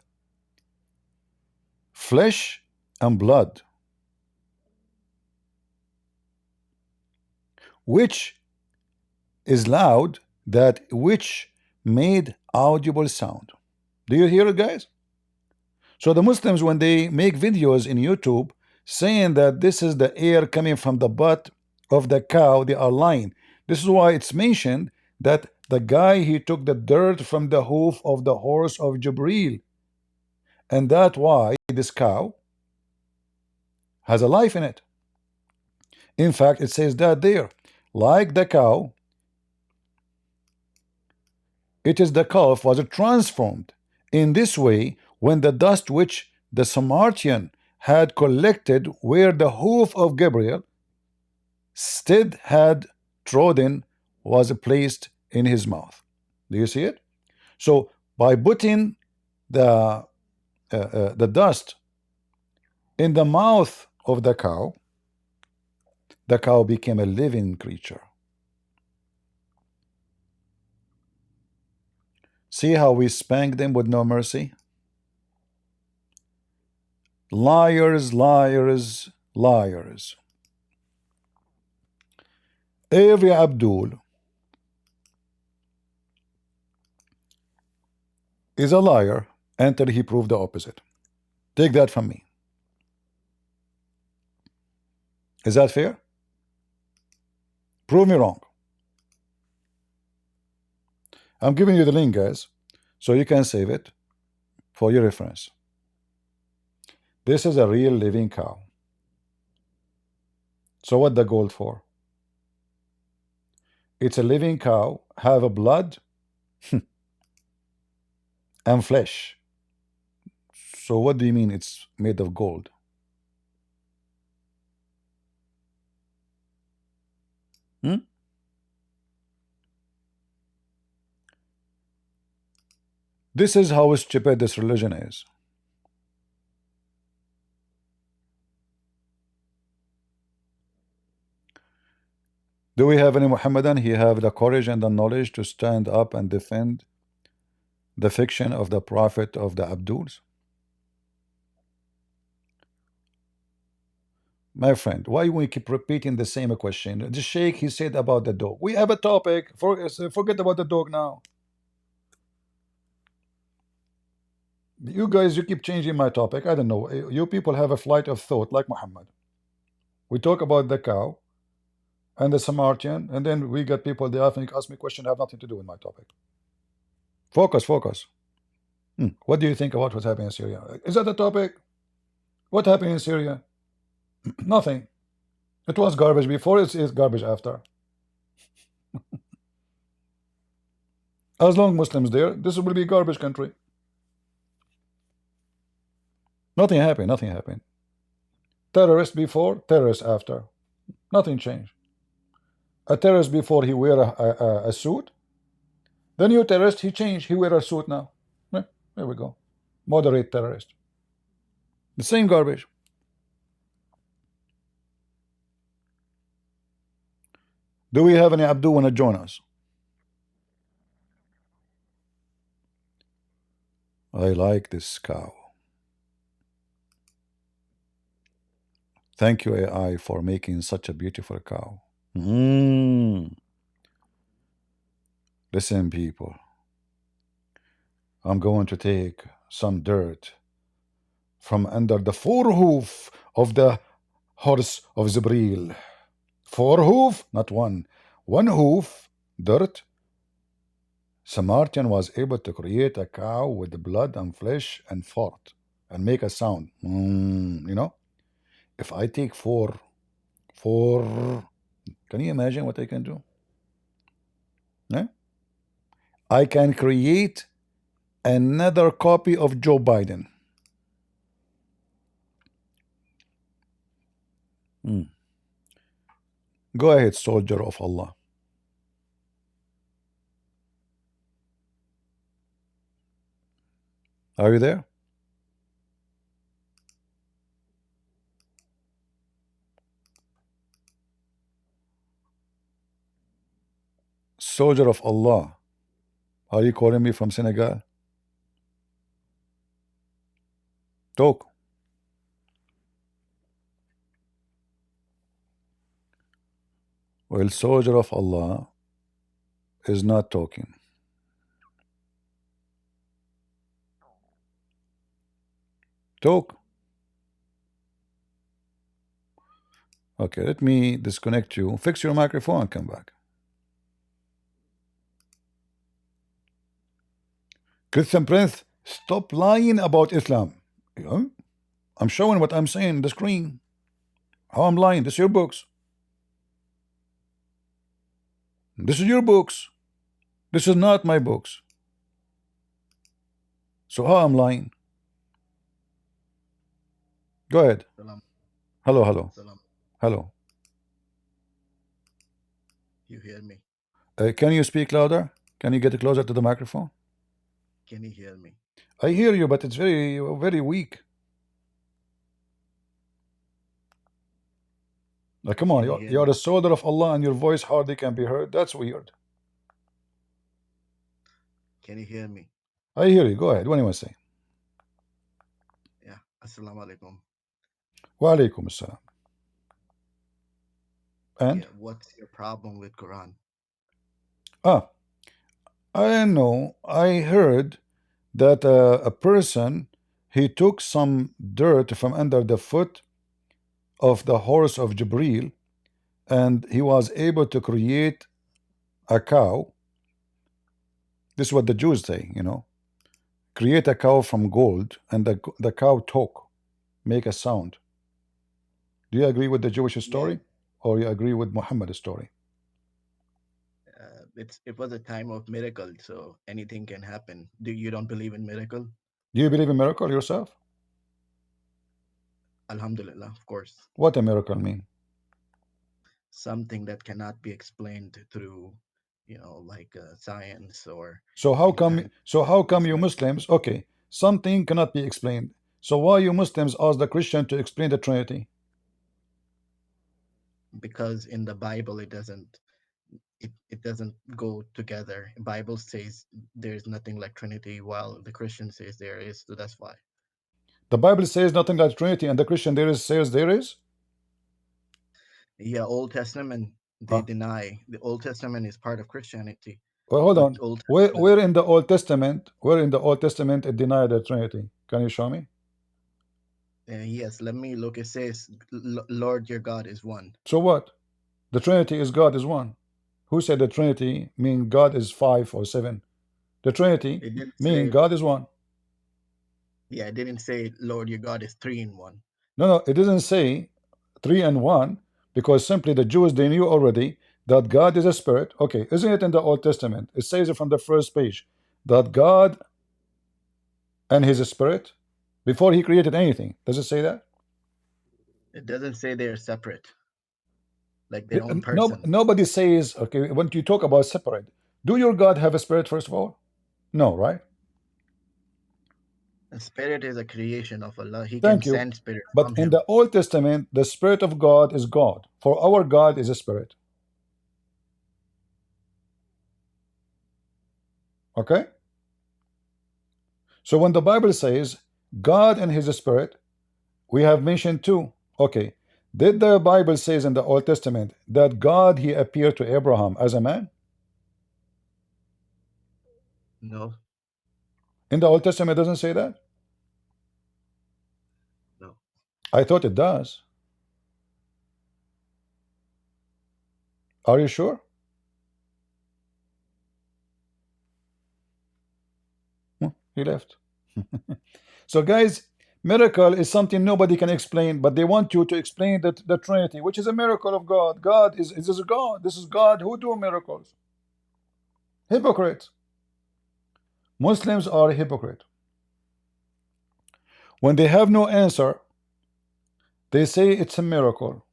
flesh and blood, which is loud, that which made audible sound. Do you hear it, guys? So the Muslims, when they make videos in YouTube saying that this is the air coming from the butt of the cow, they are lying. This is why it's mentioned that the guy, he took the dirt from the hoof of the horse of Jibril, and that's why this cow has a life in it. In fact, it says that there, like the cow, it is the calf was transformed in this way when the dust which the Samaritan had collected where the hoof of Gabriel Stead had trodden was placed in his mouth. Do you see it? So by putting the dust in the mouth of the cow became a living creature. See how we spank them with no mercy? Liars, liars, liars. Every Abdul is a liar until he proved the opposite. Take that from me. Is that fair? Prove me wrong. I'm giving you the link, guys, so you can save it for your reference. This is a real living cow. So what the gold for? It's a living cow, have a blood and flesh. So what do you mean it's made of gold? This is how stupid this religion is. Do we have any Muhammadan? He have the courage and the knowledge to stand up and defend the fiction of the prophet of the Abduls? My friend, why we keep repeating the same question? The Sheikh, he said about the dog. We have a topic. Forget about the dog now. You guys, you keep changing my topic. I don't know. You people have a flight of thought like Muhammad. We talk about the cow and the Samaritan, and then we get people, they often ask me questions that have nothing to do with my topic. Focus, focus. What do you think about what's happening in Syria? Is that the topic? What happened in Syria? Nothing. It was garbage before, it's garbage after. As long Muslims there, this will be a garbage country. Nothing happened, nothing happened. Terrorist before, terrorist after. Nothing changed. A terrorist before, he wear a suit. The new terrorist, he changed, he wear a suit now. There we go. Moderate terrorist. The same garbage. Do we have any Abdul want to join us? I like this cow. Thank you, AI, for making such a beautiful cow. Listen, people. I'm going to take some dirt from under the forehoof of the horse of Jibril. Forehoof, not one. One hoof, dirt. Samaritan was able to create a cow with blood and flesh and fart and make a sound. You know, if I take four, can you imagine what I can do? I can create another copy of Joe Biden. Go ahead, soldier of Allah. Are you there? Soldier of Allah. Are you calling me from Senegal? Talk. Well, soldier of Allah is not talking. Talk. Okay, let me disconnect you. Fix your microphone and come back. Christian Prince, stop lying about Islam. I'm showing what I'm saying on the screen. How I'm lying? This is your books. This is your books. This is not my books. So how I'm lying? Go ahead. Salam. Hello, hello, Salam. hello. You hear me? Can you speak louder? Can you get closer to the microphone? Can you hear me? I hear you, but it's very, very weak. Like, come on, Can you hear you're me? the soldier of Allah and your voice hardly can be heard. That's weird. Can you hear me? I hear you. Go ahead. What do you want to say? Yeah. Assalamu alaikum. Wa alaikum assalam. And? Yeah. What's your problem with Quran? Ah, I know. I heard that a person, he took some dirt from under the foot of the horse of Jibril, and he was able to create a cow. This is what the Jews say, you know. Create a cow from gold, and the cow talk, make a sound. Do you agree with the Jewish story, Yeah. or you agree with Muhammad's story? It was a time of miracle, so anything can happen. You don't believe in miracle? Do you believe in miracle yourself? Alhamdulillah, of course. What a miracle mean? Something that cannot be explained through, like science or. So how come? So how come you like, Muslims? Okay, something cannot be explained. So why you Muslims ask the Christian to explain the Trinity? Because in the Bible it doesn't go together. Bible says there's nothing like Trinity, while the Christian says there is. So that's why. The Bible says nothing like Trinity, and the Christian says there is. Yeah, Old Testament they deny. The Old Testament is part of Christianity. Well, hold on. Where in the Old Testament? Where in the Old Testament it denied the Trinity? Can you show me? Yes, let me look. It says, "Lord your God is one." So what? The Trinity is God is one. Who said the Trinity mean God is 5 or 7? The Trinity mean God is one. Yeah, it didn't say Lord your God is 3 in 1. No, it doesn't say 3 and 1, because simply the Jews, they knew already that God is a spirit. Okay, isn't it in the Old Testament? It says it from the first page that God and his spirit before he created anything. Does it say that? It doesn't say they're separate, like their own person. Nobody says, okay, when you talk about separate, do your God have a spirit, first of all? No, right? A spirit is a creation of Allah. He Thank can you. send spirit But from in him. the Old Testament, the Spirit of God is God. For our God is a spirit. Okay? So when the Bible says God and his spirit, we have mentioned two. Okay. Did the Bible says in the Old Testament that God, he appeared to Abraham as a man? No. In the Old Testament, it doesn't say that? No. I thought it does. Are you sure? He left. So guys, miracle is something nobody can explain, but they want you to explain the Trinity, which is a miracle of God. God is this God. This is God who do miracles. Hypocrites. Muslims are a hypocrite. When they have no answer, they say it's a miracle.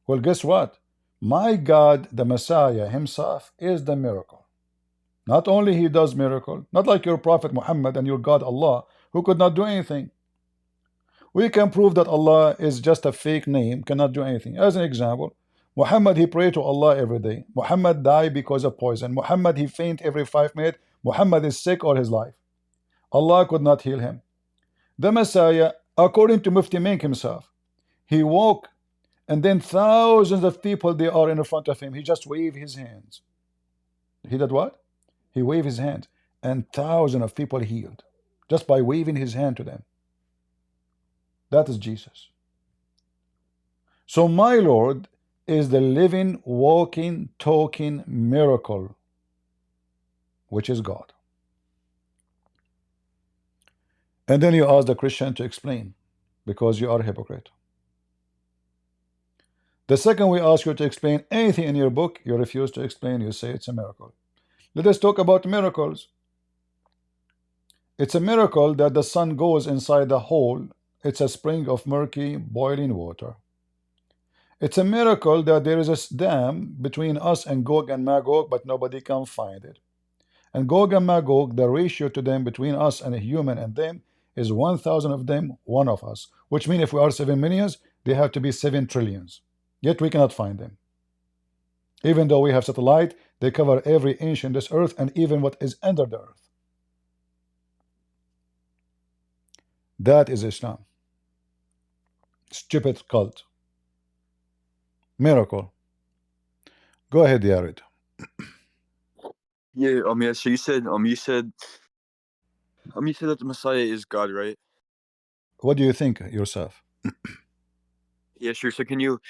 Well, guess what? My God, the Messiah himself, is the miracle. Not only he does miracle, not like your Prophet Muhammad and your God Allah, who could not do anything. We can prove that Allah is just a fake name, cannot do anything. As an example, Muhammad, he prayed to Allah every day. Muhammad died because of poison. Muhammad, he faint every 5 minutes. Muhammad is sick all his life. Allah could not heal him. The Messiah, according to Mufti Menk himself, he woke, and then thousands of people, they are in front of him. He just waved his hands. He did what? He waved his hands, and thousands of people healed just by waving his hand to them. That is Jesus. So my Lord is the living, walking, talking miracle, which is God. And then you ask the Christian to explain, because you are a hypocrite. The second we ask you to explain anything in your book, you refuse to explain. You say it's a miracle. Let us talk about miracles. It's a miracle that the sun goes inside the hole It's a spring of murky, boiling water. It's a miracle that there is a dam between us and Gog and Magog, but nobody can find it. And Gog and Magog, the ratio to them between us and a human and them is 1,000 of them, one of us. Which means if we are 7 millions, they have to be 7 trillions. Yet we cannot find them. Even though we have satellite, they cover every inch in this earth and even what is under the earth. That is Islam. Stupid cult. Miracle. Go ahead, Yared. Yeah, yeah. So you said that the Messiah is God, right? What do you think yourself? Yeah, sure. So can you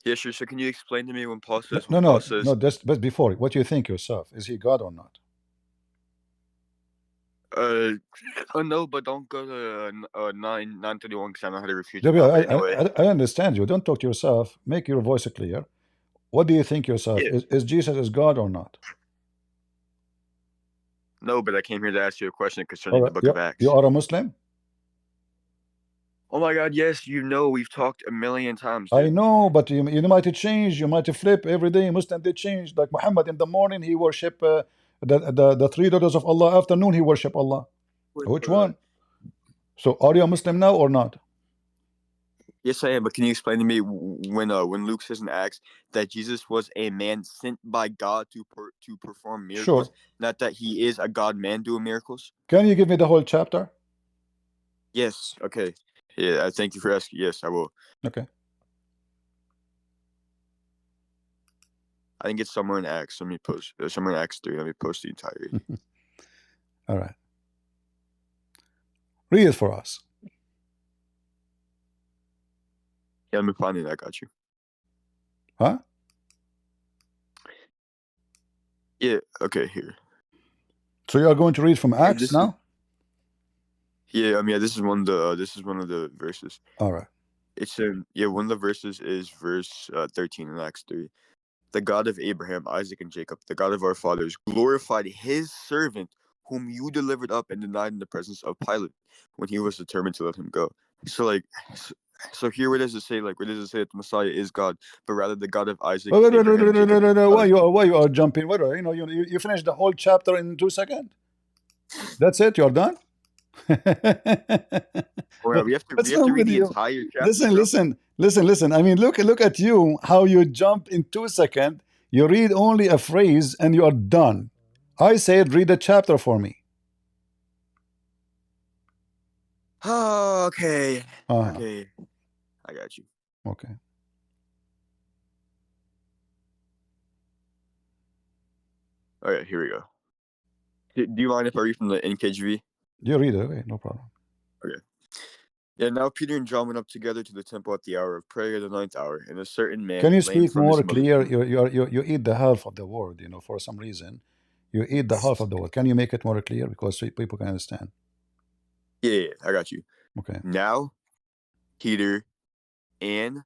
explain to me when Paul says No. Just but before, what do you think yourself? Is he God or not? No, but don't go to 931 because I know how to refute you. I understand you. Don't talk to yourself. Make your voice clear. What do you think yourself? Yeah. Is Jesus is God or not? No, but I came here to ask you a question concerning the book of Acts. You are a Muslim? Oh my God, yes, we've talked a million times, dude. I know, but you might change, you might flip every day. Muslim they change. Like Muhammad in the morning he worship the 3 daughters of Allah. Afternoon he worship Allah. Which one? So are you a Muslim now or not? Yes, I am. But can you explain to me when Luke says in Acts that Jesus was a man sent by God to perform miracles, not that he is a God man doing miracles? Can you give me the whole chapter? Yes. Okay. Yeah. Thank you for asking. Yes, I will. Okay. I think it's somewhere in Acts. Let me post. Somewhere in Acts 3. Let me post the entire. All right. Read it for us. Yeah, let me find it. I got you. Huh? Yeah. Okay. Here. So you are going to read from Acts now? Yeah. This is one of the verses. All right. It's one of the verses is verse 13 in Acts 3. The God of Abraham, Isaac, and Jacob, the God of our fathers, glorified his servant whom you delivered up and denied in the presence of Pilate when he was determined to let him go. So here where does it say that the Messiah is God, but rather the God of Isaac, Abraham, Jacob? Why you are jumping? You finish the whole chapter in 2 seconds. That's it. You're done. Well, we have to read the entire chapter. Listen. I mean, look at you. How you jump in 2 seconds. You read only a phrase and you are done. I said read the chapter for me. Oh, okay. Okay. I got you. Okay. All right, here we go. Do you mind if I read from the NKJV? You read it, okay, no problem. Okay. Yeah, now Peter and John went up together to the temple at the hour of prayer, the 9th hour, and a certain man. Can you speak more clear? You eat the half of the word, for some reason. You eat the half of the word. Can you make it more clear because people can understand? Yeah, I got you. Okay. Now, Peter and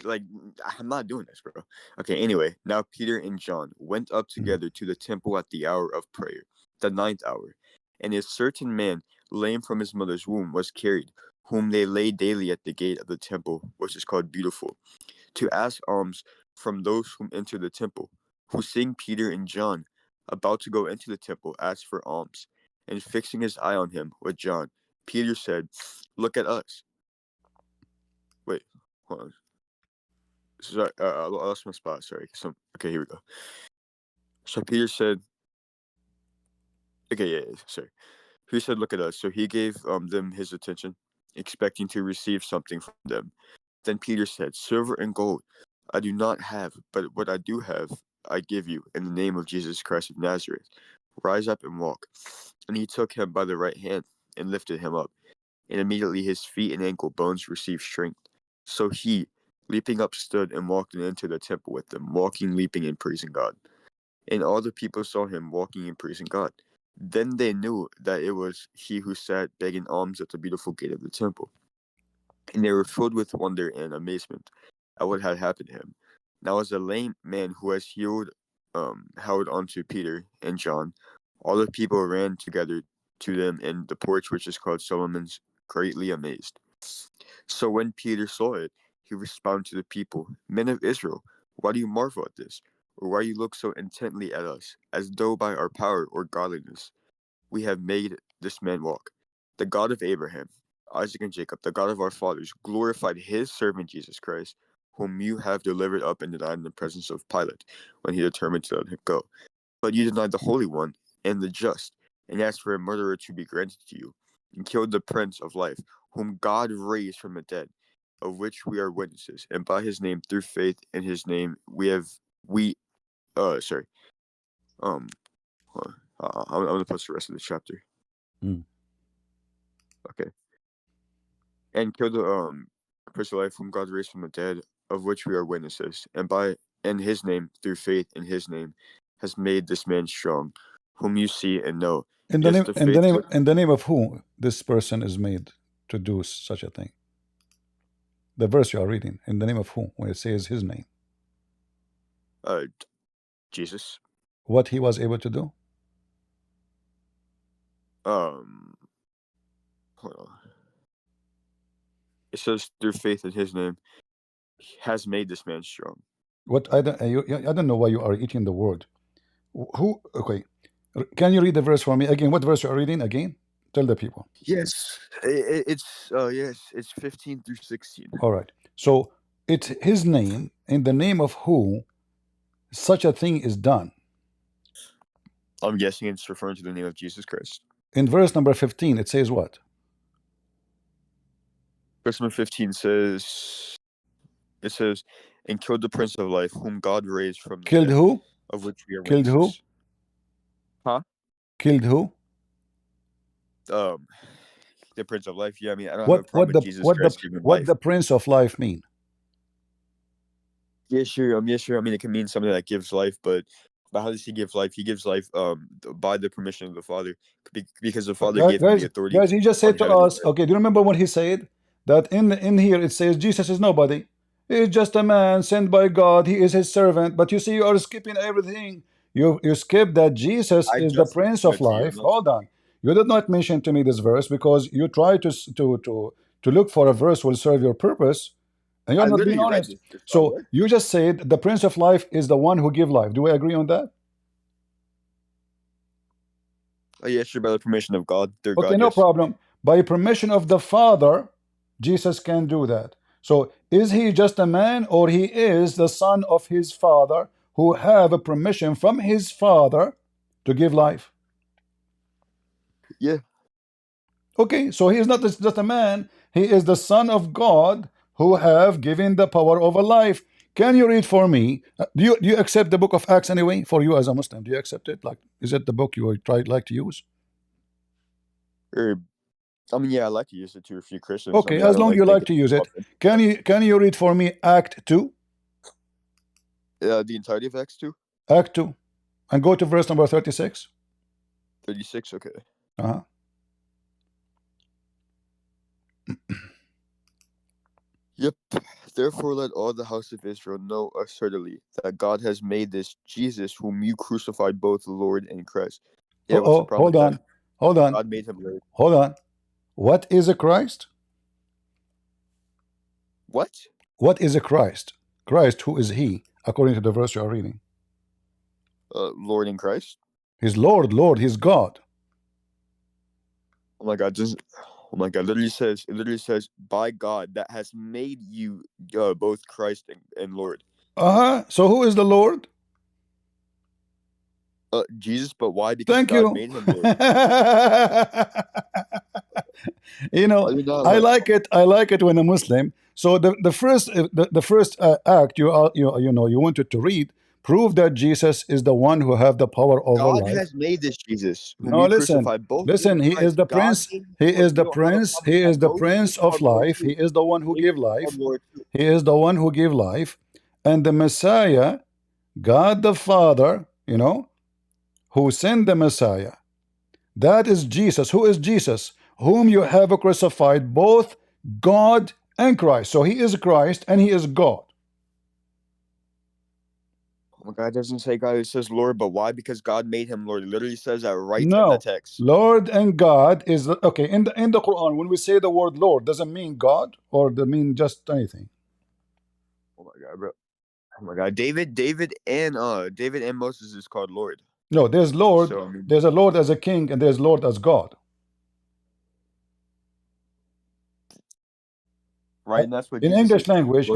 I'm not doing this, bro. Okay, anyway, now Peter and John went up together to the temple at the hour of prayer, the 9th hour, and a certain man, lame from his mother's womb, was carried, whom they laid daily at the gate of the temple, which is called Beautiful, to ask alms from those whom enter the temple, who seeing Peter and John about to go into the temple asked for alms, and fixing his eye on him with John, Peter said, "Look at us." Wait, hold on. Sorry, I lost my spot. Sorry. Okay, here we go. So Peter said, "Okay, yeah, sorry." He said, "Look at us." So he gave them his attention, expecting to receive something from them. Then Peter said, "Silver and gold I do not have, but what I do have, I give you in the name of Jesus Christ of Nazareth. Rise up and walk." And he took him by the right hand and lifted him up, and immediately his feet and ankle bones received strength. So he, leaping up, stood and walked into the temple with them, walking, leaping, and praising God. And all the people saw him walking and praising God. Then they knew that it was he who sat begging alms at the beautiful gate of the temple. And they were filled with wonder and amazement at what had happened to him. Now as a lame man who was healed held onto Peter and John, all the people ran together to them in the porch which is called Solomon's, greatly amazed. So when Peter saw it, he responded to the people, Men of Israel, why do you marvel at this? Or why you look so intently at us, as though by our power or godliness we have made this man walk? The God of Abraham, Isaac, and Jacob, the God of our fathers, glorified his servant Jesus Christ, whom you have delivered up and denied in the presence of Pilate, when he determined to let him go. But you denied the Holy One and the just, and asked for a murderer to be granted to you, and killed the Prince of Life, whom God raised from the dead, of which we are witnesses. And by his name, through faith in his name, I'm gonna post the rest of the chapter. Okay. And killed the Prince of Life, whom God raised from the dead, of which we are witnesses. And by his name, through faith in his name, has made this man strong, whom you see and know. In the name of who this person is made to do such a thing? The verse you are reading, in the name of who, when it says his name? Jesus. What he was able to do? Hold on. It says through faith in his name has made this man strong. What I don't know why you are eating the word. Who? Okay, can you read the verse for me again? What verse you are reading again? Tell the people. Yes, it's 15 through 16. All right. So it's his name, in the name of who such a thing is done. I'm guessing it's referring to the name of Jesus Christ. In verse number 15, it says what? Verse number 15 says, and killed the Prince of Life, whom God raised from the Killed dead, who? of which we are Killed witnesses. who? Huh? Killed who? The Prince of Life. Yeah, I mean, I don't have a problem with Jesus Christ giving life. What the Prince of Life mean? Yeah, sure. I mean, it can mean something that gives life, but how does he give life? He gives life by the permission of the Father, because the Father gave him the authority. Guys, he just said to us, okay, do you remember when he said that in here it says Jesus is nobody. He is just a man sent by God. He is his servant. But you see, you are skipping everything. You skip that Jesus is the Prince of Life. Hold on. You did not mention to me this verse because you try to look for a verse will serve your purpose. And you're not being honest. So you just said the Prince of Life is the one who give life. Do we agree on that? Oh, yeah, sure, by the permission of God. Okay, no problem. By permission of the Father, Jesus can do that. So is he just a man, or he is the son of his Father who have a permission from his Father to give life? Yeah. Okay, so he is not just a man. He is the Son of God who have given the power over life. Can you read for me? Do you accept the book of Acts anyway? For you as a Muslim, do you accept it? Like, is it the book you would like to use? I mean, yeah, I like to use it to refute Christians. Okay, I mean, as long as you like to use it. Can you read for me Act 2? The entirety of Acts 2? Act 2. And go to verse number 36. 36, okay. Uh-huh. Yep. Therefore, let all the house of Israel know assuredly that God has made this Jesus, whom you crucified, both Lord and Christ. Yeah, what's the problem hold on. Hold on. God made him Lord. Hold on. What is a Christ? What? What is a Christ? Christ, who is he, according to the verse you are reading? Lord in Christ. He's Lord, He's God. Oh my God! Oh my God! It literally says, by God that has made you both Christ and Lord. So who is the Lord? Jesus. But why? Because God made him Lord. You know, I like it when a Muslim. So the first act you wanted to read prove that Jesus is the one who have the power over life. God has made this Jesus. No, listen. He is the Prince. He is the Prince. He is the Prince of life. He is the one who give life. He is the one who give life. And the Messiah, God the Father, who sent the Messiah. That is Jesus. Who is Jesus? Whom you have crucified, both God and Christ. So he is Christ and he is God. God doesn't say God, it says Lord, but why? Because God made him Lord. It literally says that right in the No, text. Lord and God is okay in the Quran. When we say the word Lord, doesn't mean God or does it mean just anything. Oh my God, bro. Oh my God, David and Moses is called Lord. No, there's Lord. So I mean, There's a Lord as a king, and there's Lord as God. right, and that's what In Jesus English said. language,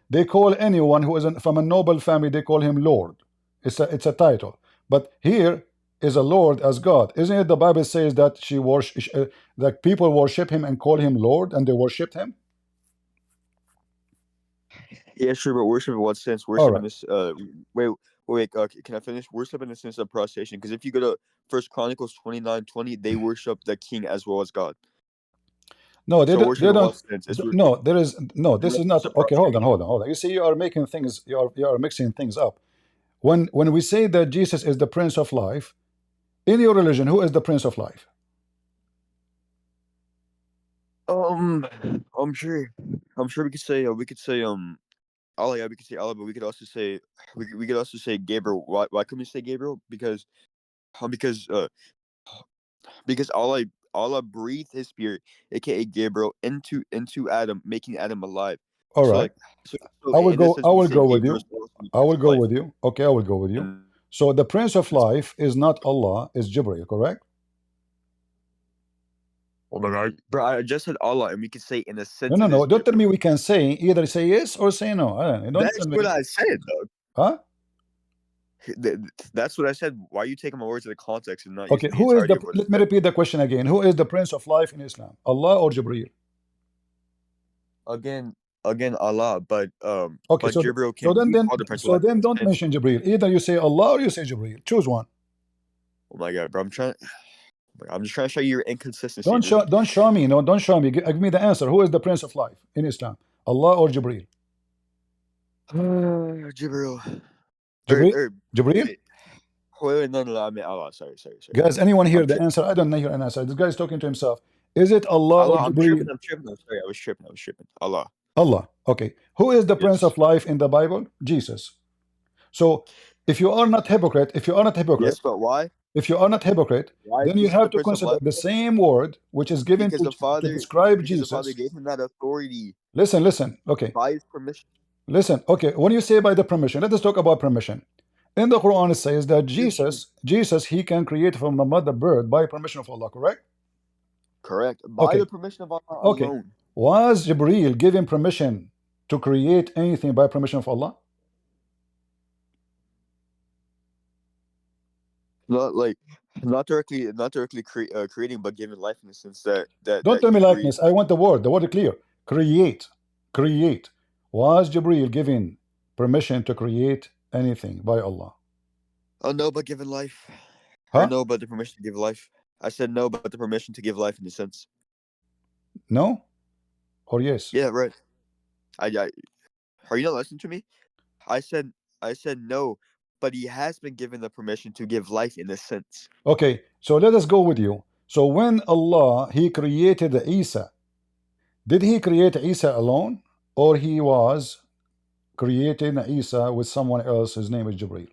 they call anyone who is from a noble family, they call him Lord. It's a title. But here is a Lord as God. Isn't it the Bible says that that people worship him and call him Lord, and they worshiped him? Yeah, sure, but worship in what sense? All Worship in right. this. Wait. Can I finish? Worship in the sense of prostration. Because if you go to First Chronicles 29:20, they worship the king as well as God. No, So worship they in don't. what sense? It's No, there is no. This is not okay. Hold prostration. on. You see, you are making things. You are mixing things up. When we say that Jesus is the Prince of Life, in your religion, who is the Prince of Life? I'm sure. We could say Allah. Yeah, we could say Allah, but we could also say we could also say Gabriel. Why couldn't we say Gabriel? Because because Allah breathed His spirit, aka Gabriel, into Adam, making Adam alive. All So right. like so in this sense I we will say go with Gabriel you. is supposed to be I Prince will of go Life. with you. Okay, I will go with you. And So the Prince of Life is not Allah, is Jibreel, correct? oh my God, bro! I just said Allah, and we could say in a sense No, it is don't tell me Jibril. we can say either say yes or say no. Don't That's tell me. what I said, though. Huh? That's what I said. Why are you taking my words out of context and not Okay, using the who is entirety the, of what I let me said? repeat the question again. Who is the Prince of Life in Islam? Allah or Jibreel? Again, Allah, but Okay, so Jibril can be called the Prince of Life in a don't sense. mention Jibreel. Either you say Allah or you say Jibreel. Choose one. Oh my God, bro! I'm just trying to show you your inconsistency, dude. Don't show me. No, don't show me. Give me the answer. Who is the Prince of Life in Islam? Allah or Jibreel? Jibril. Jibreel? Or Jibreel? wait, no, I mean Allah. Sorry. Guys, anyone hear I'm the tripping. answer? I don't know hear an answer. This guy is talking to himself. Is it Allah or Allah, I'm tripping. Jibreel? I'm sorry, I was tripping. Allah. Allah. Okay. Who is the Prince Yes. of Life in the Bible? Jesus. So if you are not hypocrite, Yes, but why? if you are not hypocrite, Why is then you Jesus the have to Prince of consider Life? the same word which is given Because to describe the Father Jesus. gave him that authority Listen. Okay. by his permission. Listen. Okay. When you say by the permission, let us talk about permission. In the Quran, it says that Jesus, he can create from a mother bird by permission of Allah, correct? Correct. By Okay. the permission of Allah Okay. alone. Was Jibreel given permission to create anything by permission of Allah? Not directly creating, but giving life in the sense Don't that tell me he breathed. likeness. I want the word clear. Create. Create. Was Jibreel given permission to create anything by Allah? Oh no, but given life. Or Huh? no, but the permission to give life. I said no, but the permission to give life in a sense. No? Or yes? Yeah, right. I are you not listening to me? I said no, but he has been given the permission to give life in a sense. Okay, so let us go with you. So when Allah, he created Isa, did he create Isa alone? Or he was creating Isa with someone else? His name is Jibreel.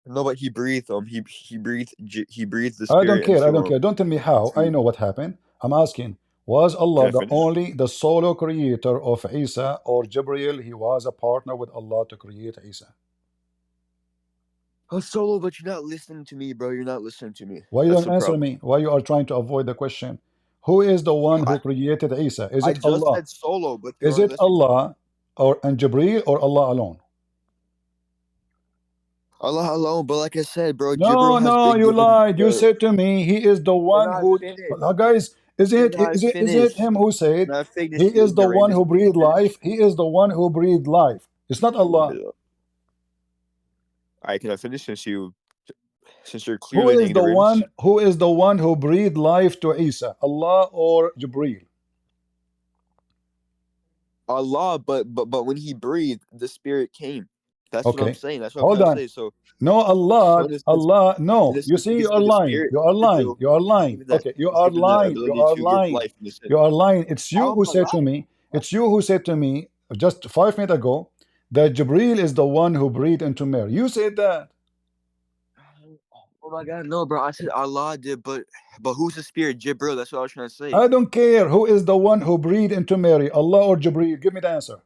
No, but he breathed. He breathed the I don't spirit care. into Don't tell me how. I know what happened. I'm asking, was Can Allah I finish? the solo creator of Isa, or Jibreel, he was a partner with Allah to create Isa? Oh, solo, but you're not listening to me, bro. You're not listening to me. Why you That's don't the answer problem. me? Why you are trying to avoid the question? Who is the one I, who created Isa? Is I it just Allah? said solo, but you Is aren't it listening to me. Allah and Jibreel, or Allah alone? Allah alone, but like I said, bro, No, Jibril has no, been you given lied. You said to me, he is the Can one I who. finish? Guys, Can I is it finish? him who said Can I finish, he you is the one ignoramus? who breathed life? He is the one who breathed life. It's not Allah. Alright, can I finish since you're clearly an Who is the ignoramus? one? Who is the one who breathed life to Isa? Allah or Jibreel? Allah, but when he breathed, the spirit came. That's what I'm Okay, saying. That's what I'm hold trying to on. say. So No, in this sense, no. You see, you are with the lying. spirit, You are lying. Jibril You are is lying. given that Okay, you he's are given the lying. You ability are to give lying. life in a sense. You are lying. It's you How am who I said to lying? me, It's you who said to me just 5 minutes ago that Jibril is the one who breathed into Mary. You said that. Oh my God, no, bro. I said Allah did, but who's the spirit? Jibril. That's what I was trying to say. I don't care who is the one who breathed into Mary, Allah or Jibril. Give me the answer.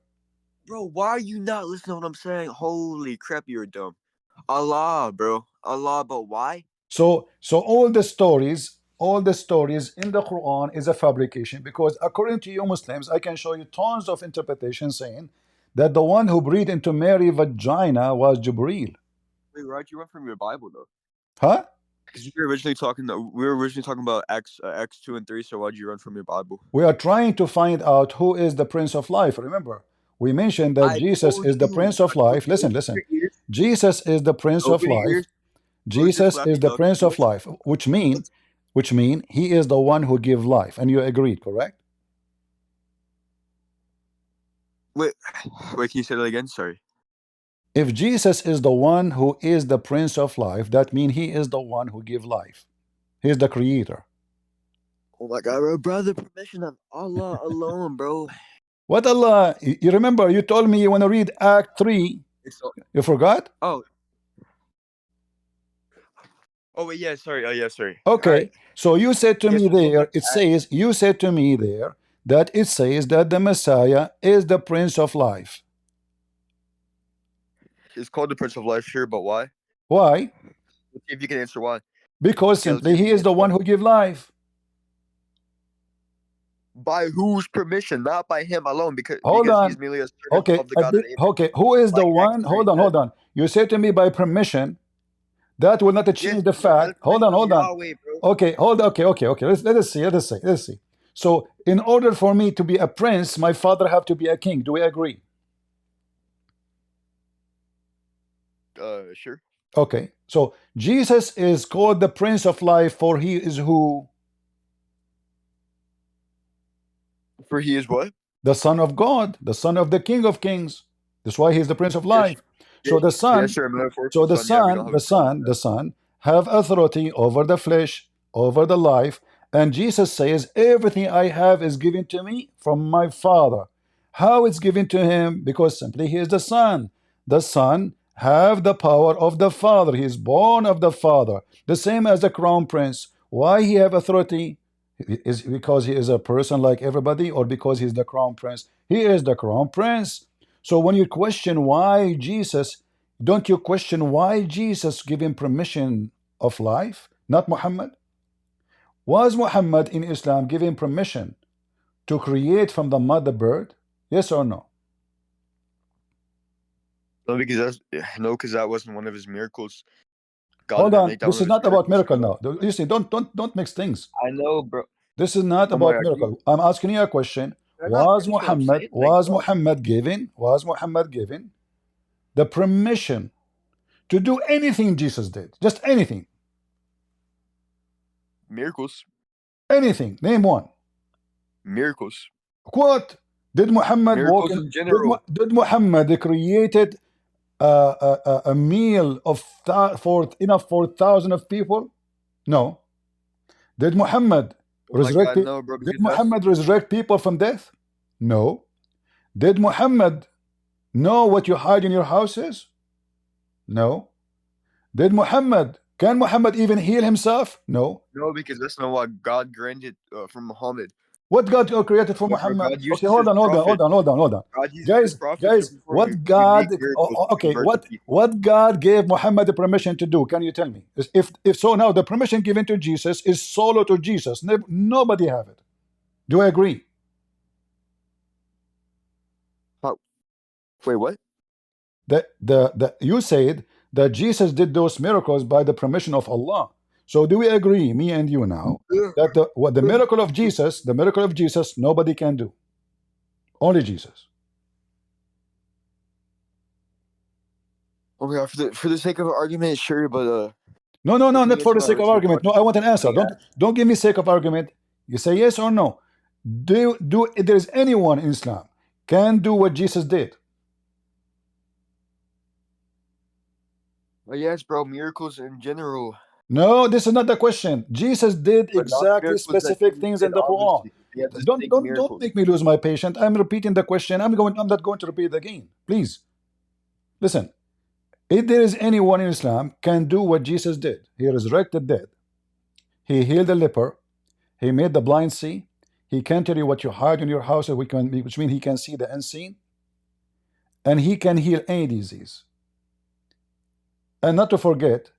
Bro, why are you not listening to what I'm saying? Holy crap, you're dumb. Allah, bro. Allah, but why? So all the stories in the Quran is a fabrication, because according to you Muslims, I can show you tons of interpretations saying that the one who breathed into Mary's vagina was Jibril. Wait, why'd you run from your Bible though? Huh? Because we were originally talking about Acts 2 and 3. So why'd you run from your Bible? We are trying to find out who is the Prince of Life. Remember, we mentioned that Jesus is the Prince of Life. Listen. Jesus is the Prince of Life. Jesus is the Prince of Life, which mean he is the one who gives life. And you agreed, correct? Wait, can you say that again? Sorry. If Jesus is the one who is the Prince of Life, that means he is the one who gives life. He is the creator. Oh my God, bro. Brother, permission of Allah alone, bro. What Allah? You remember you told me you want to read Act 3. You forgot? Oh, wait, yeah, sorry. Oh, yeah, sorry. Okay, right. So you said to me there, you said to me there that it says that the Messiah is the Prince of Life. It's called the Prince of Life, sure, but why? Why? Let's see if you can answer why. Because simply he is the one who gives life. By whose permission? Not by him alone, because he's merely a servant of the God of Abraham. Okay, who is the one? Hold on. You said to me by permission. That will not change the fact. Hold on. Yahweh, okay, okay. Let's see. So in order for me to be a prince, my father have to be a king. Do we agree? Sure. Okay, so Jesus is called the Prince of Life, for he is who? For he is what? The Son of God, the Son of the King of Kings. That's why he is the Prince of Life. So the Son, the Son have authority over the flesh, over the life, and Jesus says, everything I have is given to me from my Father. How it's given to him? Because simply he is the Son. The Son have the power of the Father. He is born of the Father, the same as the crown prince. Why he have authority? Is because he is a person like everybody, or because he's the crown prince? He is the crown prince. So when you question why Jesus, don't you question why Jesus gave him permission of life, not Muhammad? Was Muhammad in Islam given permission to create from the mother bird? Yes or no? No, because that wasn't one of his miracles. Hold on, this is not about miracle now. You see, don't mix things. I know, bro. This is not about miracle. I'm asking you a question. Was Muhammad given the permission to do anything Jesus did? Just anything. Miracles. Anything. Name one. Miracles. What? Did Muhammad walk in general? Did Muhammad created a meal of for enough for thousands of people? No. Did Muhammad resurrect? Did Muhammad resurrect people from death? No. Did Muhammad know what you hide in your houses? No. Can Muhammad even heal himself? No. No, because that's not what God granted from Muhammad. What God created for Muhammad? Okay, hold on. Guys, what God? Okay, what God gave Muhammad the permission to do? Can you tell me? If so, now the permission given to Jesus is solo to Jesus. Nobody have it. Do I agree? Wait, what? You said that Jesus did those miracles by the permission of Allah. So do we agree, me and you now, that the miracle of Jesus, nobody can do, only Jesus? Oh my God, for the sake of argument, sure, but no, not for the sake of argument. No, I want an answer. Don't give me sake of argument. You say yes or no. If there is anyone in Islam can do what Jesus did? Yes, bro. Miracles in general. No, this is not the question. Jesus did exactly specific things in the Quran. They have Don't distinct don't miracles. make me lose my patience. I'm repeating the question. I'm not going to repeat it again. Please listen. If there is anyone in Islam can do what Jesus did, he resurrected dead, he healed the leper, he made the blind see, he can tell you what you hide in your house, which means he can see the unseen, and he can heal any disease. And not to forget,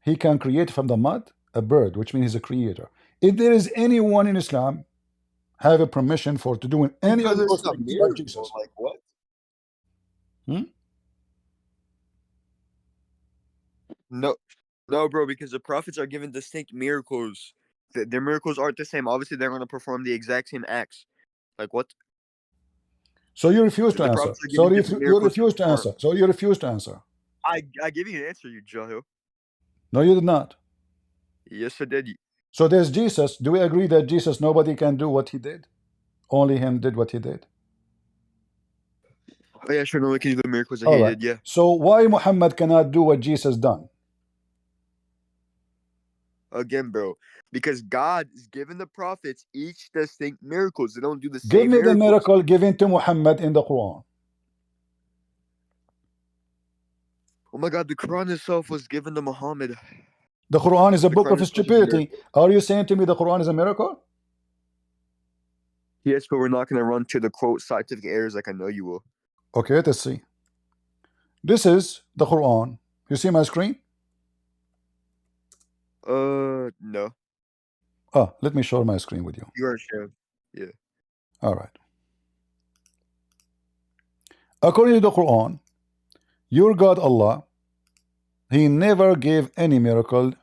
he can create from the mud a bird, which means he's a creator. If there is anyone in Islam have a permission for to doing any of Because those it's a things like miracle. Jesus. Like what? No, no, bro. Because the prophets are given distinct miracles. Their miracles aren't the same. Obviously, they're going to perform the exact same acts. Like what? So you refuse to The answer. prophets are So given different you miracles refuse to perform. answer. So you refuse to answer. I give you an answer, you jahil. No, you did not. Yes, I did. So there's Jesus. Do we agree that Jesus, nobody can do what he did? Only him did what he did. Oh yeah, sure. No one can do the miracles that All he right. did. Yeah. So why Muhammad cannot do what Jesus done? Again, bro, because God is giving the prophets each distinct miracles. They don't do the Give same me the miracles. miracle given to Muhammad in the Quran. Oh my God, the Quran itself was given to Muhammad. The Quran is a book of Quran itself is a stupidity. miracle. Are you saying to me the Quran is a miracle? Yes, but we're not going to run to the quote scientific errors like I know you will. Okay, let's see. This is the Quran. You see my screen? No. Oh, let me share my screen with you. You are Shihab. Yeah. All right. According to the Quran, your God Allah, he never gave any miracle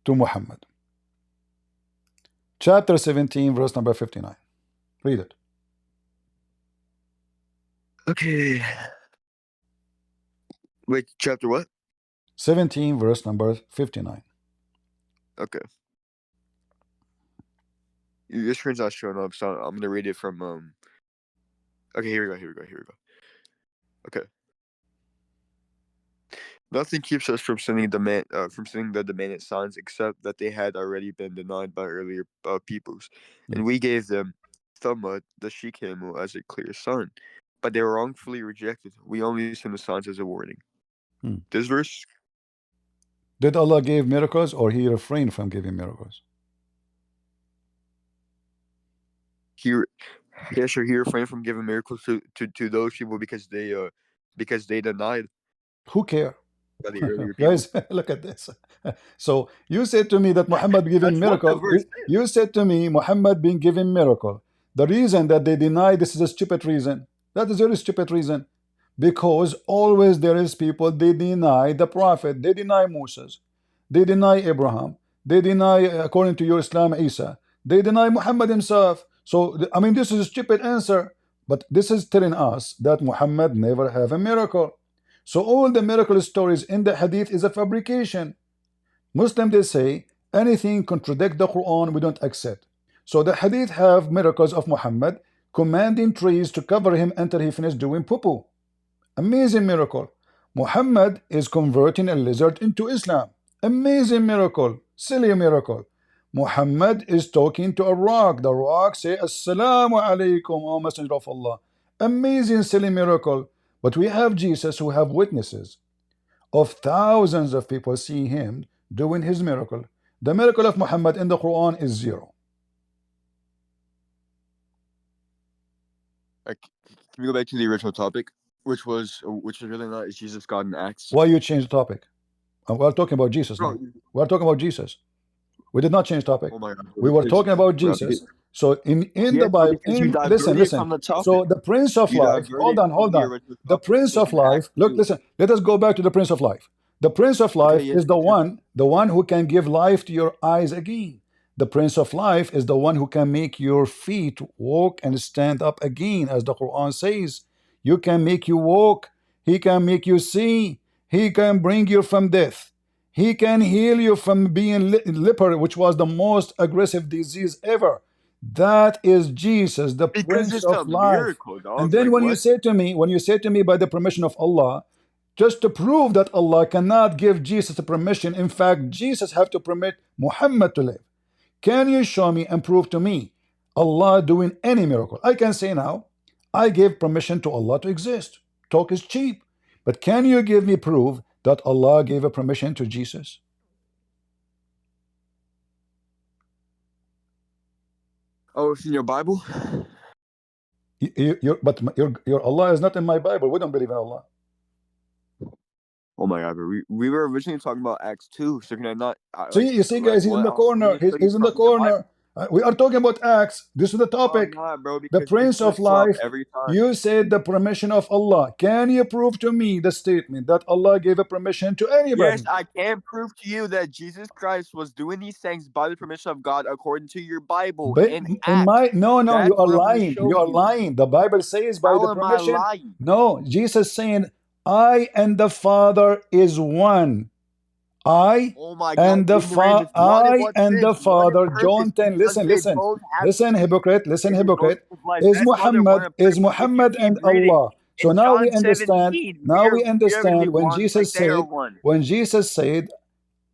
to Muhammad. Chapter 17, verse number 59. Read it. Okay. Wait, chapter what? 17, verse number 59. Okay. Your screen's not showing up, so I'm gonna read it from Okay, here we go. Okay. Nothing keeps us from sending the demanded signs except that they had already been denied by earlier peoples, and we gave them Somad, the she-camel, as a clear sign, but they were wrongfully rejected. We only send the signs as a warning. This verse. Did Allah give miracles or he refrained from giving miracles? He refrained from giving miracles to those people because they denied. Who care? By the earlier people. Guys, look at this. So you said to me that Muhammad given miracle. You said to me Muhammad being given miracle. The reason that they deny this is a stupid reason. That is a very stupid reason. Because always there is people, they deny the prophet, they deny Moses, they deny Abraham, they deny, according to your Islam, Isa, they deny Muhammad himself. So I mean, this is a stupid answer, but this is telling us that Muhammad never have a miracle. So all the miracle stories in the hadith is a fabrication. Muslims, they say anything contradict the Quran, we don't accept. So the hadith have miracles of Muhammad commanding trees to cover him until he finished doing poo-poo. Amazing miracle. Muhammad is converting a lizard into Islam. Amazing miracle. Silly miracle. Muhammad is talking to a rock. The rock say Assalamu alaikum, O Messenger of Allah. Amazing silly miracle. But we have Jesus who have witnesses of thousands of people seeing him doing his miracle. The miracle of Muhammad in the Quran is zero. Can we go back to the original topic, which was really not is Jesus God in Acts? Why you change the topic? We're talking about Jesus now. We're talking about Jesus. We did not change topic. Oh my God, we were talking about Jesus. So in the Bible, listen. So the Prince of Life. Hold on. The Prince of Life. Look, listen. Let us go back to the Prince of Life. The Prince of Life is the one who can give life to your eyes again. The Prince of Life is the one who can make your feet walk and stand up again, as the Quran says. You can make you walk. He can make you see. He can bring you from death. He can heal you from being leper, which was the most aggressive disease ever. That is Jesus, the Prince of Life. And then when you say to me, by the permission of Allah, just to prove that Allah cannot give Jesus a permission, in fact, Jesus have to permit Muhammad to live. Can you show me and prove to me Allah doing any miracle. I can say now, I gave permission to Allah to exist. Talk is cheap. But can you give me proof that Allah gave a permission to Jesus? Oh, it's in your Bible? But your Allah is not in my Bible. We don't believe in Allah. Oh my God, but we were originally talking about Acts 2, so can I not? You see, guys, he's in the corner. He's in the corner. We are talking about Acts. This is the topic. Not, bro, The Prince of Life. Every time. You said the permission of Allah. Can you prove to me the statement that Allah gave a permission to anybody? Yes, I can prove to you that Jesus Christ was doing these things by the permission of God according to your Bible. But in no, you are lying. You are lying. The Bible says by the permission. No, Jesus saying, I and the Father is one. I and the Father. John 10. Listen, hypocrite. Listen, hypocrite. Is Muhammad and Allah. So now we understand. Now we understand when Jesus said,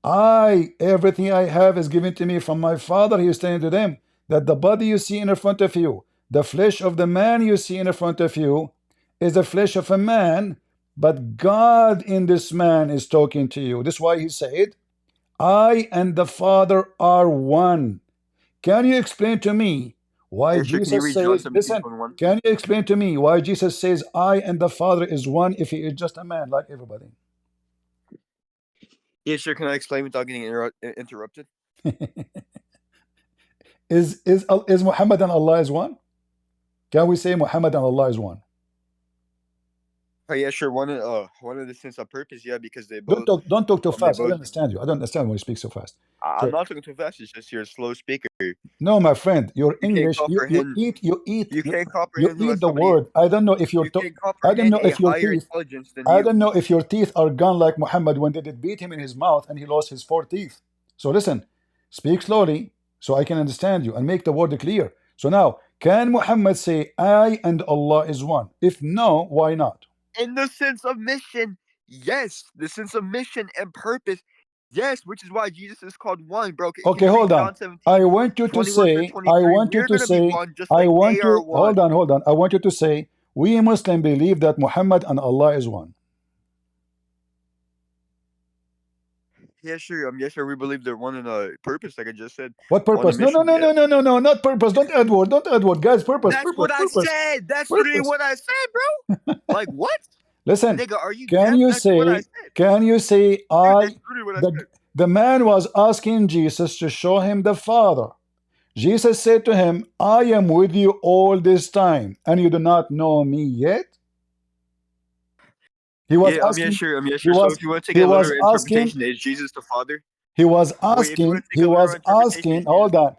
everything I have is given to me from my Father. He is saying to them that the body you see in front of you, the flesh of the man you see in front of you, is the flesh of a man, but God in this man is talking to you. This is why he said, I and the Father are one. Can you explain to me why Jesus says, listen, can you explain to me why Jesus says, I and the Father is one if he is just a man like everybody? Yeah, sure. Can I explain without getting interrupted? Is Muhammad and Allah is one? Can we say Muhammad and Allah is one? Oh yeah, sure. One of the sense of purpose, yeah, because they both don't talk too fast. I don't understand you. I don't understand when you speak so fast. I'm not talking too fast. It's just you're a slow speaker. No, my friend, your English. You eat the word. I don't know if your I don't know if your teeth. I don't know if your teeth are gone like Muhammad when they did beat him in his mouth and he lost his 4 teeth. So listen, speak slowly so I can understand you and make the word clear. So now, can Muhammad say I and Allah is one? If no, why not? In the sense of mission, yes. The sense of mission and purpose, yes. Which is why Jesus is called one, bro. Okay, hold on. I want you to say. I want you to say. I want to hold on. Hold on. I want you to say. We Muslims believe that Muhammad and Allah is one. Yeah, sure. Yes, sir. We believe they're one in a purpose, like I just said. What purpose? No, not purpose. Don't add word. Don't add word, guys. Purpose. That's purpose, what purpose. I said. That's really what I said, bro. Like what? Listen. Nigga, are you? Can you say? Can you say? The man was asking Jesus to show him the Father. Jesus said to him, I am with you all this time, and you do not know me yet. He was asking. I'm sure. So if you want to take a literal interpretation, is Jesus the Father? He was asking. Hold on.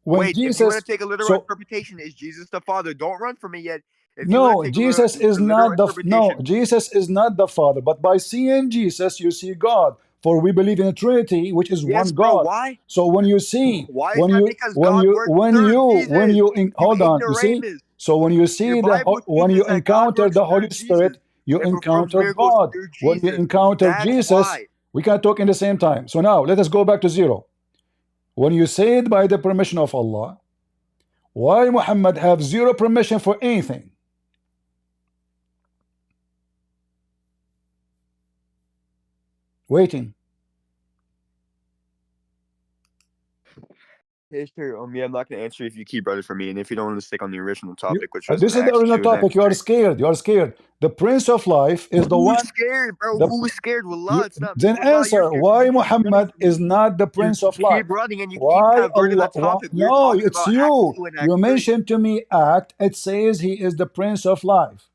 Wait, if you want to take a literal interpretation, is Jesus the Father? Don't run from me yet. No, Jesus is not the Father. But by seeing Jesus, you see God. For we believe in a Trinity, which is one God. Bro, why? So when you see, why is that? Because God when you hold on, you see. So when you see when you encounter the Holy Spirit, you encounter God. When you encounter Jesus, we can talk in the same time. So now let us go back to zero. When you say it by the permission of Allah, why Muhammad have zero permission for anything? Waiting. Yes, sure. I'm not going to answer if you keep running from me, and if you don't want to stick on the original topic, which was this is the original topic. You are scared. You are scared. The Prince of Life is the one. Who's scared, bro? Who's scared? Wallah, it's not. Then answer why Muhammad is not the Prince of Life. Keep running, and you why keep diverting the topic. No, it's you. You mentioned to me Act. It says he is the Prince of Life.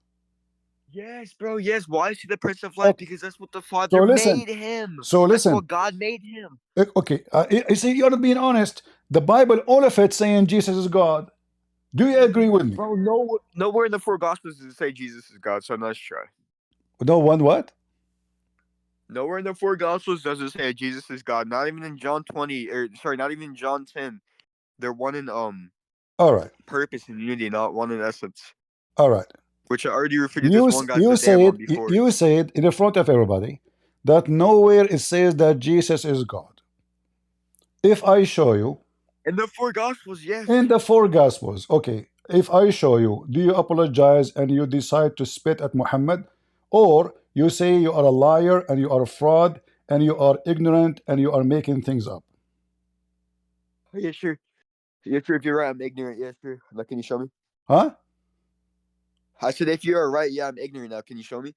Yes, bro. Yes. Why is he the Prince of Life? Because that's what the Father made him. So listen. That's what God made him. Okay. You see, you're not being honest. The Bible, all of it saying Jesus is God. Do you agree with me? Bro, nowhere in the 4 Gospels does it say Jesus is God, so let's try. No one what? Nowhere in the 4 Gospels does it say Jesus is God. Not even in John 20, not even in John 10. They're one in all right. purpose and unity, not one in essence. All right. Which I already refuted this one guy before. You said in the front of everybody that nowhere it says that Jesus is God. If I show you In the four Gospels, yes. In the four Gospels. Okay. If I show you, do you apologize and you decide to spit at Muhammad? Or you say you are a liar and you are a fraud and you are ignorant and you are making things up? Yeah, sure. Yeah, sure. If you're right, I'm ignorant. Yeah, sure. Now, can you show me? Huh? I said, if you are right, yeah, I'm ignorant. Now, can you show me?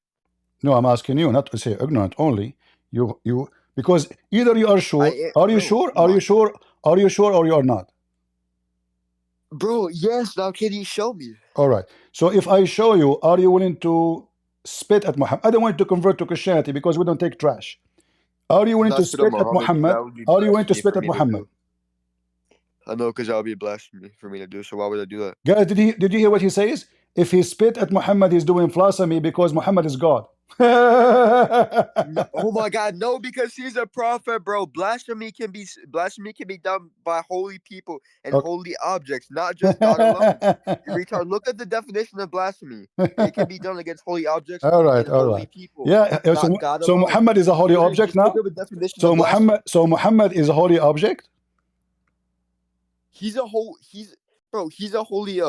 No, I'm asking you not to say ignorant only. You because either you are sure. Are you bro, sure? Are you sure? Are you sure or you are not? Bro, yes. Now, can you show me? All right. So if I show you, are you willing to spit at Muhammad? I don't want to convert to Christianity because we don't take trash. Are you willing to Not spit on spit at Muhammad, 'cause Muhammad? that would be Are you willing to blasphemy spit for at me to Muhammad? do. I know, because that would be blasphemy for me to do. So why would I do that? Guys, did you hear what he says? If he spit at Muhammad, he's doing blasphemy because Muhammad is God. No, oh my God, no! Because he's a prophet, bro. Blasphemy can be done by holy people and Okay. holy objects, not just God alone. You retard. Look at the definition of blasphemy. It can be done against holy objects All right, and all holy right. people, Yeah. not God So alone. Muhammad is a holy object Just look now. at the definition So of blasphemy. Muhammad is a holy object. He's a holy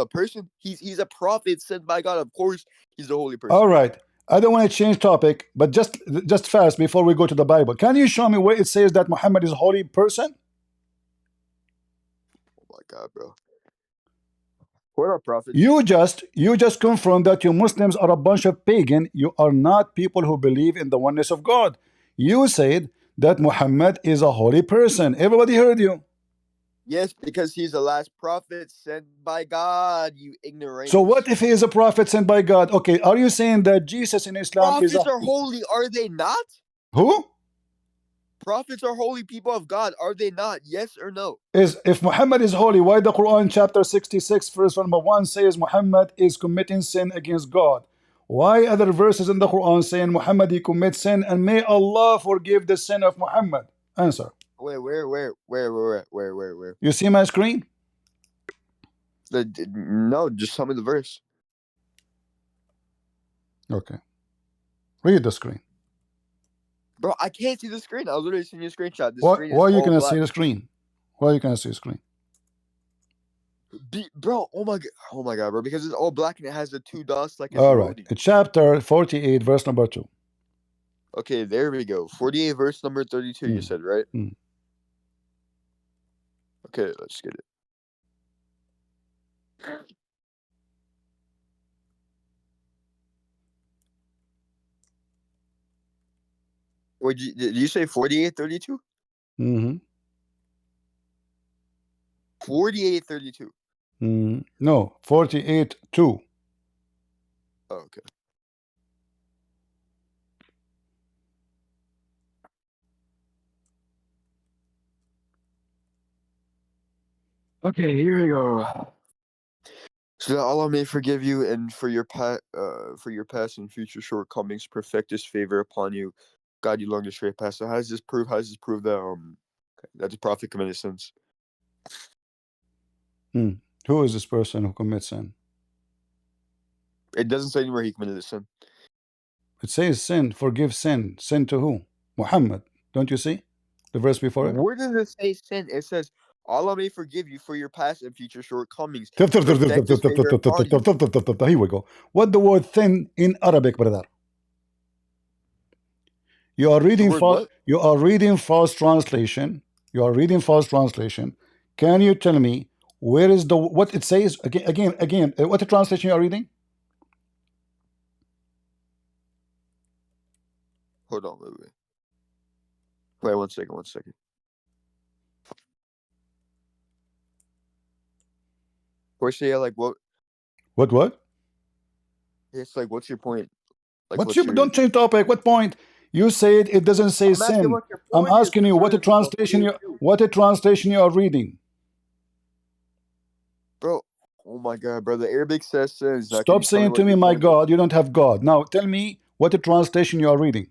person. He's a prophet sent by God. Of course, he's a holy person. All right. I don't want to change topic, but just fast before we go to the Bible. Can you show me where it says that Muhammad is a holy person? Oh my God, bro. What are prophets? You just confirmed that you Muslims are a bunch of pagan. You are not people who believe in the oneness of God. You said that Muhammad is a holy person. Everybody heard you. Yes, because he's the last prophet sent by God, you ignorant. So what if he is a prophet sent by God? Okay, are you saying that Jesus in Islam prophets are holy, are they not? Who? Prophets are holy people of God, are they not? Yes or no? If Muhammad is holy, why the Quran chapter 66 verse number 1 says Muhammad is committing sin against God? Why other verses in the Quran saying Muhammad he commits sin and may Allah forgive the sin of Muhammad? Answer. Wait, where? You see my screen? No, just tell me the verse. Okay. Read the screen. Bro, I can't see the screen. I was literally seeing your screenshot. Why you cannot see the screen? Why you cannot see the screen? Bro, oh my God, bro, because it's all black and it has the two dots like it's all right. Chapter 48, verse number 2. Okay, there we go. 48, verse number 32, you said, right? Okay, let's get it. Wait, did you say 48, 32? 48, 32. No, 48, 2. Oh, okay. Okay, here we go. So that Allah may forgive you and for your past and future shortcomings, perfect His favor upon you, guide you along the straight path. So how does this prove that the prophet committed sins? Who is this person who commits sin? It doesn't say anywhere he committed a sin. It says sin, forgive sin. Sin to who? Muhammad. Don't you see the verse before it? Where does it say sin? It says Allah may forgive you for your past and future shortcomings. Here we go. What the word thin in Arabic, brother? You are reading false translation. You are reading false translation. Can you tell me where is what it says again? What the translation you are reading? Hold on, wait, one second. First, yeah, like what? What? It's like, what's your point? Like, don't change topic. What point? You said it doesn't say sin. I'm asking you what a translation you are reading. Bro, oh my God, bro. The Arabic says sins. Stop saying to me, my God, you don't have God. Now tell me what a translation you are reading.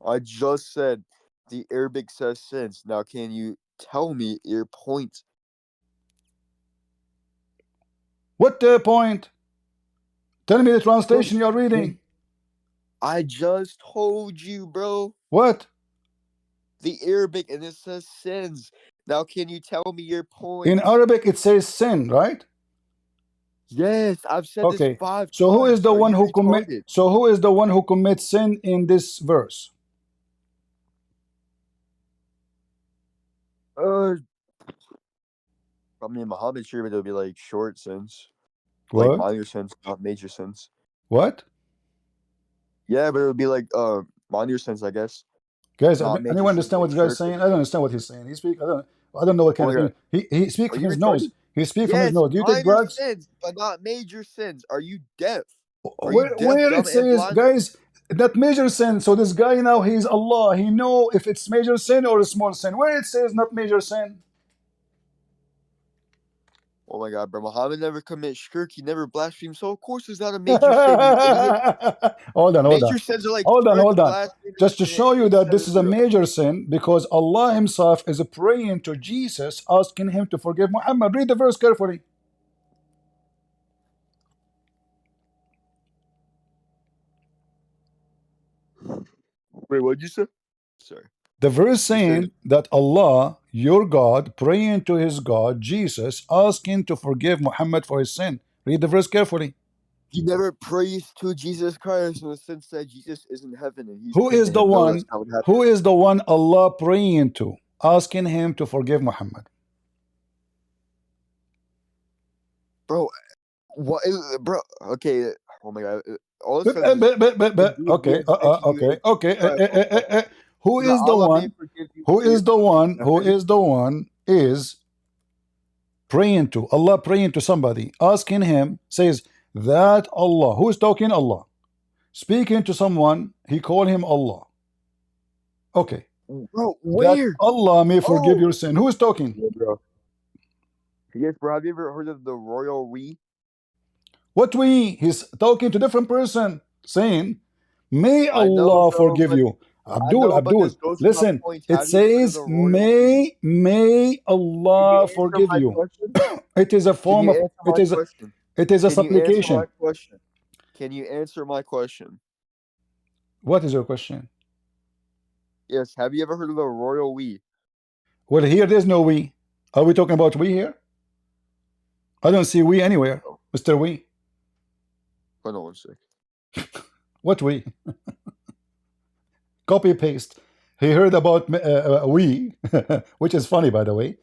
I just said the Arabic says sins. Now can you tell me your point? What point? Tell me the translation you are reading. I just told you, bro. What? The Arabic, and it says sins. Now, can you tell me your point? In Arabic, it says sin, right? Yes, I've said this Okay. 5 So who is times. the Are one you who commit? retarded? So who is the one who commits sin in this verse? I mean, Mohammed sure, but it'll be like short sins, like What? minor sins, not major sins. What? Yeah, but it would be like minor sins, I guess. Guys, Not major anyone sins, understand like what this guy's shirk saying? and I don't stuff. understand what he's saying. He speak. I don't know what Oh kind my of god, English. He speaks are from you his retarded? nose. He speaks from his Yes, nose. Do you take minor drugs? sins, but not major sins. Are you deaf? Are you deaf, Where it dumb, and says, blind? guys, that major sin. So this guy now, he's Allah. He know if it's major sin or a small sin. Where it says not major sin. Oh my god, bro. Muhammad never commit shirk. He never blasphemed. So of course it's not a major sin. You idiot. Hold on, hold on. Major sins are like Hold on, shirk, hold on. blasphemy, Just to and show you that this is a etc. major sin, because Allah Himself is praying to Jesus, asking Him to forgive Muhammad. Read the verse carefully. Wait, what'd you say? Sorry. The verse You said saying that Allah, your God, praying to His God, Jesus, asking to forgive Muhammad for his sin. Read the verse carefully. he never prays to Jesus Christ in the sense that Jesus is in heaven and he's Who praying is to the him. No, that's one? not what happened. Who is the one Allah praying to, asking Him to forgive Muhammad? Bro, what is bro? Okay, oh my god. All it says is Okay, okay, okay. Who so that is the Allah may one? forgive you Who for your is the sins. one? Who is the one is praying to Allah, praying to somebody, asking Him, says that Allah, who is talking? Allah. Speaking to someone, he call him Allah. Okay. Bro, That where? Allah may forgive your Oh, sin. Who is talking? yeah, bro. Yes, bro. Have you ever heard of the royal we? What we? He's talking to different person, saying, may I know, Allah bro, forgive but you. I Abdul, know, but Abdul, this goes to my listen, point. it Have you heard of says, the royal we? may Can you Allah answer forgive my you. question? It is a Can form you of, answer my question? it is a Can you answer my supplication. question? Can you answer my question? What is your question? Yes. Have you ever heard of the royal we? Well, here there's no we. Are we talking about we here? I don't see we anywhere, Oh, Mr. We. hold on one sec. What we? Copy paste. He heard about we, which is funny, by the way.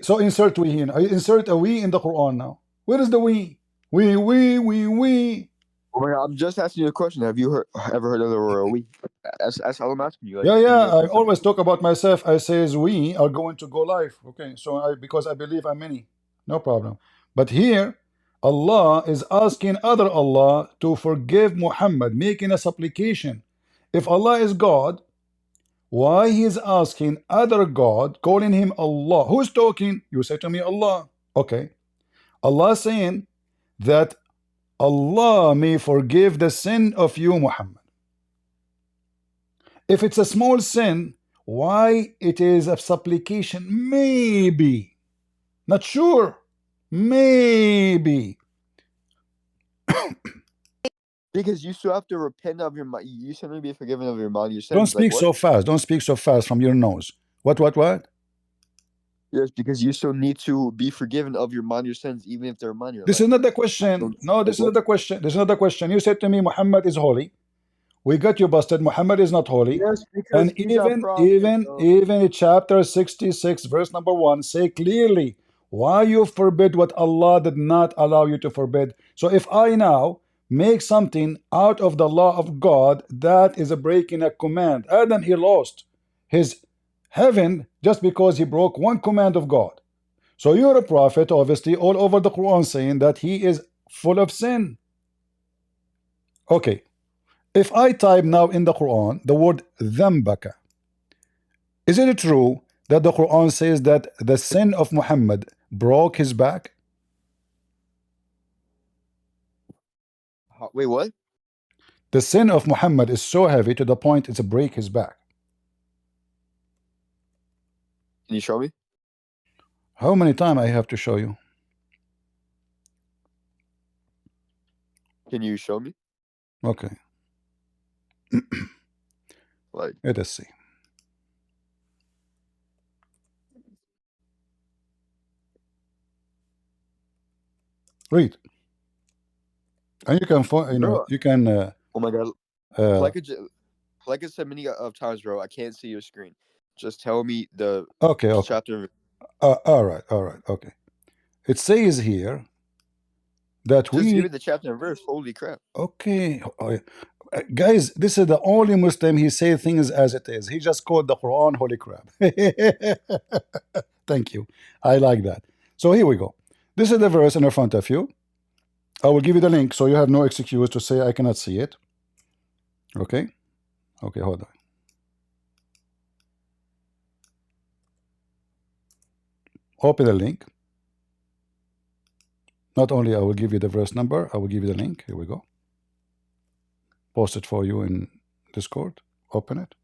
So insert we here. Insert a we in the Quran now. Where is the we? We. Oh my god, I'm just asking you a question. Have you ever heard of the royal we? That's all I'm asking you. Like, can Yeah. you I answer always simple? talk about myself. I says we are going to go live. Okay, so because I believe I'm many, no problem. But here, Allah is asking other Allah to forgive Muhammad, making a supplication. If Allah is God, why he is asking other God, calling him Allah? Who's talking? You say to me Allah. Okay. Allah saying that Allah may forgive the sin of you, Muhammad. If it's a small sin, why it is a supplication? Maybe. Not sure. Maybe. Because you still have to repent of your mind. You still need to be forgiven of your mind, your Don't sins. Like speak what? so fast. Don't speak so fast from your nose. What? Yes, because you still need to be forgiven of your mind, your sins, even if they're minor. This Like, is not the question. don't No, like this is what? not the question. This is not the question. You said to me, Muhammad is holy. We got you busted. Muhammad is not holy. Yes, because And he's a prophet, bro. even in chapter 66, verse number 1, say clearly why you forbid what Allah did not allow you to forbid. So if I now make something out of the law of God, that is a breaking a command. Adam, he lost his heaven just because he broke one command of God. So you're a prophet, obviously, all over the Quran saying that he is full of sin. Okay. If I type now in the Quran the word ذنبك, is it true that the Quran says that the sin of Muhammad broke his back? Wait, what? The sin of Muhammad is so heavy to the point it's a break his back. Can you show me? How many times I have to show you? Can you show me? Okay. Like, Let us see. Read. And you can find, Bro, you can. oh my god. Like I said many of times, bro, I can't see your screen. Just tell me the Okay. chapter. All right. Okay. It says here that Just give me we. the chapter and verse. Holy crap. Okay. Guys, this is the only Muslim he say things as it is. He just called the Quran holy crap. Thank you. I like that. So here we go. This is the verse in front of you. I will give you the link so you have no excuse to say I cannot see it. Okay. Okay, hold on. Open the link. Not only I will give you the verse number, I will give you the link. Here we go. Post it for you in Discord. Open it.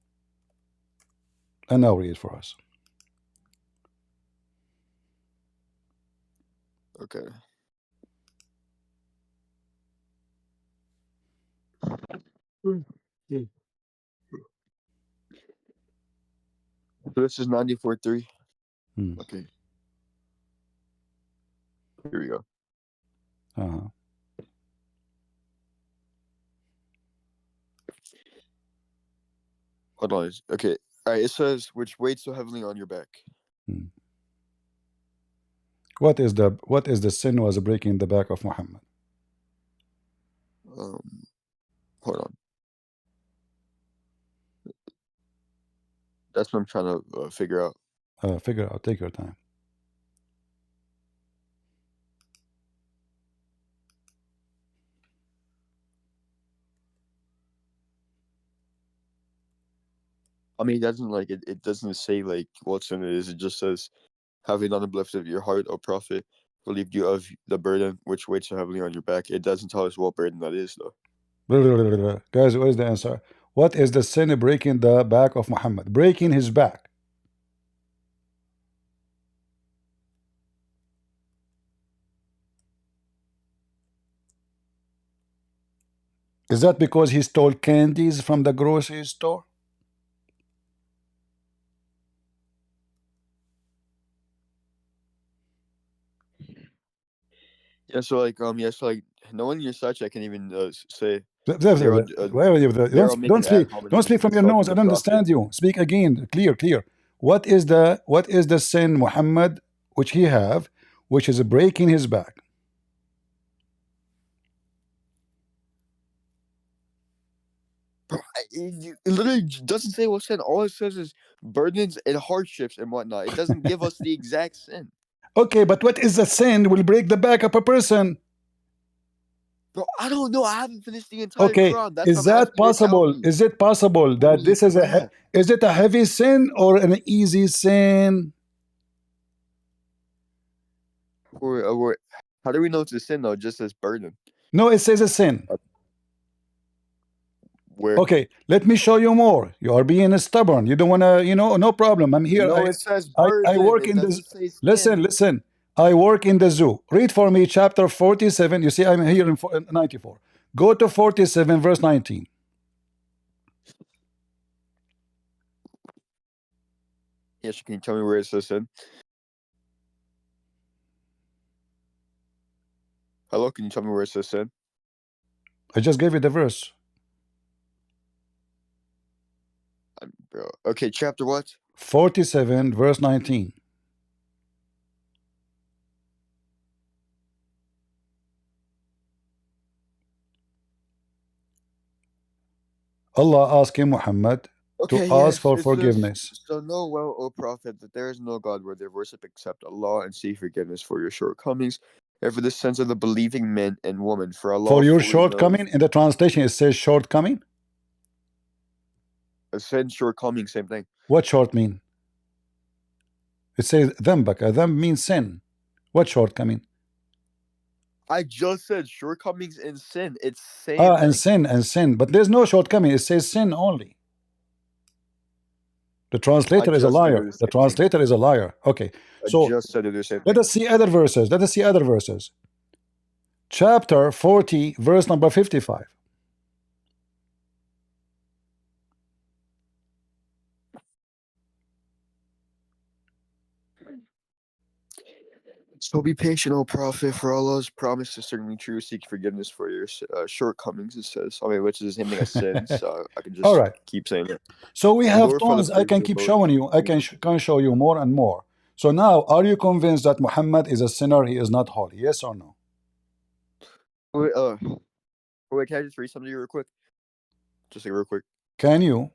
And now read it for us. Okay. So this is 94.3. Okay. Here we go. Hold on. Okay. All right. It says, which weighs so heavily on your back. What is the sin was breaking the back of Muhammad? Hold on. That's what I'm trying to figure out. Figure out. Take your time. I mean, it doesn't like it doesn't say like what sin it is. It just says, having not uplifted your heart, O Prophet, relieved you of the burden which weighs so heavily on your back. It doesn't tell us what burden that is, though. Guys, what is the answer? What is the sin breaking the back of Muhammad? Breaking his back. Is that because he stole candies from the grocery store? Yeah, so like no one in your side chat can even say Don't speak. Don't speak from your nose. I don't understand you. Speak again. Clear. What is the sin Muhammad which he have, which is breaking his back? Bro, it literally doesn't say what sin. All it says is burdens and hardships and whatnot. It doesn't give us the exact sin. Okay, but what is the sin will break the back of a person? Bro, I don't know. I haven't finished the entire Okay, Quran. That's is what I'm that asking you to tell possible? me. Is it possible that this is is it a heavy sin or an easy sin? How do we know it's a sin though? It just says burden. No, it says a sin. Where? Okay, let me show you more. You are being stubborn. You don't want to, no problem. I'm here. No, it says burden. I work it in doesn't say sin. Listen. I work in the zoo. Read for me chapter 47. You see, I'm here in 94. Go to 47, verse 19. Yes, can you tell me where it says sin? Hello, can you tell me where it says sin? I just gave you the verse. Bro. Okay, chapter what? 47, verse 19. Allah asking Muhammad to ask for forgiveness. So know well, O Prophet, that there is no God worthy of worship except Allah, and seek forgiveness for your shortcomings, and for the sins of the believing men and women. For Allah, for your shortcoming, in the translation it says shortcoming. A sin, shortcoming, same thing. What short mean? It says dhambaka. Dhamb means sin. What shortcoming? I just said shortcomings and sin. It's same thing. And sin. But there's no shortcoming. It says sin only. The translator is a liar. The translator is a liar. Okay. So just said the same let us see other verses. Chapter 40, verse number 55. So be patient, O Prophet, for Allah's promise is certainly true. Seek forgiveness for your shortcomings, it says. I mean, which is him a sin, so I can just All right. keep saying it. So we have Glorify the tons. I praise can of keep God. showing you. I can show you more and more. So now, are you convinced that Muhammad is a sinner? He is not holy. Yes or no? Wait, can I just read something to you real quick? Just like real quick. Can you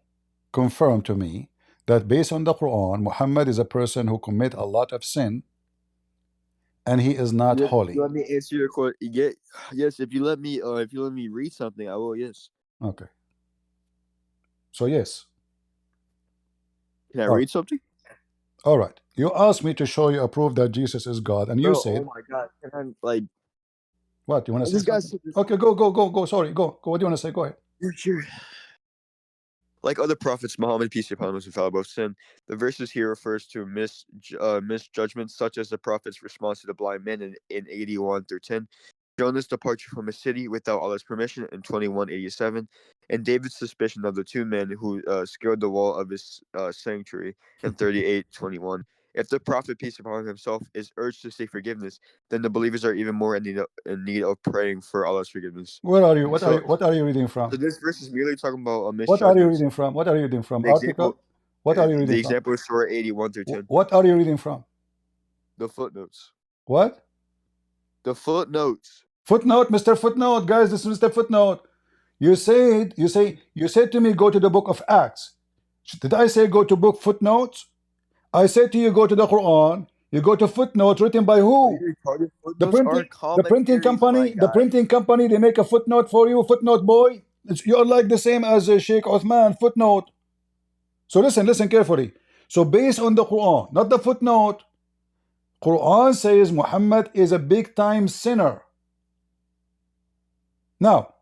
confirm to me that based on the Quran, Muhammad is a person who commit a lot of sin and he is not Yes, holy? let me answer your question. Yes, if you let me read something, I will. Yes. Okay. So yes. Can I read something? All right. You asked me to show you a proof that Jesus is God, and you said, "Oh my God, can I like what? You want to say something? this... Okay, go. Sorry, go. What do you want to say? Go ahead. Sure. Like other prophets, Muhammad, peace be upon him, was infallible of sin. The verses here refers to misjudgments, such as the prophet's response to the blind men in 81 through 10, Jonah's departure from a city without Allah's permission in 21:87, and David's suspicion of the two men who scaled the wall of his sanctuary in 38:21. If the prophet, peace be upon him, himself is urged to seek forgiveness, then the believers are even more in need of praying for Allah's forgiveness. Where are you? What are you reading from? So this verse is merely talking about misjudgments. What are you reading from? What are you reading from? Article? What are you reading from? The example is Surah 81 through 10. What are you reading from? The footnotes. What? The footnotes. Footnote, Mr. Footnote, guys. This is Mr. Footnote. You said to me go to the book of Acts. Did I say go to book footnotes? I said to you go to the Quran. You go to footnotes written by who? The printing company. The printing company. They make a footnote for you. Footnote boy. You're like the same as Sheikh Uthman. Footnote. So listen carefully. So based on the Quran, not the footnote, Quran says Muhammad is a big time sinner. Now,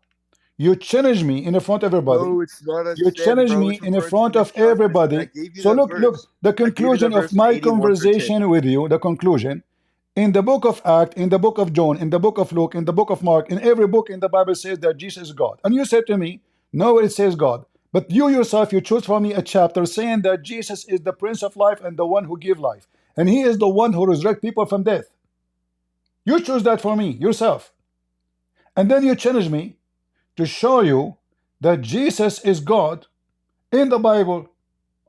you challenge me in front of everybody. No, it's not a you challenge me in front of everybody. So look, the conclusion of my conversation with you, the conclusion, in the book of Acts, in the book of John, in the book of Luke, in the book of Mark, in every book in the Bible says that Jesus is God. And you said to me, nowhere it says God. But you yourself, you choose for me a chapter saying that Jesus is the Prince of Life and the one who gives life. And he is the one who resurrects people from death. You choose that for me, yourself. And then you challenge me to show you that Jesus is God in the Bible.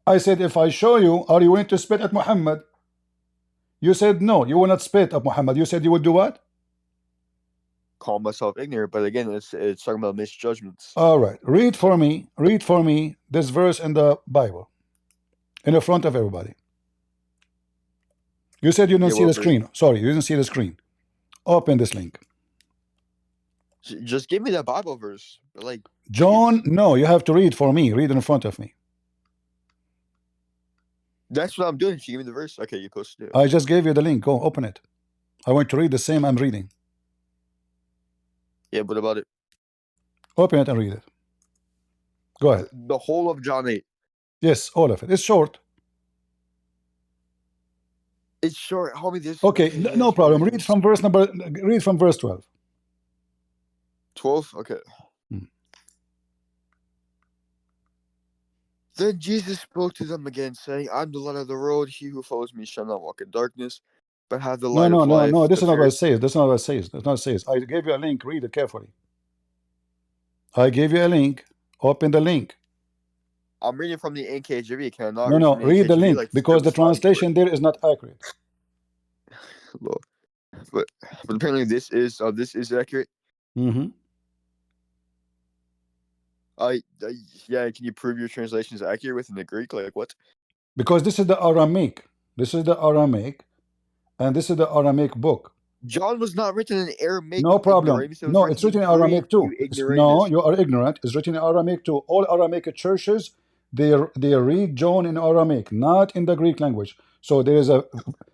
I said, if I show you, are you willing to spit at Muhammad? You said, no, you will not spit at Muhammad. You said you would do what? Call myself ignorant, but again, it's talking about misjudgments. All right, read for me this verse in the Bible in the front of everybody. You said you didn't see the screen. Sorry, you didn't see the screen. Open this link. Just give me the Bible verse. Like John, no, you have to read for me. Read in front of me. That's what I'm doing. If you give me the verse, okay, you're supposed to do it. I just gave you the link. Go open it. I want to read the same I'm reading. Yeah, what about it? Open it and read it. Go ahead. The whole of John 8. Yes, all of it. It's short. It's short. Homie, this. Okay, no problem. Read from verse 12. 12? Okay. Then Jesus spoke to them again, saying, I'm the light of the world. He who follows me shall not walk in darkness, but have the light of life. No. This is not what it says. That's not what it says. That's not what it says. I gave you a link. Read it carefully. I gave you a link. Open the link. I'm reading from the NKJV. Can I not? No. Read the link because the translation there is not accurate. But apparently this is accurate. Mm-hmm. Yeah, can you prove your translation is accurate within the Greek? Like what? Because this is the Aramaic. This is the Aramaic, and this is the Aramaic book. John was not written in Aramaic. No problem. No, it's written in Aramaic too. No, you are ignorant. It's written in Aramaic too. All Aramaic churches, they read John in Aramaic, not in the Greek language. So there is a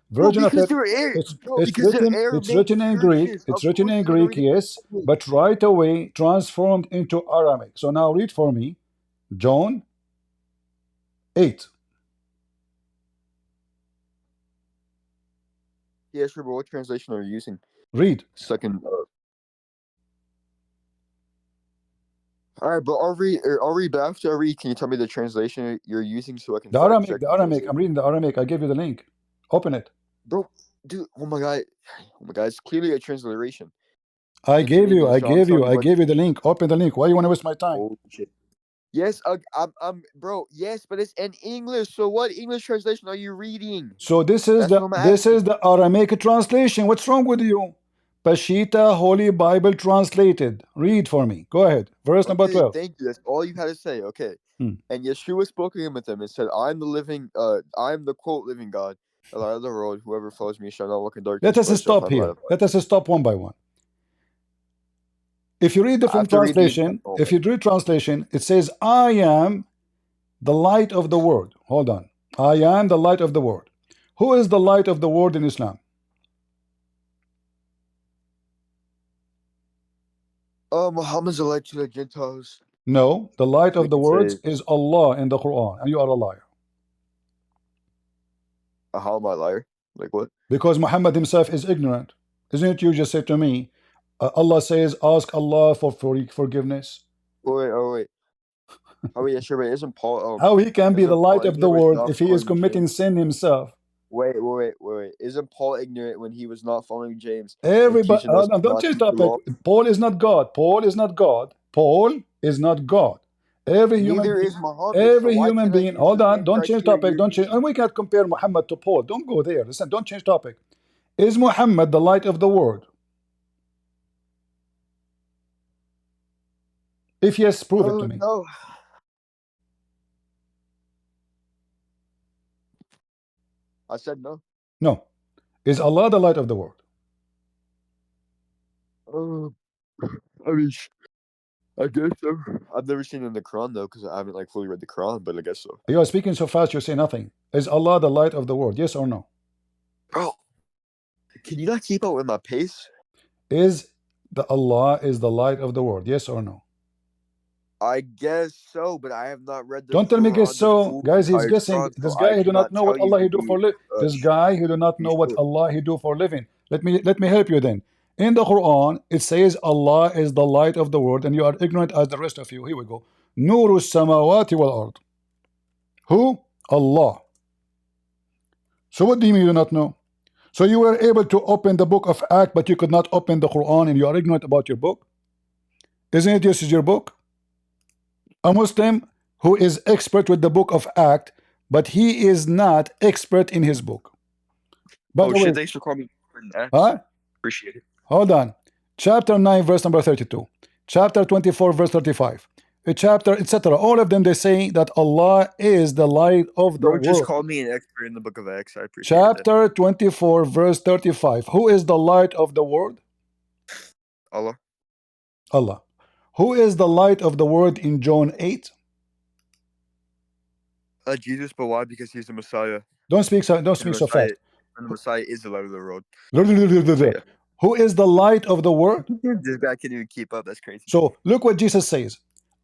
version of it. It's written in Greek. It's written in Greek, yes, but right away transformed into Aramaic. So now read for me, John 8. Yeah, sure, but what translation are you using? Read. Second. All right, but I'll read. But after I read, can you tell me the translation you're using so I can? The Aramaic. I'm reading the Aramaic. I gave you the link. Open it. Bro, dude, oh my god, it's clearly a transliteration. I gave you the link. Open the link. Why you want to waste my time? Oh shit. Yes, I'm bro. Yes, but it's in English. So what English translation are you reading? So this is the Aramaic translation. What's wrong with you? Peshitta Holy Bible translated. Read for me. Go ahead. Verse number 12. Thank you. That's all you had to say. Okay. And Yeshua spoke again with them and said, I am the quote living God, the light of the world. Whoever follows me shall not walk in darkness. Let us stop here. Let us stop one by one. If you read different translation, if you read translation, it says, I am the light of the world. Hold on. I am the light of the world. Who is the light of the world in Islam? Muhammad's the light to the Gentiles. No, the light of the world is Allah in the Quran, and you are a liar. How am I a liar? Like what? Because Muhammad himself is ignorant. Isn't it you just said to me, Allah says, ask Allah for forgiveness. Wait. Oh yeah, sure, but isn't Paul? How he can be the light of the world if he is committing sin himself? Wait. Isn't Paul ignorant when he was not following James? Everybody, don't change topic. Paul is not God. Paul is not God. Paul is not God. Every human being. Hold on. Don't change topic. Don't change. And we can't compare Muhammad to Paul. Don't go there. Listen. Don't change topic. Is Muhammad the light of the world? If yes, prove it to me. No. I said no. No. Is Allah the light of the world? I mean, I guess so. I've never seen it in the Quran though, because I haven't like fully read the Quran, but I guess so. You are speaking so fast, you say nothing. Is Allah the light of the world? Yes or no? Bro, can you not keep up with my pace? Is Allah is the light of the world? Yes or no? I guess so, but I have not read the Don't tell me guess so. Guys, he's guessing. This guy who do not know what Allah he do for living. This guy who do not know what Allah he do for living. Let me help you then. In the Quran, it says Allah is the light of the world, and you are ignorant as the rest of you. Here we go. Nuru samawati wal ard. Who? Allah. So what do you mean you do not know? So you were able to open the book of Acts, but you could not open the Quran, and you are ignorant about your book? Isn't it just your book? A Muslim who is expert with the book of Acts, but he is not expert in his book. But shit, thanks for calling me. Appreciate it. Hold on. Chapter 9, verse number 32. Chapter 24, verse 35. A chapter, etc. All of them, they say that Allah is the light of the world. Just call me an expert in the book of Acts. I appreciate it. Chapter 24, verse 35. Who is the light of the world? Allah. Allah. Who is the light of the world in John 8? Jesus, but why? Because he's the Messiah. Don't speak so fast. And the Messiah is the light of the world. Who is the light of the world? This guy can't even keep up. That's crazy. So look what Jesus says.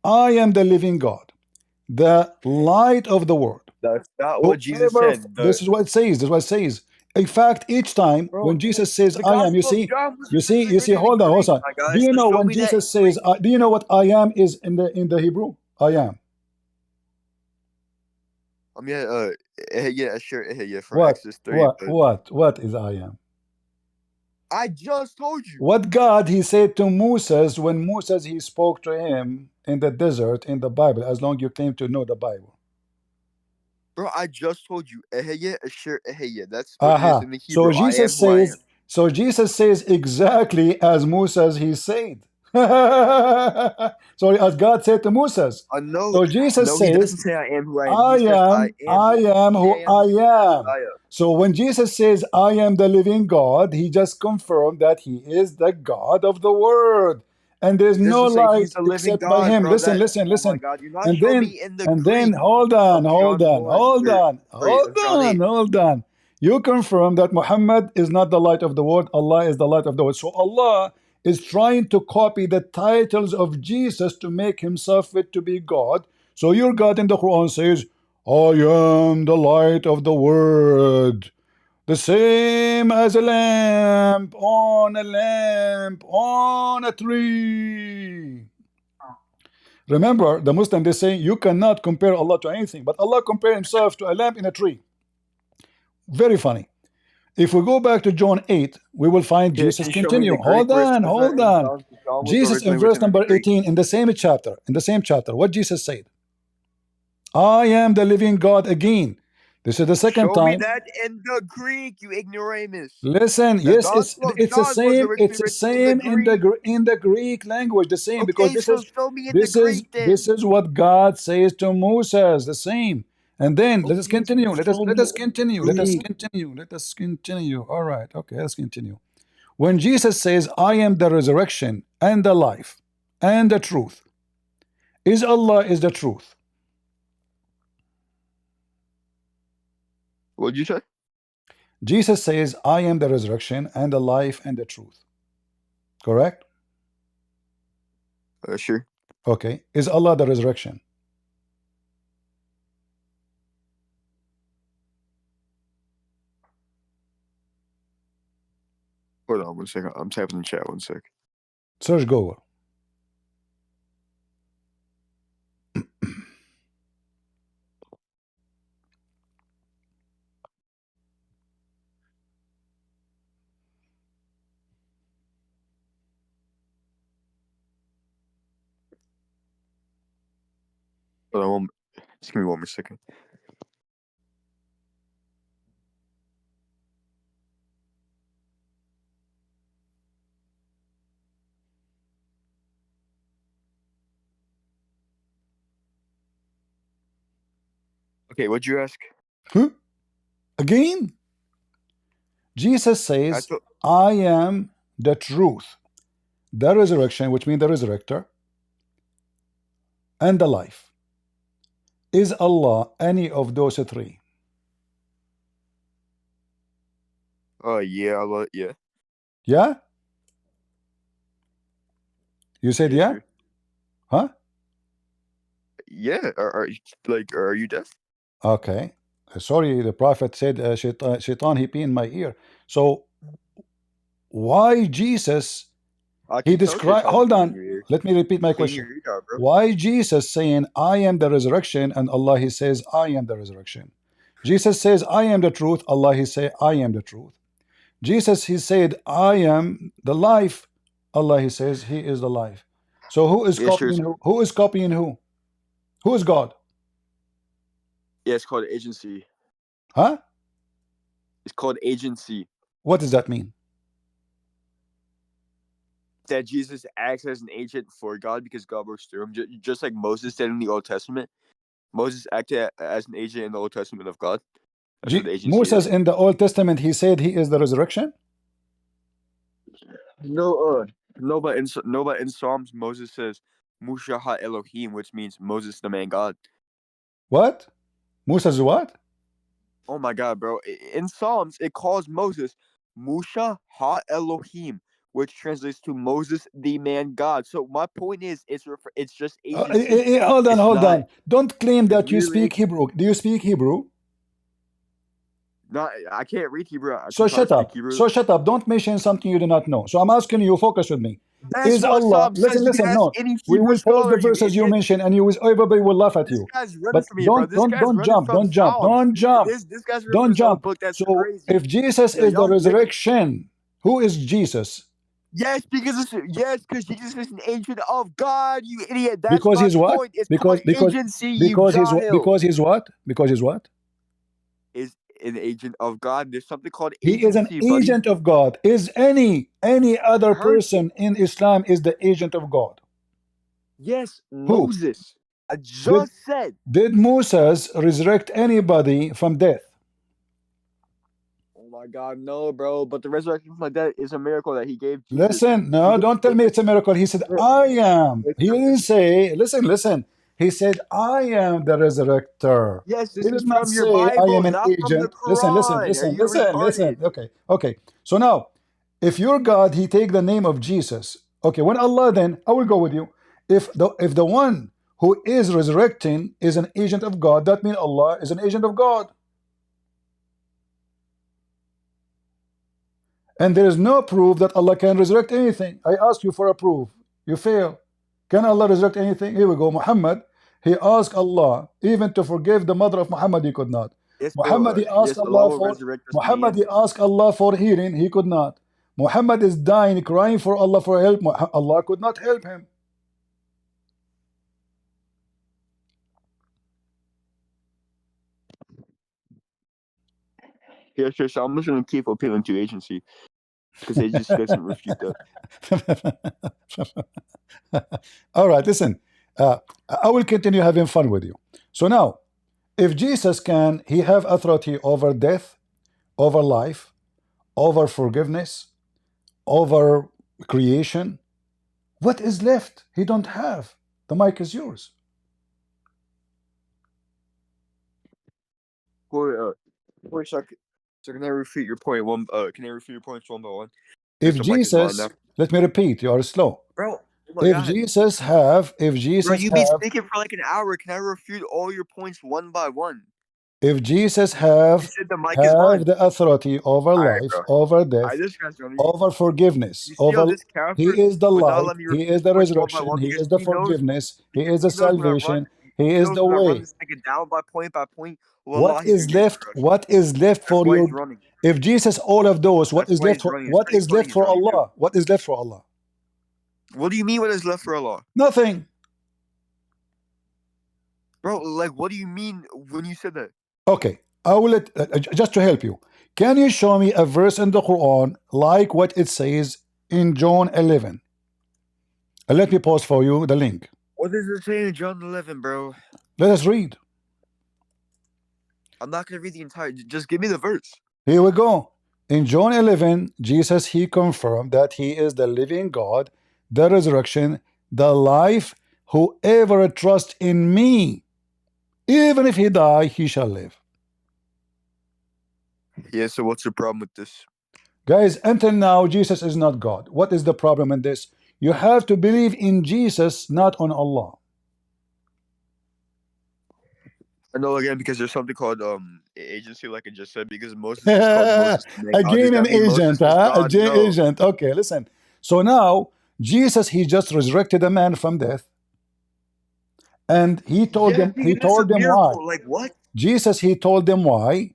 I am the living God, the light of the world. That's not what Jesus said. This is what it says. This is what it says. In fact, each time when Jesus says I am, you see, hold on. Do you know when Jesus says, do you know what I am is in the Hebrew? I am. For Exodus 30. What is I am? I just told you. What God he said to Moses when Moses he spoke to him in the desert in the Bible, as long you claim to know the Bible. Bro, I just told you. That's what it is in the Hebrew. So Jesus says exactly as Moses he said. Sorry, as God said to Moses. So Jesus says, he doesn't say I am who I am. I am who I am. So when Jesus says, I am the living God, he just confirmed that he is the God of the world. And there's no light except by him. Listen. And then, hold on. You confirm that Muhammad is not the light of the world. Allah is the light of the world. So Allah is trying to copy the titles of Jesus to make himself fit to be God. So your God in the Quran says, I am the light of the world, the same as a lamp on a tree. Remember, the Muslim, they say you cannot compare Allah to anything, but Allah compared himself to a lamp in a tree. Very funny. If we go back to John 8, we will find Yeah, Jesus can you show me the continue. Greek Hold where it on, says that hold in on. John? John was Jesus in originally verse written in number Greek. 18 in the same chapter, what Jesus said? I am the living God again. This is the second Show me time. that in the Greek, you ignoramus. Listen, The yes, Gospel of it's the John was same. originally It's the written in the same Greek. in the Greek language, the same, because Okay, so show me in the this Greek then. is what God says to Moses, the same. And then let us Okay, continue. so Let show us me continue. in Let us Greek. continue. Let us continue. All right. Okay, let's continue. When Jesus says, I am the resurrection and the life and the truth, is Allah is the truth. What did you say? Jesus says, I am the resurrection and the life and the truth. Correct? Sure. Okay. Is Allah the resurrection? Hold on 1 second. I'm tapping the chat 1 sec. Search Google. Hold on, just give me 1 more second. Okay, what'd you ask? Again? Jesus says, I am the truth, the resurrection, which means the resurrector, and the life. Is Allah any of those three? Yeah, Allah, yeah. Yeah? You said yeah? Sure. Huh? Yeah. Are you deaf? Okay. Sorry, the Prophet said, Shaitan, he pee in my ear. So, why Jesus, he described, hold on, let me repeat my question. Why Jesus saying, I am the resurrection, and Allah, he says, I am the resurrection? Jesus says, I am the truth. Allah, he say, I am the truth. Jesus, he said, I am the life. Allah, he says, he is the life. So who is copying who? Who is copying who? Who is God? Yeah, it's called agency. Huh? It's called agency. What does that mean? That Jesus acts as an agent for God because God works through him. Just like Moses did in the Old Testament. Moses acted as an agent in the Old Testament of God. That's what agency Moses is. in the Old Testament, he said he is the resurrection? No, but in Psalms, Moses says, Musha ha Elohim, which means Moses the man God. What? Moses what? Oh my God, bro. In Psalms, it calls Moses Musha ha Elohim, which translates to Moses the man God. So my point is, it's just agency. Hold on. Don't claim that you speak Hebrew. Do you speak Hebrew? No, I can't read Hebrew. So shut up. So shut up. Don't mention something you do not know. So I'm asking you, focus with me. That's Is what Allah, Psalm says. listen, no. We will post the verses you mentioned and everybody will laugh at you. This guy's running But from me, bro. This guy's running jump, from Psalms. This guy's running from his own book. That's So crazy. if Jesus is the resurrection, who is Jesus? Yes, because Jesus is an agent of God, you idiot. That's because my he's what? point. It's called agency, because he's jahil. because he's what? Because he's what? Is an agent of God. There's something called agency. He is an agent of God. Is any other person in Islam is the agent of God? Yes, Who? Moses. I just said. Did Moses resurrect anybody from death? Oh my God, no, bro. But the resurrection from death is a miracle that he gave Jesus. Listen, no, don't tell me it's a miracle. He said, I am. He didn't say, listen. He said, I am the resurrector. Yes, this He is did not from your say I Bible, am an not from the agent. Quran. Listen. Okay. So now, if your God, he take the name of Jesus. Okay, when Allah then, I will go with you. If the one who is resurrecting is an agent of God, that means Allah is an agent of God. And there is no proof that Allah can resurrect anything. I ask you for a proof. You fail. Can Allah resurrect anything? Here we go. Muhammad, he asked Allah even to forgive the mother of Muhammad, he could not. Yes, bro. Muhammad, he asked Yes, Allah Allah will for resurrect us in the Muhammad, end. he asked Allah for healing. He could not. Muhammad is dying, crying for Allah for help. Allah could not help him. Yeah, sure. So I'm just gonna keep appealing to agency because they just doesn't refute that. All right, listen. I will continue having fun with you. So now, if Jesus can, he have authority over death, over life, over forgiveness, over creation. What is left? He don't have. The mic is yours. So can I refute your point one? Can I refute your points one by one? If The mic is mine Jesus, now. let me repeat, you are slow. Bro, oh my If God. Jesus have, if Bro, Jesus you've been have, speaking for like an hour. Can I refute all your points one by one? if Jesus You have said the mic is mine. the authority over All right, life, bro. over All death, right, this guy's gonna. over forgiveness, You see how over this he kafir is the would not light, let me he refute is his the points one by resurrection, one he because is the he knows forgiveness, he is the he knows when I run. salvation, he is Knows the when I run way. this nigga down by point. What Wallah, he's is gonna get left? crushed. What is left That's for why your? he's running. If Jesus all of those, what That's is why left he's for? running. It's What pretty is funny left he's for running too. Allah? What is left for Allah? What do you mean what is left for Allah? Nothing. Bro, like what do you mean when you said that? Okay, I will let just to help you. Can you show me a verse in the Quran like what it says in John 11? Let me pause for you the link. What does it say in John 11, bro? Let us read. I'm not gonna read the entire. Just give me the verse. Here we go. In John 11, Jesus, he confirmed that he is the living God, the resurrection, the life. Whoever trusts in me, even if he die, he shall live. Yeah, so what's the problem with this? Guys, until now, Jesus is not God. What is the problem in this? You have to believe in Jesus, not on Allah. I know again because there's something called agency, like I just said, because Moses is called Moses. Again, Does an that mean agent, Moses was huh? God? No. Agent. Okay, listen. So now, Jesus, he just resurrected a man from death. And he told them, That's a why. miracle. Like what? Jesus, he told them why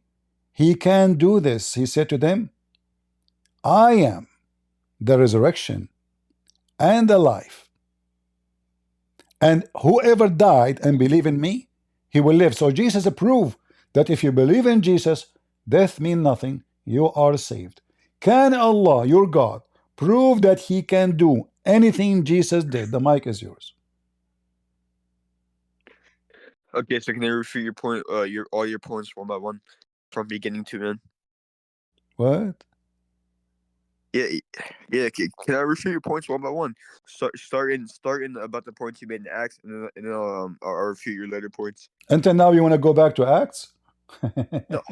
he can do this. He said to them, I am the resurrection and the life. And whoever died and believe in me, he will live. So Jesus proved that if you believe in Jesus, death means nothing. You are saved. Can Allah, your God, prove that he can do anything Jesus did? The mic is yours. Okay, so can I refute your point? All your points one by one, from beginning to end. What? Yeah. Can I refute your points one by one? Starting about the points you made in Acts, and then I'll refute your later points. Until now, you want to go back to Acts? No.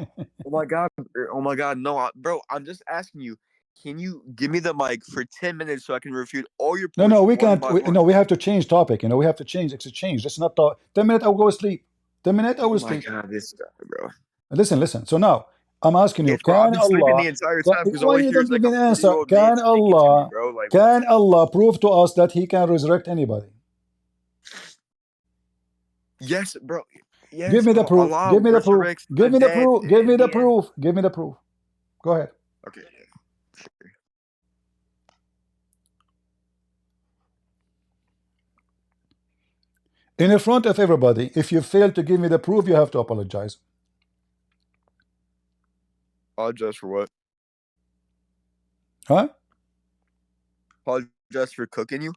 Oh my God, no, bro. I'm just asking you. Can you give me the mic for 10 minutes so I can refute all your points? No, we can't. No, we have to change topic. We have to change. It's a change. Let's not talk. 10 minutes, I'll go sleep. 10 minutes, I will sleep. Oh my God, this guy, bro. Listen. So now, I'm asking you, Bro, I've can been sleeping Allah... the entire time because all When I you hear is don't like a even answer, 40-year-old man speaking to me, bro. Like, can Allah prove to us that he can resurrect anybody? Yes, bro. Yes, Give me the proof. Allah Give me the proof. resurrects Give me the dead proof. Give me in the the proof. Give me the proof. Go ahead. Okay. In the front of everybody, if you fail to give me the proof, you have to apologize. Apologize for what? Huh? Apologize for cooking you?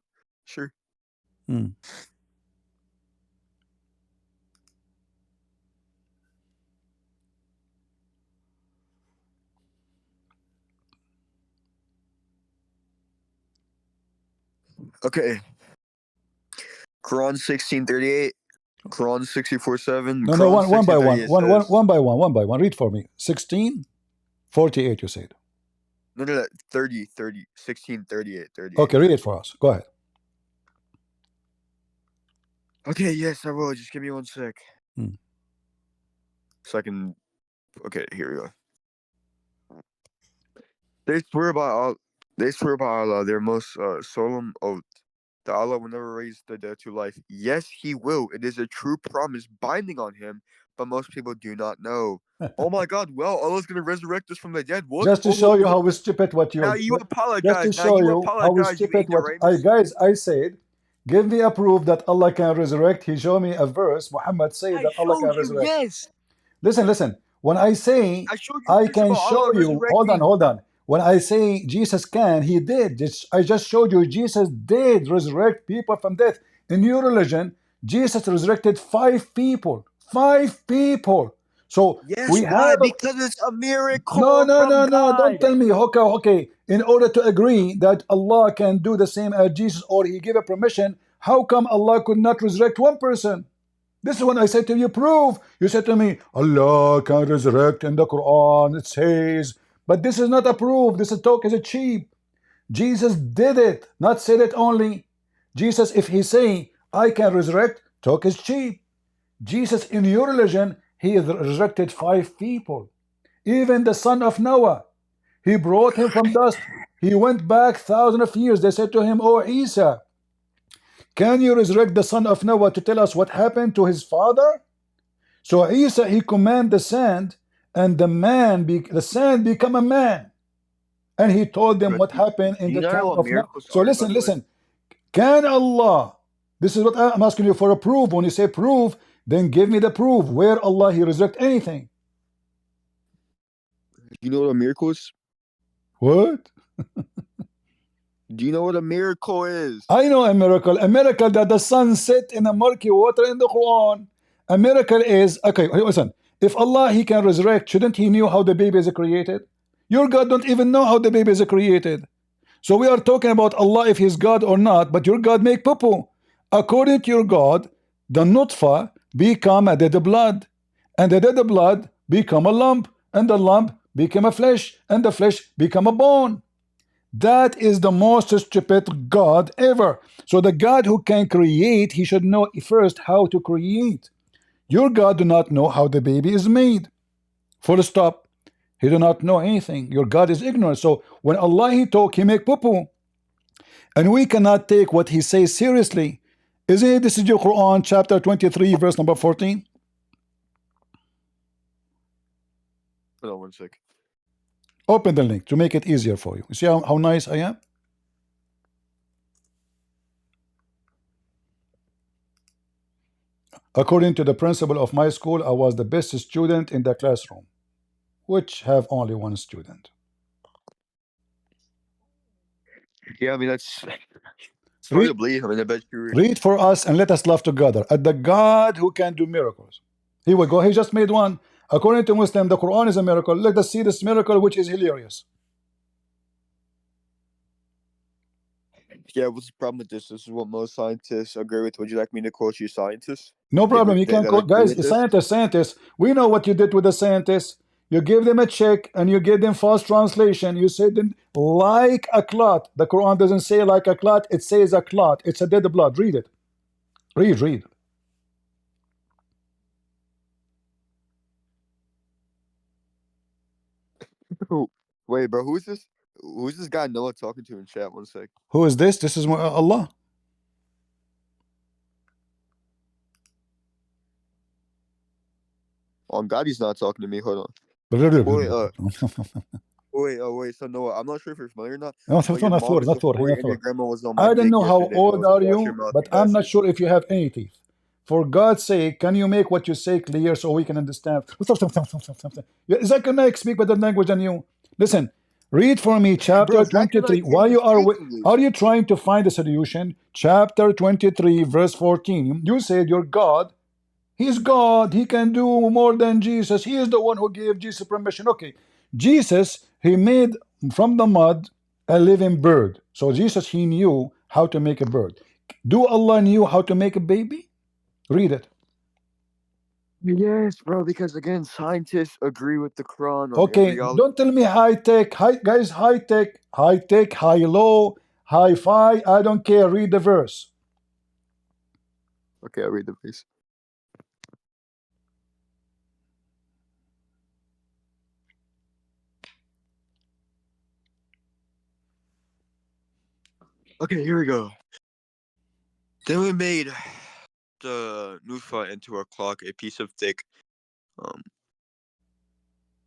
Sure. Okay. Quran 16:38, Quran 64:7. No, one by one. One by one. Read for me. 16:48, you said. No, 30, 16:38, 38. Okay, read it for us. Go ahead. Okay, yes, I will. Just give me 1 sec. So I can... Okay, here we go. They swear by Allah, their most solemn oath, that Allah will never raise the dead to life. Yes, He will. It is a true promise binding on Him but most people do not know. Oh my God! Well, Allah's gonna resurrect us from the dead. What? Just to show you how stupid what you. Now you Just to apologize. Now show you you how apologize. You stupid what I ignoramus. guys. I said, give me a proof that Allah can resurrect. He showed me a verse. Muhammad said I that Allah can showed you. resurrect. Yes. Listen. When I say I showed you I verse can about show Allah you, resurrecting. hold on. When I say Jesus can, he did. I just showed you Jesus did resurrect people from death. In your religion, Jesus resurrected 5 people. 5 people. So Yes, we why? have. Because it's a miracle No. from Don't God. tell me. Okay. In order to agree that Allah can do the same as Jesus or he gave a permission, how come Allah could not resurrect one person? This is when I said to you, prove. You said to me, Allah can resurrect in the Quran. It says, but this is not a proof. This is talk is cheap. Jesus did it, not said it only. Jesus, if he say, I can resurrect, talk is cheap. Jesus in your religion, he resurrected 5 people. Even the son of Noah, he brought him from dust. He went back thousands of years. They said to him, oh Isa, can you resurrect the son of Noah to tell us what happened to his father? So Isa, he command the sand, and the sand become a man. And he told them what happened in Do you the know camp what of Noah. miracles So are, by the way? listen. Can Allah, this is what I'm asking you for a proof. When you say proof, then give me the proof where Allah he resurrect anything. Do you know what a miracle is? What? Do you know what a miracle is? I know a miracle. A miracle that the sun set in a murky water in the Quran. A miracle is, okay, listen. If Allah he can resurrect, shouldn't he knew how the baby is created? Your God don't even know how the baby is created. So we are talking about Allah if he's God or not, but your God make poo-poo. According to your God, the nutfa become a dead blood, and the dead blood become a lump, and the lump become a flesh, and the flesh become a bone. That is the most stupid God ever. So the God who can create, he should know first how to create. Your God do not know how the baby is made. Full stop. He do not know anything. Your God is ignorant. So when Allah he talk, he make poo-poo. And we cannot take what he says seriously. Isn't it? This is your Quran chapter 23 verse number 14. Hold on 1 sec. Open the link to make it easier for you. You see how nice I am? According to the principal of my school, I was the best student in the classroom, which have only one student. Yeah, I mean that's it's hard to believe. I mean, I bet you read for us and let us laugh together at the God who can do miracles. Here we go. He just made one. According to Muslim, the Quran is a miracle. Let us see this miracle, which is hilarious. Yeah, what's the problem with this? This is what most scientists agree with. Would you like me to quote you scientists? No problem. You can quote, guys. Scientists. We know what you did with the scientists. You give them a check and you give them false translation. You said them like a clot. The Quran doesn't say like a clot. It says a clot. It's a dead blood. Read it. Read. Wait, bro, who's this? Who's this guy Noah talking to in chat? 1 sec. Who is this? This is Allah. On God, he's not talking to me. Hold on. Wait. So Noah, I'm not sure if you're familiar or not. No, not I don't know how old are you, but I'm not sure if you have any teeth. For God's sake, can you make what you say clear so we can understand? Zakir Naik speak better language than you. Listen, read for me chapter 23. Why are you trying to find a solution? Chapter 23, verse 14. You said your God, he's God. He can do more than Jesus. He is the one who gave Jesus permission. Okay, Jesus, he made from the mud a living bird. So Jesus, he knew how to make a bird. Do Allah knew how to make a baby? Read it. Yes, bro, because again, scientists agree with the Quran. Okay, don't tell me high tech. Guys, high tech, high low, high fi. I don't care. Read the verse. Okay, I'll read the verse. Okay, here we go. Then we made the nutfa into a clock, a piece of thick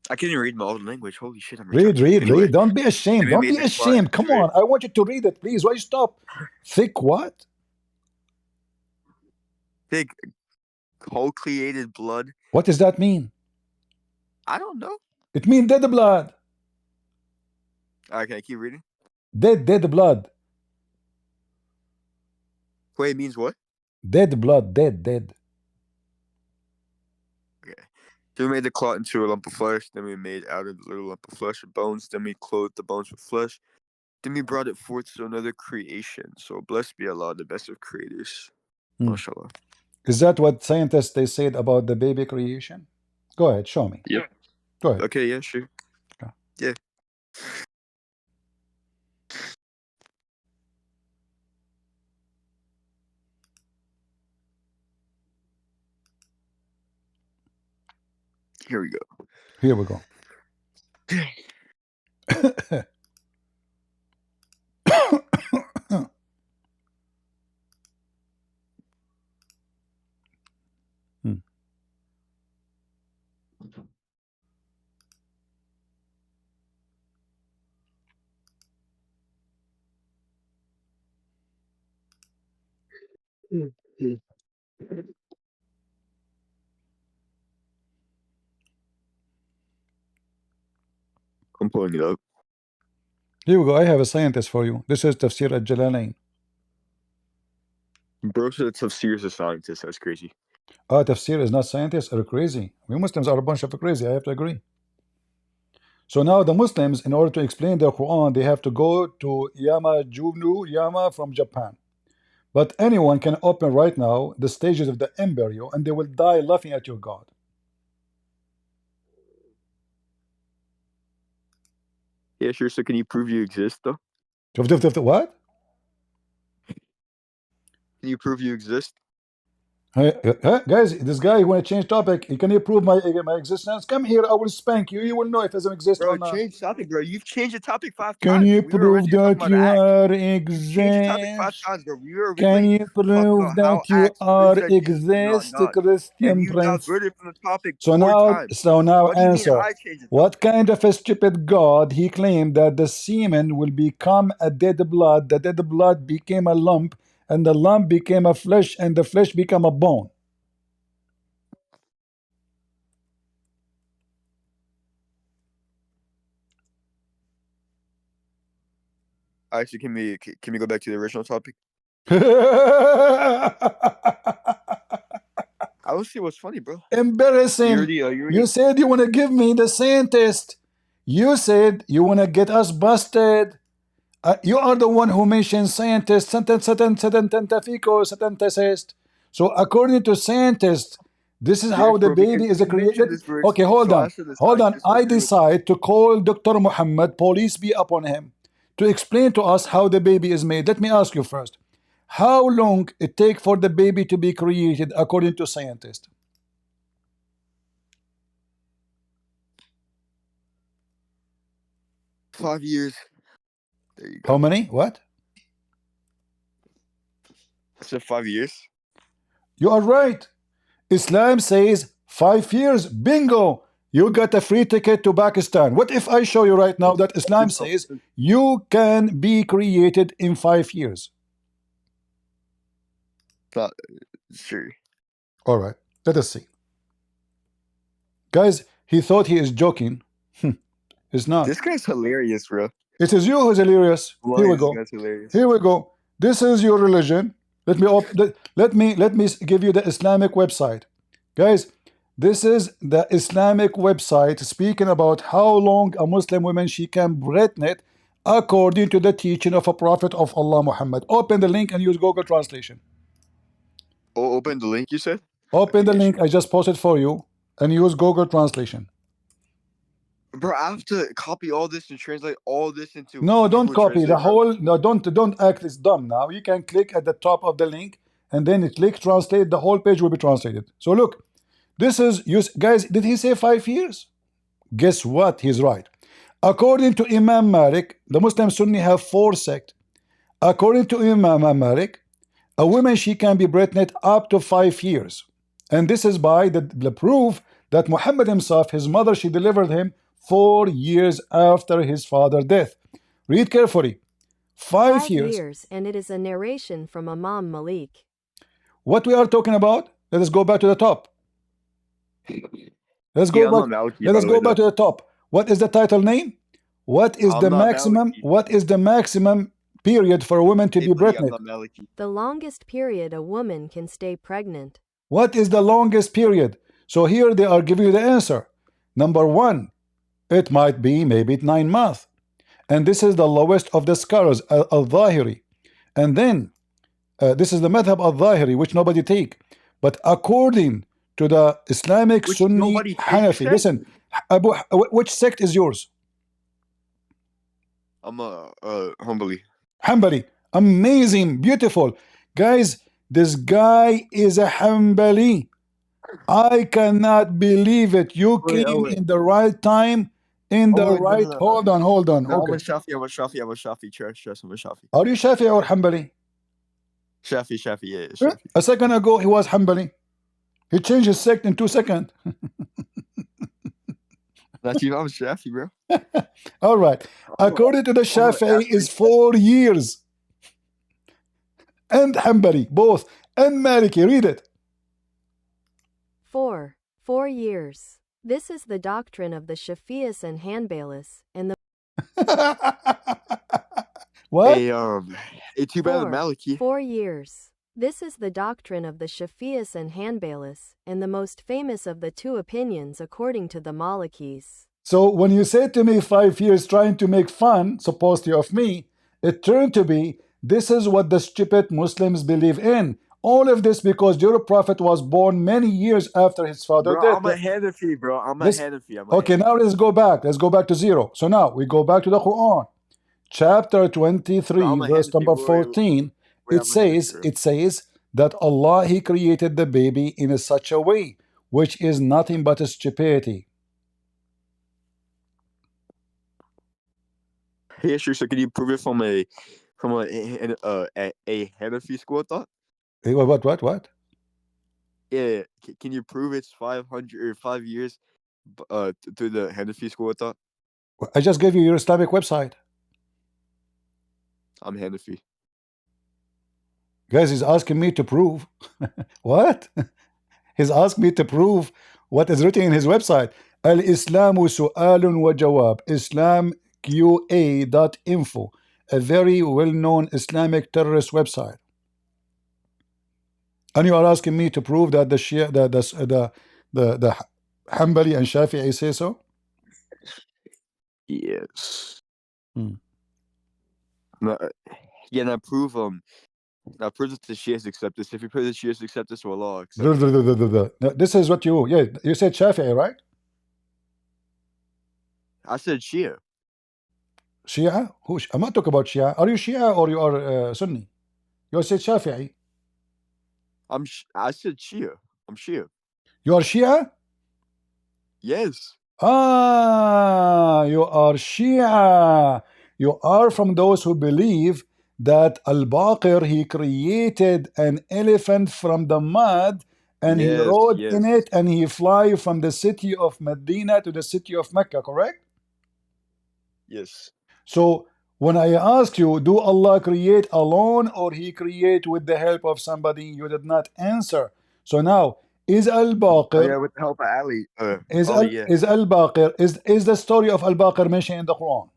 I can't even read my own language. Holy shit, I'm Read, retarded. read, Anyway, read. Don't be ashamed. Don't be ashamed. Come on. I want you to read it, please. Why you stop? Thick what? Thick coagulated blood. What does that mean? I don't know. It means dead blood. Alright, can I keep reading? Dead blood. Wait, it means what? Dead blood. Dead. Okay. Then we made the clot into a lump of flesh. Then we made out of the little lump of flesh bones. Then we clothed the bones with flesh. Then we brought it forth to another creation. So blessed be Allah, the best of creators. MashaAllah. Is that what scientists they said about the baby creation? Go ahead, show me. Yeah. Go ahead. Okay, yeah, sure. Okay. Yeah. Here we go. Here we go. I'm pulling it up. Here we go. I have a scientist for you. This is Tafsir al-Jalalain. Bro said Tafsir is a scientist. That's crazy. Tafsir is not scientists are crazy. We Muslims are a bunch of crazy. I have to agree. So now the Muslims, in order to explain the Quran, they have to go to Yama from Japan. But anyone can open right now the stages of the embryo and they will die laughing at your God. Yeah, sure. So can you prove you exist, though? What? Can you prove you exist? Guys, this guy want to change topic. Can you prove my existence? Come here, I will spank you. You will know if it doesn't exist or not. Change topic, bro. You've changed the topic 5 times. Can you prove that you are exist? Can you prove that you are exist, Christian Prince? So now answer. What kind of a stupid God he claimed that the semen will become a dead blood, the dead blood became a lump, and the lump became a flesh, and the flesh became a bone? Actually, can we go back to the original topic? I don't see what's funny, bro. Embarrassing. You said you want to give me the scientist. You said you want to get us busted. You are the one who mentioned scientists. So according to scientists, this is how the baby is created. Okay, hold on. I decide to call Dr. Mohammed, police be upon him, to explain to us how the baby is made. Let me ask you first. How long it take for the baby to be created according to scientists? $5 years. There you go. How many? What? I said 5 years. You are right. Islam says 5 years. Bingo. You got a free ticket to Pakistan. What if I show you right now that Islam says you can be created in 5 years? Not sure. All right. Let us see. Guys, he thought he is joking. It's not. This guy's hilarious, bro. It is you who's hilarious. Here we go. Here we go. This is your religion. Let me give you the Islamic website. Guys, this is the Islamic website speaking about how long a Muslim woman she can breastfeed according to the teaching of a prophet of Allah, Muhammad. Open the link and use Google Translation. Oh, open the link you said? Open the link I just posted for you and use Google Translation. Bro, I have to copy all this and translate all this into... No, don't copy the whole... No, don't act as dumb now. You can click at the top of the link and then click translate. The whole page will be translated. So look, this is... Guys, did he say 5 years? Guess what? He's right. According to Imam Malik, the Muslim Sunni have 4 sects. According to Imam Malik, a woman, she can be pregnant up to 5 years. And this is by the proof that Muhammad himself, his mother, she delivered him 4 years after his father's death. Read carefully. 5 years. And it is a narration from Imam Malik. What we are talking about? Let us go back to the top. Let's go back. Let us go back to the top. What is the title name? What is the maximum? What is the maximum period for a woman to be pregnant? The longest period a woman can stay pregnant. What is the longest period? So here they are giving you the answer. Number 1, it might be maybe 9 months. And this is the lowest of the scholars, al-Zahiri. And then, this is the madhab al-Zahiri, which nobody take. But according to the Islamic Sunni Hanafi, listen, Abu, which sect is yours? I'm a Hanbali. Hanbali. Amazing, beautiful. Guys, this guy is a Hanbali. I cannot believe it. You came in the right time, in the right... Hold on. No, Okay. I'm a Shafi. Trust, I'm a Shafi. Are you Shafi or Hanbali? Shafi, yeah. Shafi. A second ago, he was Hanbali. He changed his sect in 2 seconds. That's you, I'm Shafi, bro. All right. According to the Shafi'i, is 4 years. And Hanbali, both. And Maliki, read it. 4 years. This is the doctrine of the Shafi'is and Hanbalis, and the What? Hey, too bad Maliki. 4 years. This is the doctrine of the Shafi'is and Hanbalis, and the most famous of the 2 opinions according to the Malikis. So when you say to me 5 years trying to make fun, supposedly of me, it turned to be, this is what the stupid Muslims believe in. All of this because your prophet was born many years after his father death. I'm a Hanafi, bro. I'm a Hanafi. Okay, now let's go back. Let's go back to 0. So now we go back to the Quran. Chapter 23, verse number 14. It says that Allah, He created the baby in such a way, which is nothing but a stupidity. Yeah, sure. So can you prove it from a Hanafi school of thought? What? Yeah, can you prove it's 500 or 5 years through the Hanafi school of thought? I just gave you your Islamic website. I'm Hanafi. Guys, he's asking me to prove. What? He's asked me to prove what is written in his website. Al-Islamu su'alun wa jawab. islamqa.info. A very well-known Islamic terrorist website. And you are asking me to prove that the Shia, the Hanbali and Shafi'i say so? Yes. No, yeah, now prove that the Shias accept this. If you prove the Shias accept this, well, Allah accept this. This is what you said Shafi'i, right? I said Shia. Shia? Who? I'm not talking about Shia. Are you Shia or you are Sunni? You said Shafi'i. I said Shia. I'm Shia. You are Shia? Yes. Ah, you are Shia. You are from those who believe that Al-Baqir, he created an elephant from the mud and he rode in it and he fly from the city of Medina to the city of Mecca, correct? Yes. So when I ask you, do Allah create alone or he create with the help of somebody? You did not answer. So now, is Al-Baqir... with the help of Ali. Is Al-Baqir... Is the story of Al-Baqir mentioned in the Quran?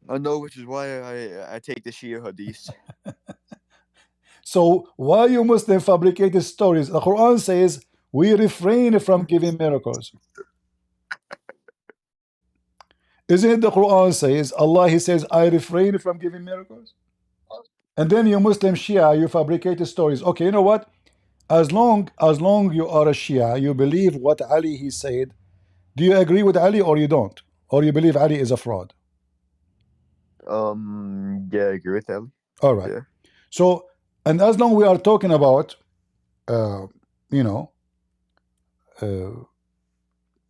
I know, which is why I take the Shia hadith. So why you Muslim fabricated stories? The Quran says we refrain from giving miracles. Isn't it the Quran says, Allah, He says, I refrain from giving miracles? And then you Muslim Shia, you fabricated stories. Okay, you know what? As long you are a Shia, you believe what Ali, he said. Do you agree with Ali or you don't? Or you believe Ali is a fraud? Yeah, I agree with Ali. All right. Yeah. So, and as long we are talking about,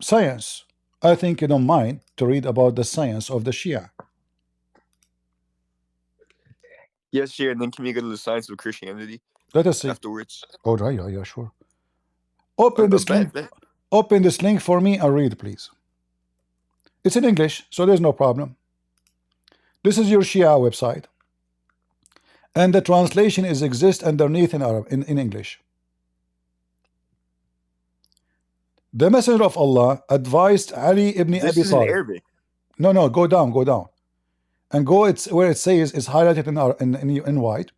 science, I think you don't mind to read about the science of the Shia. Yes, sure. And then can we go to the science of Christianity? Let us see. Afterwards. Oh, right. Yeah, sure. Open this link. Open this link for me and read, please. It's in English, so there's no problem. This is your Shia website, and the translation exists underneath in Arab, in English. The Messenger of Allah advised Ali ibn Abi Talib. Arabic. No, go down, and go. It's where it says is highlighted in white.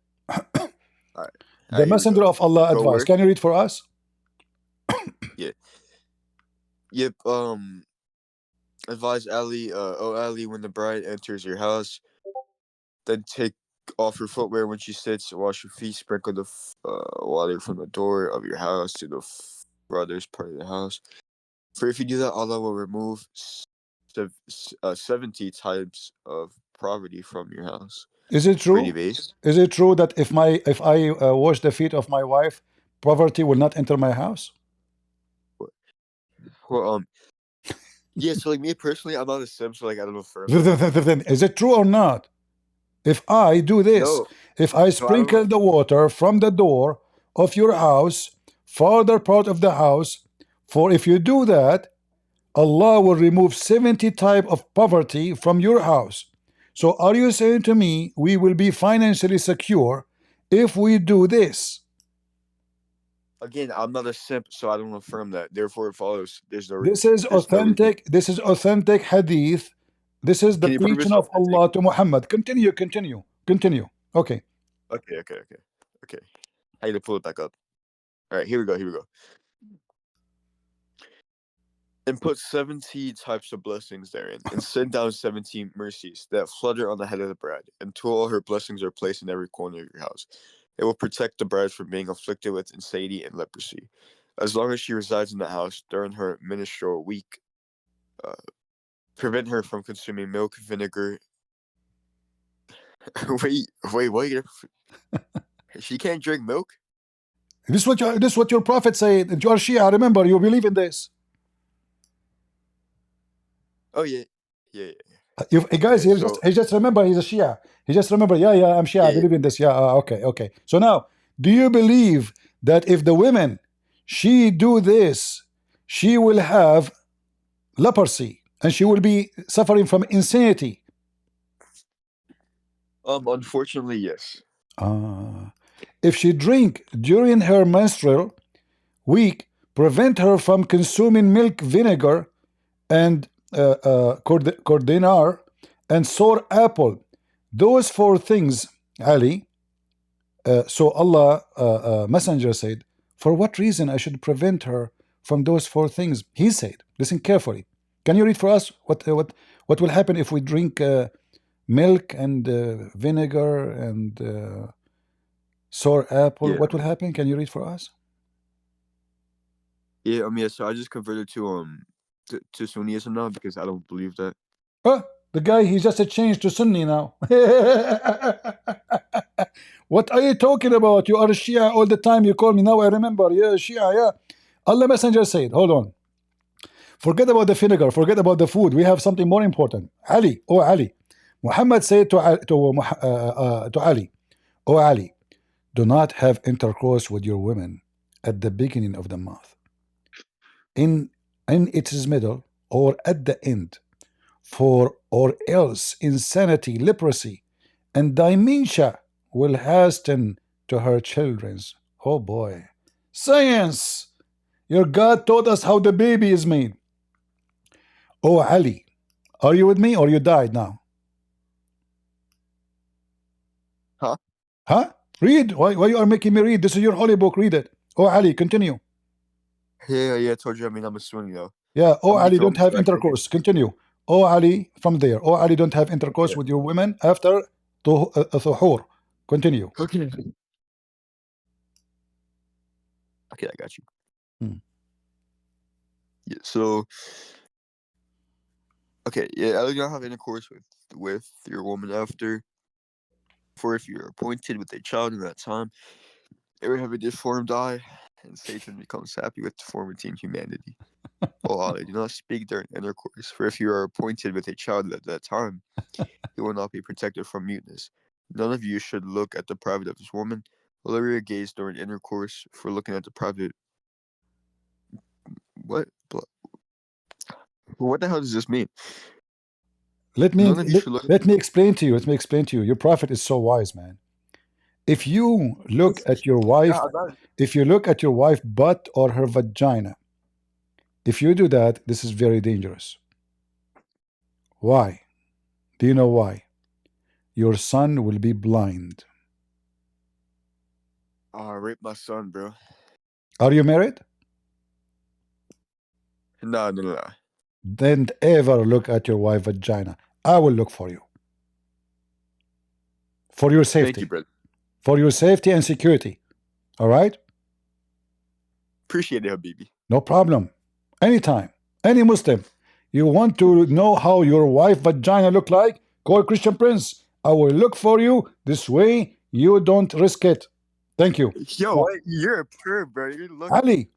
The Messenger of Allah advised. Can you read for us? Yeah. Yep. Advise Ali, Ali, when the bride enters your house, then take off her footwear when she sits, wash your feet, sprinkle the water from the door of your house to the brother's part of the house. For if you do that, Allah will remove 70 types of poverty from your house. Is it true? Is it true that if I wash the feet of my wife, poverty will not enter my house? Well, yeah. So like me personally, I'm not a sim, so like I don't know for. Is it true or not? If I do this, no. If I sprinkle the water from the door of your house, farther part of the house, for if you do that, Allah will remove 70 type of poverty from your house. So are you saying to me we will be financially secure if we do this? Again, I'm not a simp, so I don't affirm that. Therefore, it follows. This is authentic. This is authentic hadith. This is the preaching of Allah to Muhammad. Continue. Okay. I need to pull it back up. All right, here we go. And put 70 types of blessings therein, and send down 17 mercies that flutter on the head of the bride, until all her blessings are placed in every corner of your house. It will protect the bride from being afflicted with insanity and leprosy, as long as she resides in the house during her menstrual week. Prevent her from consuming milk, vinegar. wait. She can't drink milk? This is what your prophet said. You are Shia. Remember, you believe in this. Oh yeah. Guys, he just remember he's a Shia. He just remember, I'm Shia. I believe in this. Okay. So now, do you believe that if the women she do this, she will have leprosy and she will be suffering from insanity? Unfortunately, yes. If she drink during her menstrual week, prevent her from consuming milk, vinegar, and cordinar and sour apple. Those 4 things, Ali. So Allah messenger said, for what reason I should prevent her from those 4 things? He said, listen carefully. Can you read for us what will happen if we drink milk and vinegar and sour apple? Yeah. What will happen? Can you read for us? Yeah, so I just converted to Sunniism now because I don't believe that. The guy, he just changed to Sunni now. What are you talking about? You are a Shia all the time. You call me now. I remember. Yeah, Shia. Yeah. Allah Messenger said, hold on. Forget about the vinegar. Forget about the food. We have something more important. Ali. Oh, Ali. Muhammad said to Ali, oh, Ali, do not have intercourse with your women at the beginning of the month, in its middle, or at the end. Or else insanity, leprosy, and dementia will hasten to her children's. Oh boy. Science! Your God taught us how the baby is made. Oh Ali, are you with me or you died now? Huh? Read. Why you are making me read? This is your holy book. Read it. Oh Ali, continue. Yeah, I told you. I'm a Sunni though. Yeah. Oh Ali, don't have intercourse. Continue. Oh Ali, from there. Oh Ali, don't have intercourse with your women after thuhur. Continue. Okay, I got you. Yeah, so okay, yeah, you don't have intercourse with your woman after. For if you're appointed with a child in that time, it will have a deformed eye, and Satan becomes happy with deformity in humanity. Oh Allah, do not speak during intercourse, for if you are appointed with a child at that time, he will not be protected from muteness. None of you should look at the private of his woman, lower your gaze during intercourse, for looking at the private What? What the hell does this mean? Let me explain to you. Let me explain to you. Your prophet is so wise, man. If you look at your wife, if you look at your wife butt or her vagina, if you do that, this is very dangerous. Why? Do you know why? Your son will be blind. Oh, I raped my son, bro. Are you married? No. Don't ever look at your wife's vagina. I will look for you. For your safety. Thank you, brother. For your safety and security. All right? Appreciate it, Habibi. No problem. Anytime. Any Muslim. You want to know how your wife's vagina look like? Call Christian Prince. I will look for you. This way you don't risk it. Thank you. Yo, what? You're a perv, bro. You're looking. Ali.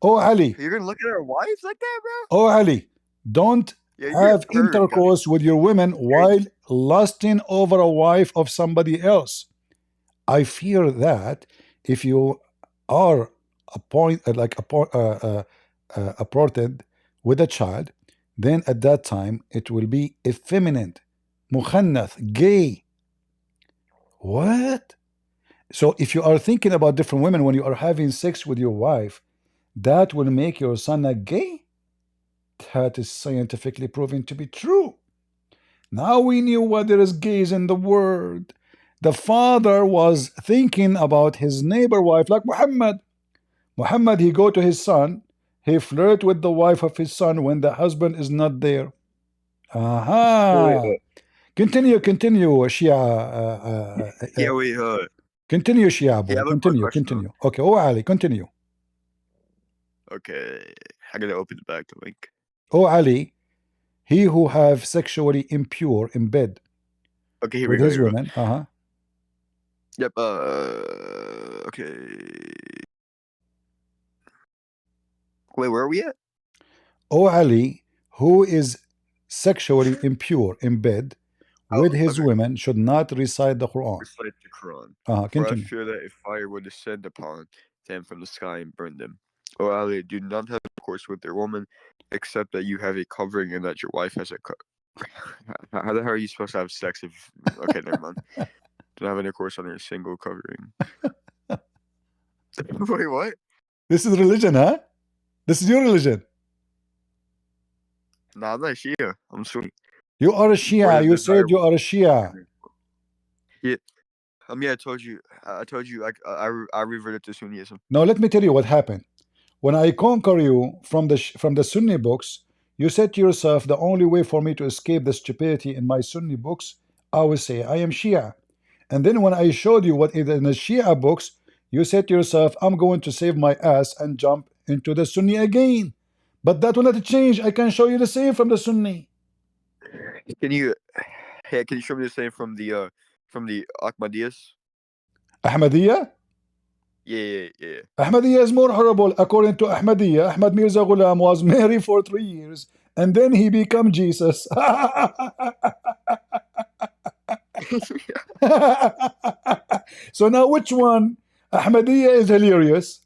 Oh, Ali. You're gonna look at our wives like that, bro? Oh, Ali. Don't have intercourse with your women while lusting over a wife of somebody else. I fear that if you are appointed with a child, then at that time it will be effeminate, mukhannath, gay. What? So if you are thinking about different women when you are having sex with your wife, that will make your son a gay? That is scientifically proven to be true. Now we knew why there is gays in the world. The father was thinking about his neighbor wife, like Muhammad. Muhammad, he go to his son, he flirt with the wife of his son when the husband is not there. Aha. Continue, Shia. Continue, Shihab. Continue. Okay, oh Ali, continue. Okay, I gotta open it back to link. Oh Ali, he who have sexually impure in bed with his women. Yep. Okay. Wait, where are we at? Oh Ali, who is sexually impure in bed with his women should not recite the Quran. Recite the Quran. Continue. For I fear that a fire would descend upon them from the sky and burn them. Oh Ali, do not have intercourse with their woman, except that you have a covering and that your wife has a How the hell are you supposed to have sex if... Okay, never mind. Don't have intercourse under a single covering. Wait, what? This is religion, huh? This is your religion. Nah, I'm not Shia. I'm Sunni. You are a Shia. You said you are a Shia. Yeah. I told you I reverted to Sunniism. Now let me tell you what happened. When I conquer you from the Sunni books, you said to yourself, the only way for me to escape the stupidity in my Sunni books, I will say I am Shia. And then when I showed you what is in the Shia books, you said to yourself, I'm going to save my ass and jump into the Sunni again. But that will not change. I can show you the same from the Sunni. Can you show me the same from the Ahmadiyyas? Ahmadiyya? Yeah. Ahmadiyya is more horrible. According to Ahmadiyya, Ahmad Mirza Ghulam was married for 3 years and then he became Jesus. So now which one? Ahmadiyya is hilarious.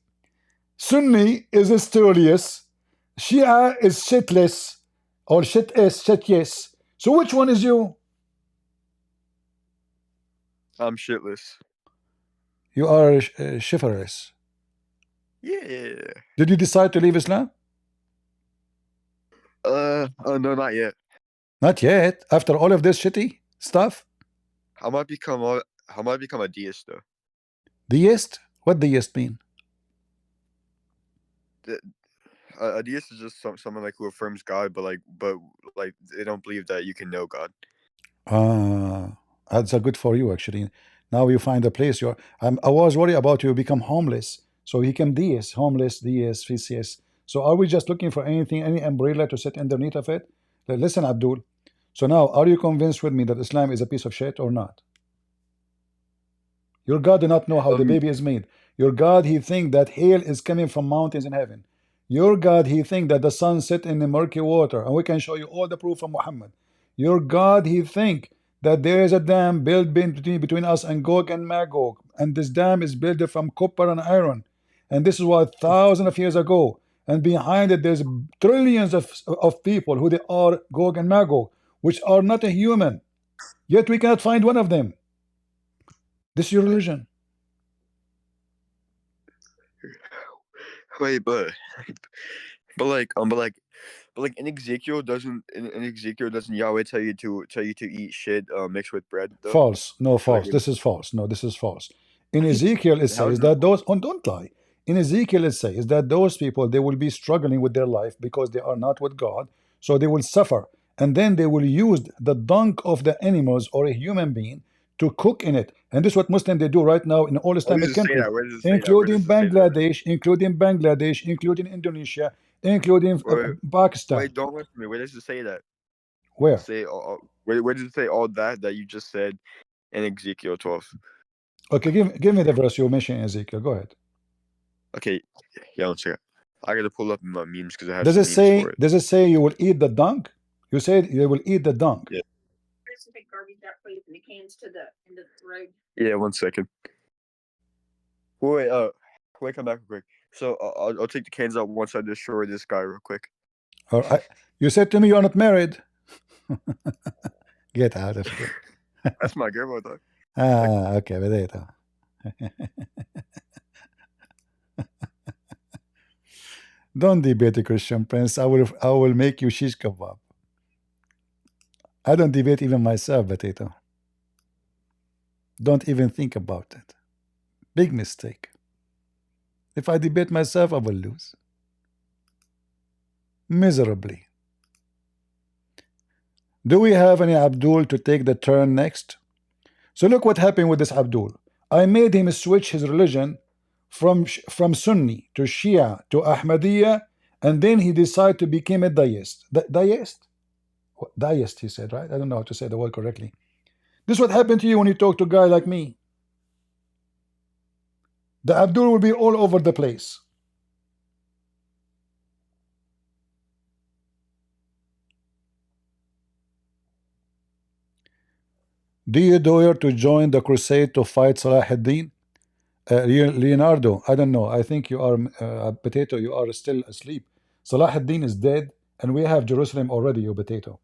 Sunni is mysterious. Shia is shitless or shit yes. So which one is you? I'm shitless. You are chivalrous. Yeah. Did you decide to leave Islam? Oh no, not yet. Not yet. After all of this shitty stuff. How might become a deist though? Deist? What deist mean? A deist is just someone like who affirms God, but they don't believe that you can know God. That's a good for you actually. Now you find a place. I was worried about you become homeless. So he can deist, homeless, deist, theist. So are we just looking for anything, any umbrella to sit underneath of it? Listen, Abdul. So now, are you convinced with me that Islam is a piece of shit or not? Your God do not know how the baby is made. Your God, he think that hail is coming from mountains in heaven. Your God, he think that the sun set in the murky water, and we can show you all the proof from Muhammad. Your God, he think that there is a dam built between us and Gog and Magog, and this dam is built from copper and iron, and this is what thousands of years ago, and behind it there's trillions of people who they are Gog and Magog, which are not a human, yet we cannot find one of them. This is your religion. Wait, but like in Ezekiel doesn't Yahweh tell you to eat shit mixed with bread though? False. No, false. Like, This is false. No, this is false. In Ezekiel it says that those don't lie. In Ezekiel it says that those people, they will be struggling with their life because they are not with God, so they will suffer, and then they will use the dung of the animals or a human being to cook in it. And this is what Muslims they do right now in all Islamic countries, including Bangladesh, including Indonesia, including Pakistan. Wait, don't listen to me. Where does it say that? Where? Where does it say all that you just said in Ezekiel 12? Okay, give me the verse you mentioned in Ezekiel. Go ahead. Okay, yeah, one second. I gotta pull up my memes because I have. Does it say you will eat the dung? You said you will eat the dung. Yeah. Yeah, 1 second. Wait, come back real quick. So I'll take the cans out once I destroy this guy real quick. All right. You said to me you're not married. Get out of here. That's my grandmother. Okay, vedete. Don't debate the Christian Prince. I will make you shish kebab. I don't debate even myself, potato. Don't even think about it. Big mistake. If I debate myself, I will lose. Miserably. Do we have any Abdul to take the turn next? So look what happened with this Abdul. I made him switch his religion from Sunni to Shia to Ahmadiyya, and then he decided to become a deist. Deist? Deist, he said, right? I don't know how to say the word correctly. This is what happened to you when you talk to a guy like me. The Abdul will be all over the place. Do you dare to join the crusade to fight Salah ad-Din? Leonardo, I don't know. I think you are potato. You are still asleep. Salah ad-Din is dead, and we have Jerusalem already. You potato.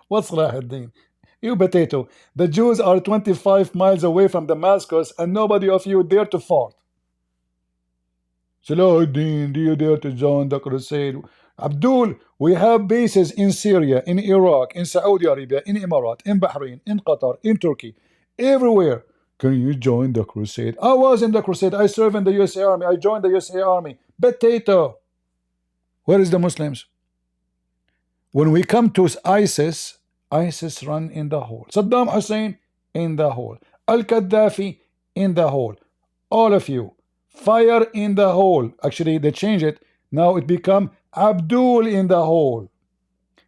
What's Salah ad-Din? You potato. The Jews are 25 miles away from Damascus, and nobody of you dare to fight. Salah ad-Din, do you dare to join the crusade? Abdul, we have bases in Syria, in Iraq, in Saudi Arabia, in Emirates, in Bahrain, in Qatar, in Turkey, everywhere. Can you join the crusade? I was in the crusade. I served in the USA Army. I joined the USA Army. Potato. Where is the Muslims? When we come to ISIS, ISIS run in the hole. Saddam Hussein in the hole. Al-Qaddafi in the hole. All of you, fire in the hole. Actually, they changed it. Now it become Abdul in the hole.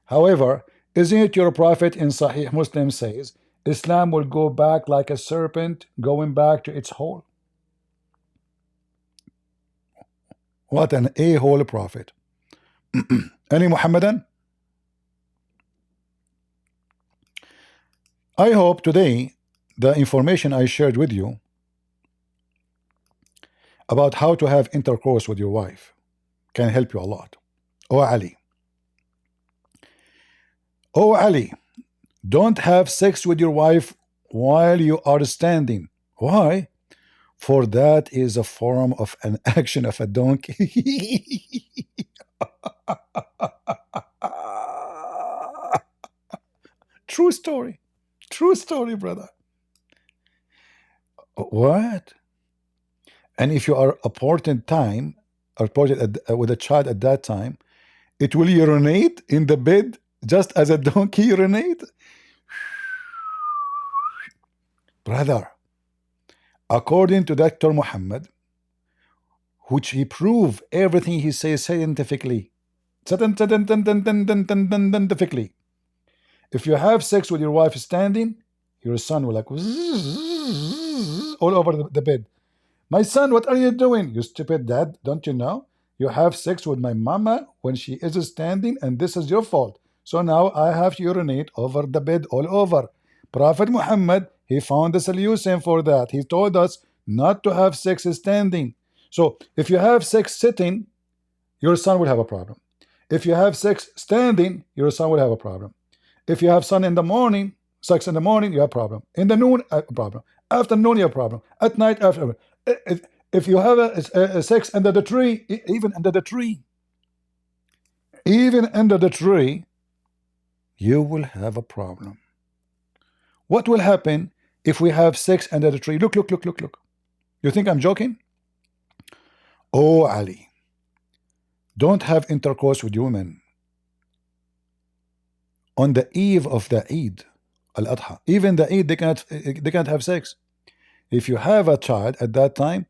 However, isn't it your prophet in Sahih Muslim says Islam will go back like a serpent going back to its hole? What an a-hole prophet. Any Muhammadan? I hope today the information I shared with you about how to have intercourse with your wife can help you a lot. Oh Ali, don't have sex with your wife while you are standing. Why? For that is a form of an action of a donkey. True story. True story, brother. What? And if you are aborted time, aborted with a child at that time, it will urinate in the bed just as a donkey urinate? Brother, according to Dr. Mohammed, which he proved everything he says scientifically, if you have sex with your wife standing, your son will like all over the bed. My son, what are you doing? You stupid dad, don't you know? You have sex with my mama when she is standing, and this is your fault. So now I have to urinate over the bed all over. Prophet Muhammad, he found a solution for that. He told us not to have sex standing. So if you have sex sitting, your son will have a problem. If you have sex standing, your son will have a problem. If you have sex in the morning, you have a problem. In the noon, a problem. Afternoon, you have a problem. At night, after. If you have a sex under the tree, even under the tree, you will have a problem. What will happen if we have sex under the tree? Look. You think I'm joking? Oh, Ali, don't have intercourse with women on the eve of the Eid al-Adha. Even the Eid, they can't have sex. If you have a child at that time,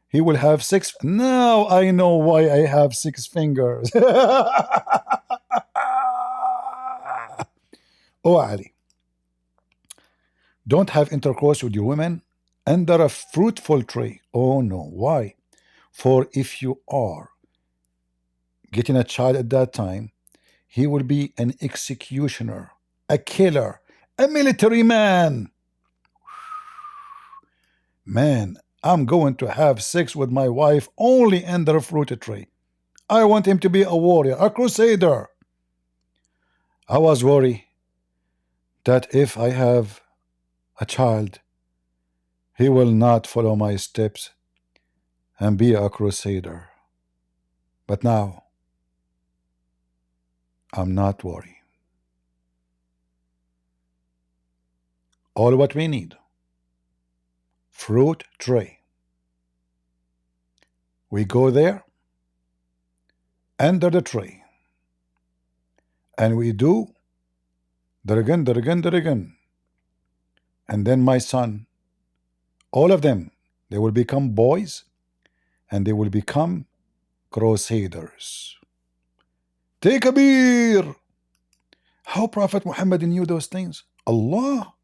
he will have six. Now I know why I have 6 fingers. Oh, Ali, don't have intercourse with your women under a fruitful tree. Oh no, why? For if you are getting a child at that time, he will be an executioner, a killer, a military man. Man, I'm going to have sex with my wife only under a fruit tree. I want him to be a warrior, a crusader. I was worried that if I have a child, he will not follow my steps and be a crusader. But now, I'm not worried. All what we need, fruit tray. We go there, under the tree, and we do Daragan. And then my son, all of them, they will become boys and they will become crusaders. Take a beer. How Prophet Muhammad knew those things? Allah.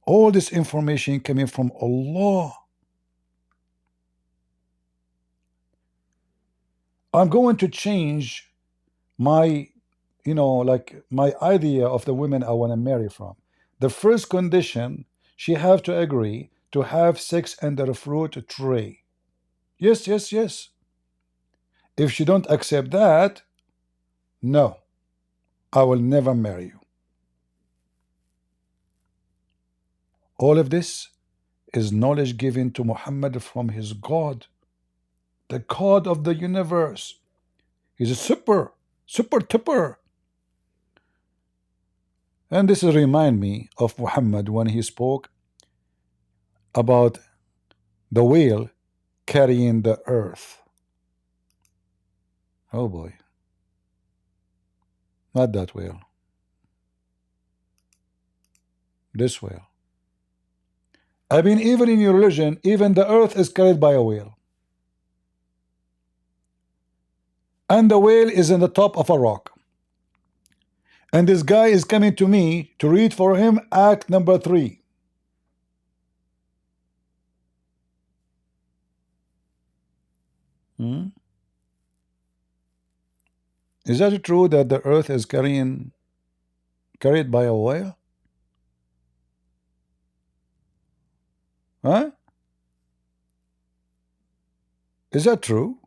All this information coming from Allah. I'm going to change my, like my idea of the women I want to marry from. The first condition, she have to agree to have sex under a fruit tree. Yes. If she don't accept that, no, I will never marry you. All of this is knowledge given to Muhammad from his God, the God of the universe. He's a super tipper. And this remind me of Muhammad when he spoke about the whale carrying the earth. Oh boy. Not that whale. This whale. I mean, even in your religion, even the earth is carried by a whale. And the whale is in the top of a rock. And this guy is coming to me to read for him Act number 3. Is that true that the earth is carried by a whale? Huh? Is that true?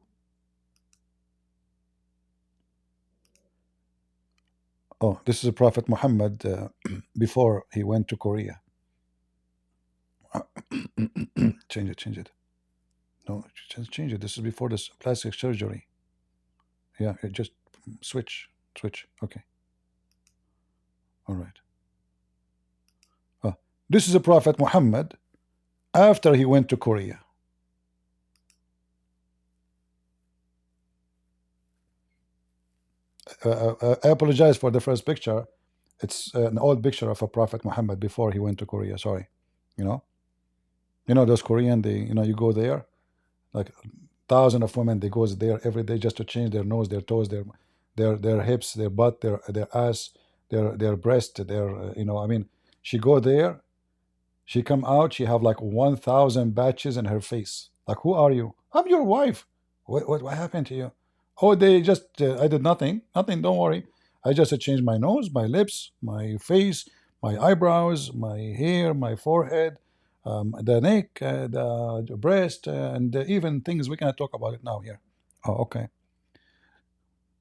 Oh, this is a Prophet Muhammad before he went to Korea. Change it. No, just change it. This is before this plastic surgery. Yeah, just switch. Okay. All right. This is a Prophet Muhammad after he went to Korea. I apologize for the first picture. It's an old picture of a Prophet Muhammad before he went to Korea. Sorry. Those Korean, you go there, like thousands of women, they goes there every day just to change their nose, their toes, their hips, their butt, their ass, their breast, she go there, she come out, she have like 1,000 batches in her face. Like, who are you? I'm your wife. What happened to you? Oh, they just, I did nothing, don't worry. I just changed my nose, my lips, my face, my eyebrows, my hair, my forehead. the neck, the breast, and even things we cannot talk about it now here. Oh, okay.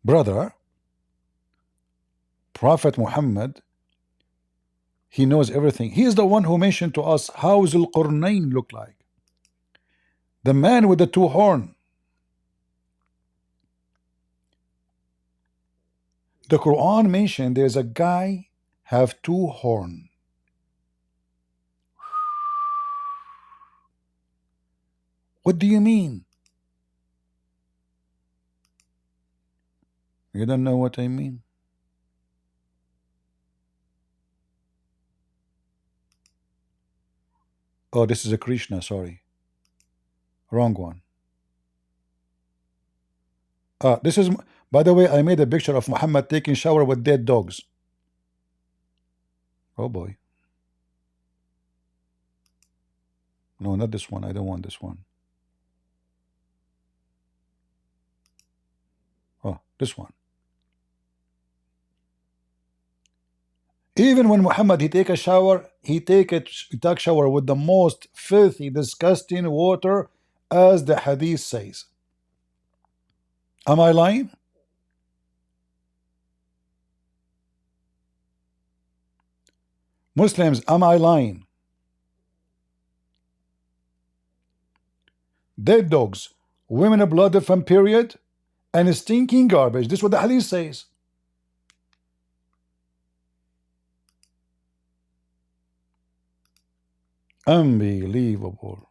Brother, Prophet Muhammad, he knows everything. He is the one who mentioned to us how Zulqarnain look like. The man with the two horns. The Quran mentioned there's a guy have two horns. What do you mean? You don't know what I mean? Oh, this is a Krishna, sorry. Wrong one. This is, by the way, I made a picture of Muhammad taking shower with dead dogs. Oh boy. No, not this one. I don't want this one. Oh, this one. Even when Muhammad he take a shower, he take shower with the most filthy, disgusting water, as the hadith says. Am I lying? Muslims, am I lying? Dead dogs, women blood from period, and stinking garbage. This is what the hadith says. Unbelievable.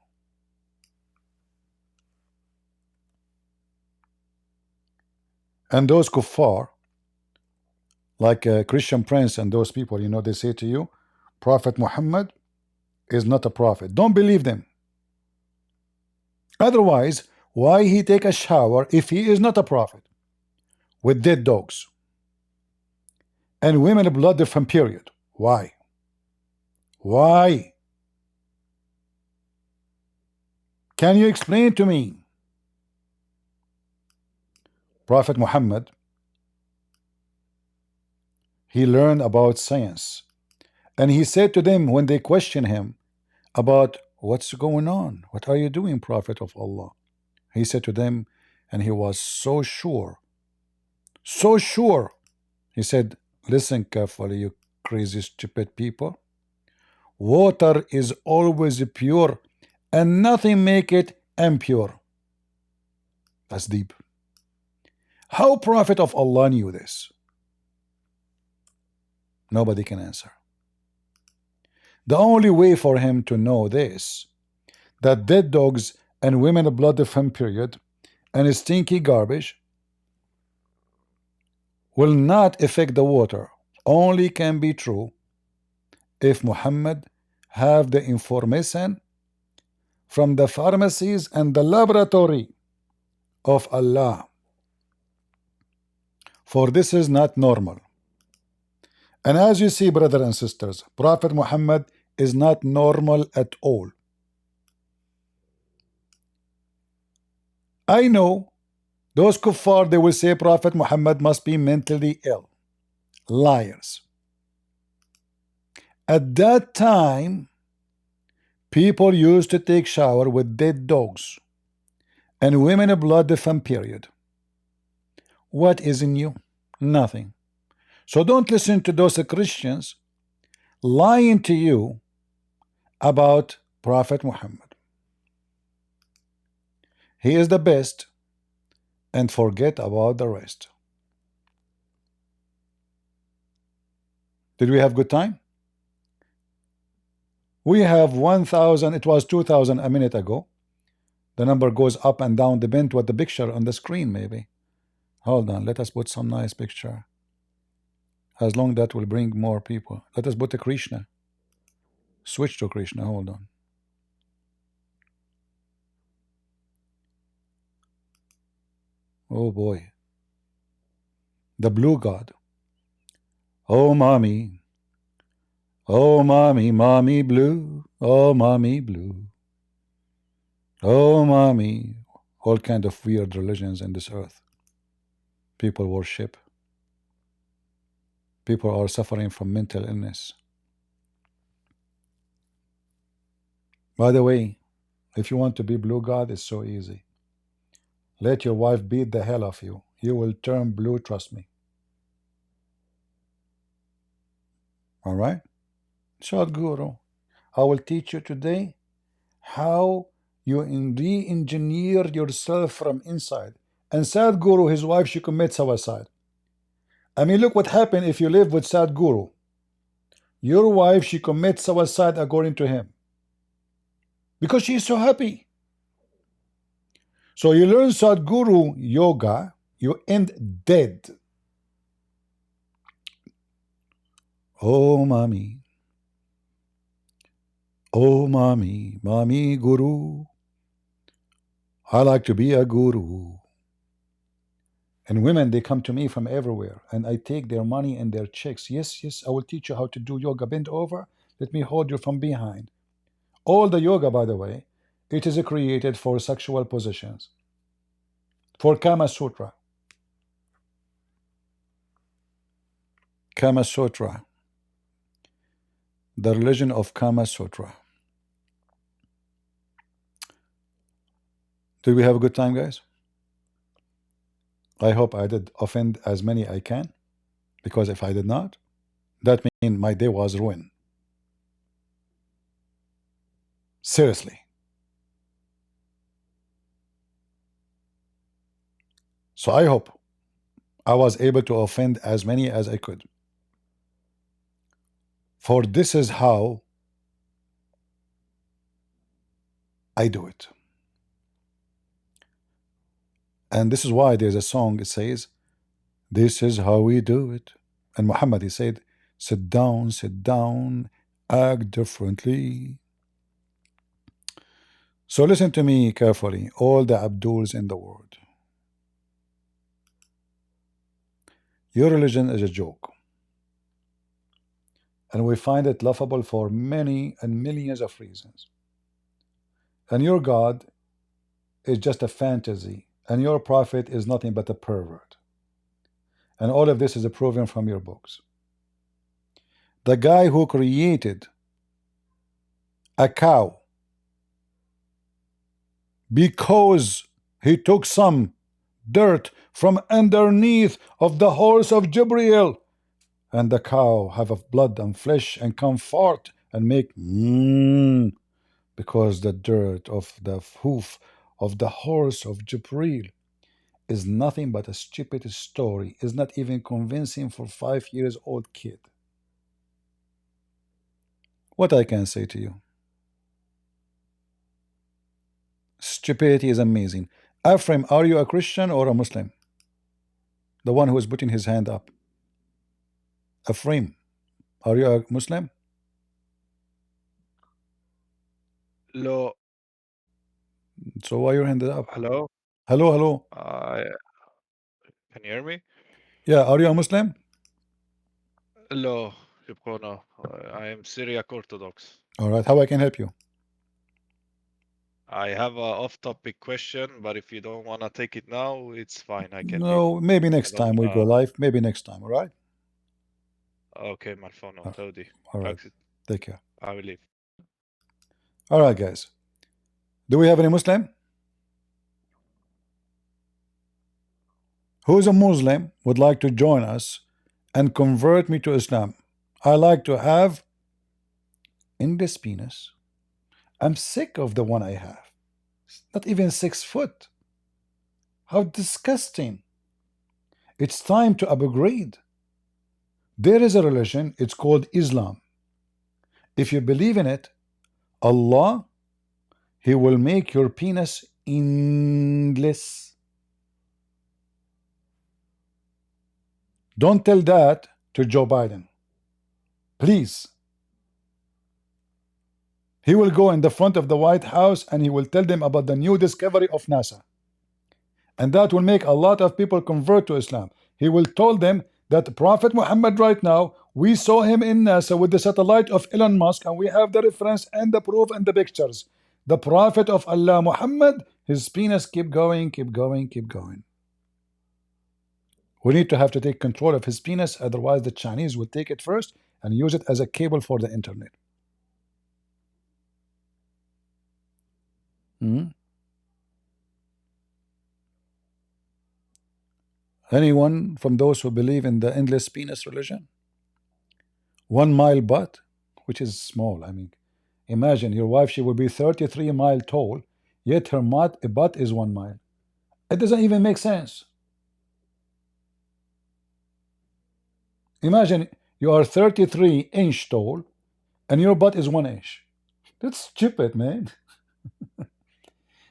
And those kuffar, like Christian Prince and those people, you know, they say to you, Prophet Muhammad is not a prophet. Don't believe them. Otherwise, why he take a shower if he is not a prophet? With dead dogs and women blood from period. Why? Why? Can you explain to me? Prophet Muhammad, he learned about science, and he said to them when they questioned him about what's going on, what are you doing, Prophet of Allah? He said to them, and he was so sure, he said, listen carefully, you crazy stupid people. Water is always pure and nothing make it impure. That's deep. How Prophet of Allah knew this? Nobody can answer. The only way for him to know this, that dead dogs and women blood from period and stinky garbage will not affect the water, only can be true if Muhammad have the information from the pharmacies and the laboratory of Allah. For this is not normal. And as you see, brothers and sisters, Prophet Muhammad is not normal at all. I know those kuffar, they will say Prophet Muhammad must be mentally ill. Liars. At that time, people used to take shower with dead dogs and women blood from period. What is in you? Nothing. So don't listen to those Christians lying to you about Prophet Muhammad. He is the best, and forget about the rest. Did we have good time? We have 1,000. It was 2,000 a minute ago. The number goes up and down, depending what the picture on the screen maybe. Hold on, let us put some nice picture. As long that will bring more people. Let us put a Krishna. Switch to Krishna, hold on. Oh boy. The blue god. Oh mommy. Oh mommy, mommy blue. Oh mommy blue. Oh mommy. All kind of weird religions in this earth. People worship. People are suffering from mental illness. By the way, if you want to be blue god, it's so easy. Let your wife beat the hell of you. You will turn blue, trust me. Alright? Sadhguru, I will teach you today how you re-engineer yourself from inside. And Sadhguru, his wife, she commits suicide. I mean, look what happened if you live with Sadhguru. Your wife, she commits suicide according to him. Because she is so happy. So you learn Sadhguru yoga, you end dead. Oh, mommy. Oh, mommy, mommy guru. I like to be a guru. And women, they come to me from everywhere, and I take their money and their checks. Yes, yes, I will teach you how to do yoga. Bend over. Let me hold you from behind. All the yoga, by the way, it is created for sexual positions. For Kama Sutra. Kama Sutra. The religion of Kama Sutra. Did we have a good time, guys? I hope I did offend as many I can, because if I did not, that means my day was ruined. Seriously. So I hope I was able to offend as many as I could. For this is how I do it. And this is why there's a song, it says, this is how we do it. And Muhammad, he said, sit down, act differently. So listen to me carefully, all the Abduls in the world. Your religion is a joke. And we find it laughable for many and millions of reasons. And your God is just a fantasy. And your prophet is nothing but a pervert. And all of this is proven from your books. The guy who created a cow because he took some dirt from underneath of the horse of Jibreel, and the cow have of blood and flesh and come forth and make because the dirt of the hoof of the horse of Jibreel is nothing but a stupid story, is not even convincing for 5 years old kid. What I can say to you, stupidity is amazing. Ephraim, are you a Christian or a Muslim? The one who is putting his hand up. Ephraim, are you a Muslim? Hello. So why your hand up? Hello. Hello. Can you hear me? Yeah, are you a Muslim? Hello, I am Syriac Orthodox. All right, how I can help you? I have a off-topic question, but if you don't want to take it now, it's fine. I can leave. No, maybe next time we go live. Maybe next time, all right? Okay, my phone on Todi. All right, take care. I will leave. All right, guys. Do we have any Muslim? Who is a Muslim would like to join us and convert me to Islam? I like to have in this penis. I'm sick of the one I have. It's not even 6 foot. How disgusting. It's time to upgrade. There is a religion, it's called Islam. If you believe in it, Allah, He will make your penis endless. Don't tell that to Joe Biden. Please. He will go in the front of the White House and he will tell them about the new discovery of NASA. And that will make a lot of people convert to Islam. He will tell them that Prophet Muhammad right now, we saw him in NASA with the satellite of Elon Musk, and we have the reference and the proof and the pictures. The Prophet of Allah Muhammad, his penis keep going. We need to have to take control of his penis, otherwise the Chinese will take it first and use it as a cable for the internet. Hmm? Anyone from those who believe in the endless penis religion? 1 mile butt, which is small. I mean, imagine your wife, she will be 33 mile tall, yet her butt is 1 mile. It doesn't even make sense. Imagine you are 33-inch tall and your butt is 1 inch. That's stupid, man.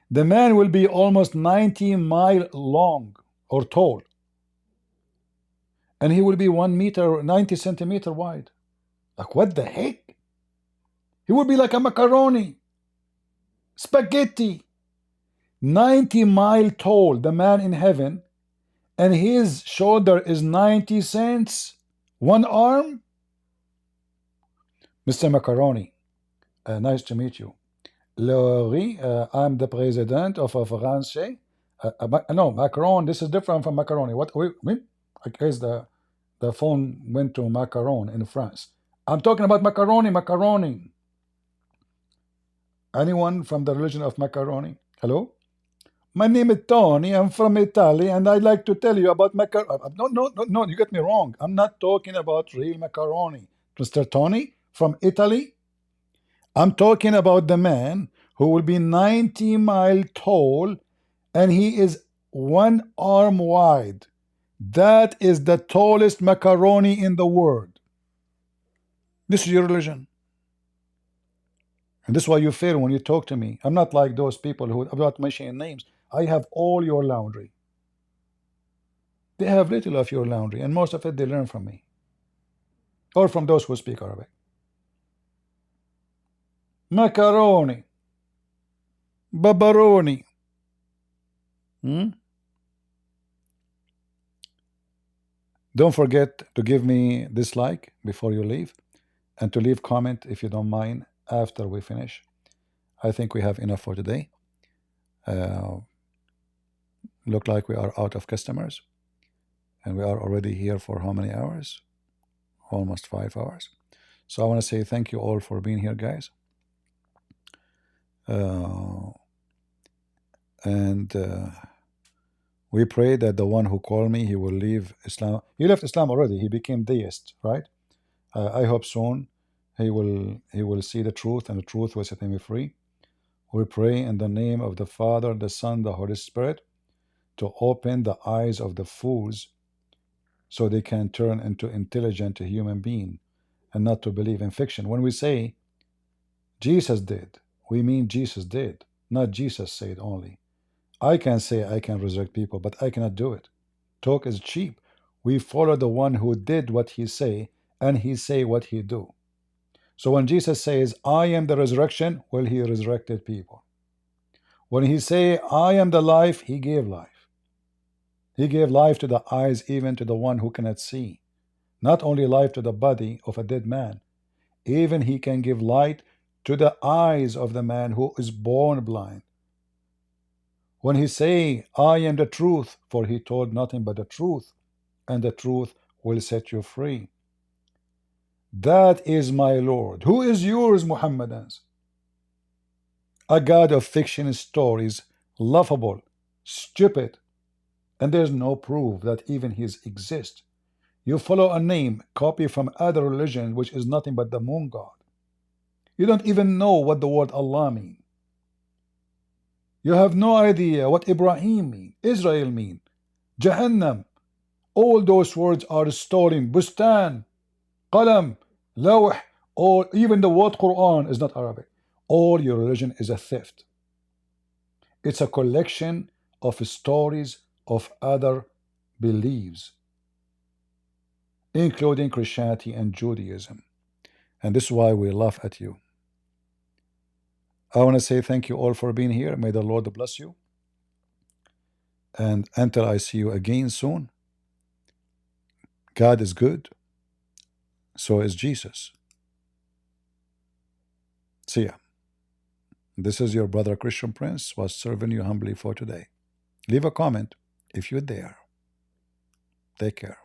The man will be almost 90 mile long or tall, and he will be 1 meter 90 centimeter wide. Like, what the heck? He will be like a macaroni, spaghetti. 90 mile tall, the man in heaven, and his shoulder is 90 cents. 1 arm. Mr. Macaroni, nice to meet you. Laurie, I'm the president of France. No, Macron, this is different from macaroni. What? Wait, I guess the phone went to Macaron in France. I'm talking about macaroni. Anyone from the religion of macaroni? Hello? My name is Tony. I'm from Italy, and I'd like to tell you about macaroni. No, you get me wrong. I'm not talking about real macaroni. Mr. Tony from Italy. I'm talking about the man who will be 90 mile tall, and he is 1 arm wide. That is the tallest macaroni in the world. This is your religion. And this is why you fail when you talk to me. I'm not like those people who are not mentioning names. I have all your laundry. They have little of your laundry, and most of it they learn from me. Or from those who speak Arabic. Macaroni. Babaroni. Don't forget to give me dislike before you leave, and to leave comment if you don't mind after we finish. I think we have enough for today. Look like we are out of customers, and we are already here for how many hours? Almost 5 hours. So I want to say thank you all for being here, guys. We pray that the one who called me, he will leave Islam. He left Islam already. He became deist, right? I hope soon he will see the truth, and the truth will set him free. We pray in the name of the Father, the Son, the Holy Spirit, to open the eyes of the fools so they can turn into intelligent human being and not to believe in fiction. When we say Jesus did, we mean Jesus did, not Jesus said only. I can say I can resurrect people, but I cannot do it. Talk is cheap. We follow the one who did what he say, and he say what he do. So when Jesus says, I am the resurrection, well, he resurrected people. When he say, I am the life, he gave life. He gave life to the eyes, even to the one who cannot see. Not only life to the body of a dead man, even he can give light to the eyes of the man who is born blind. When he say, I am the truth, for he told nothing but the truth, and the truth will set you free. That is my Lord. Who is yours, Muhammadans? A God of fiction stories, laughable, stupid, and there's no proof that even his exist. You follow a name, copy from other religion, which is nothing but the moon god. You don't even know what the word Allah means. You have no idea what Ibrahim mean, Israel mean, Jahannam. All those words are stolen. Bustan, Qalam, Lawh, or even the word Quran is not Arabic. All your religion is a theft. It's a collection of stories of other beliefs, including Christianity and Judaism. And this is why we laugh at you. I want to say thank you all for being here. May the Lord bless you. And until I see you again soon, God is good. So is Jesus. See ya. This is your brother Christian Prince, was serving you humbly for today. Leave a comment if you dare. Take care.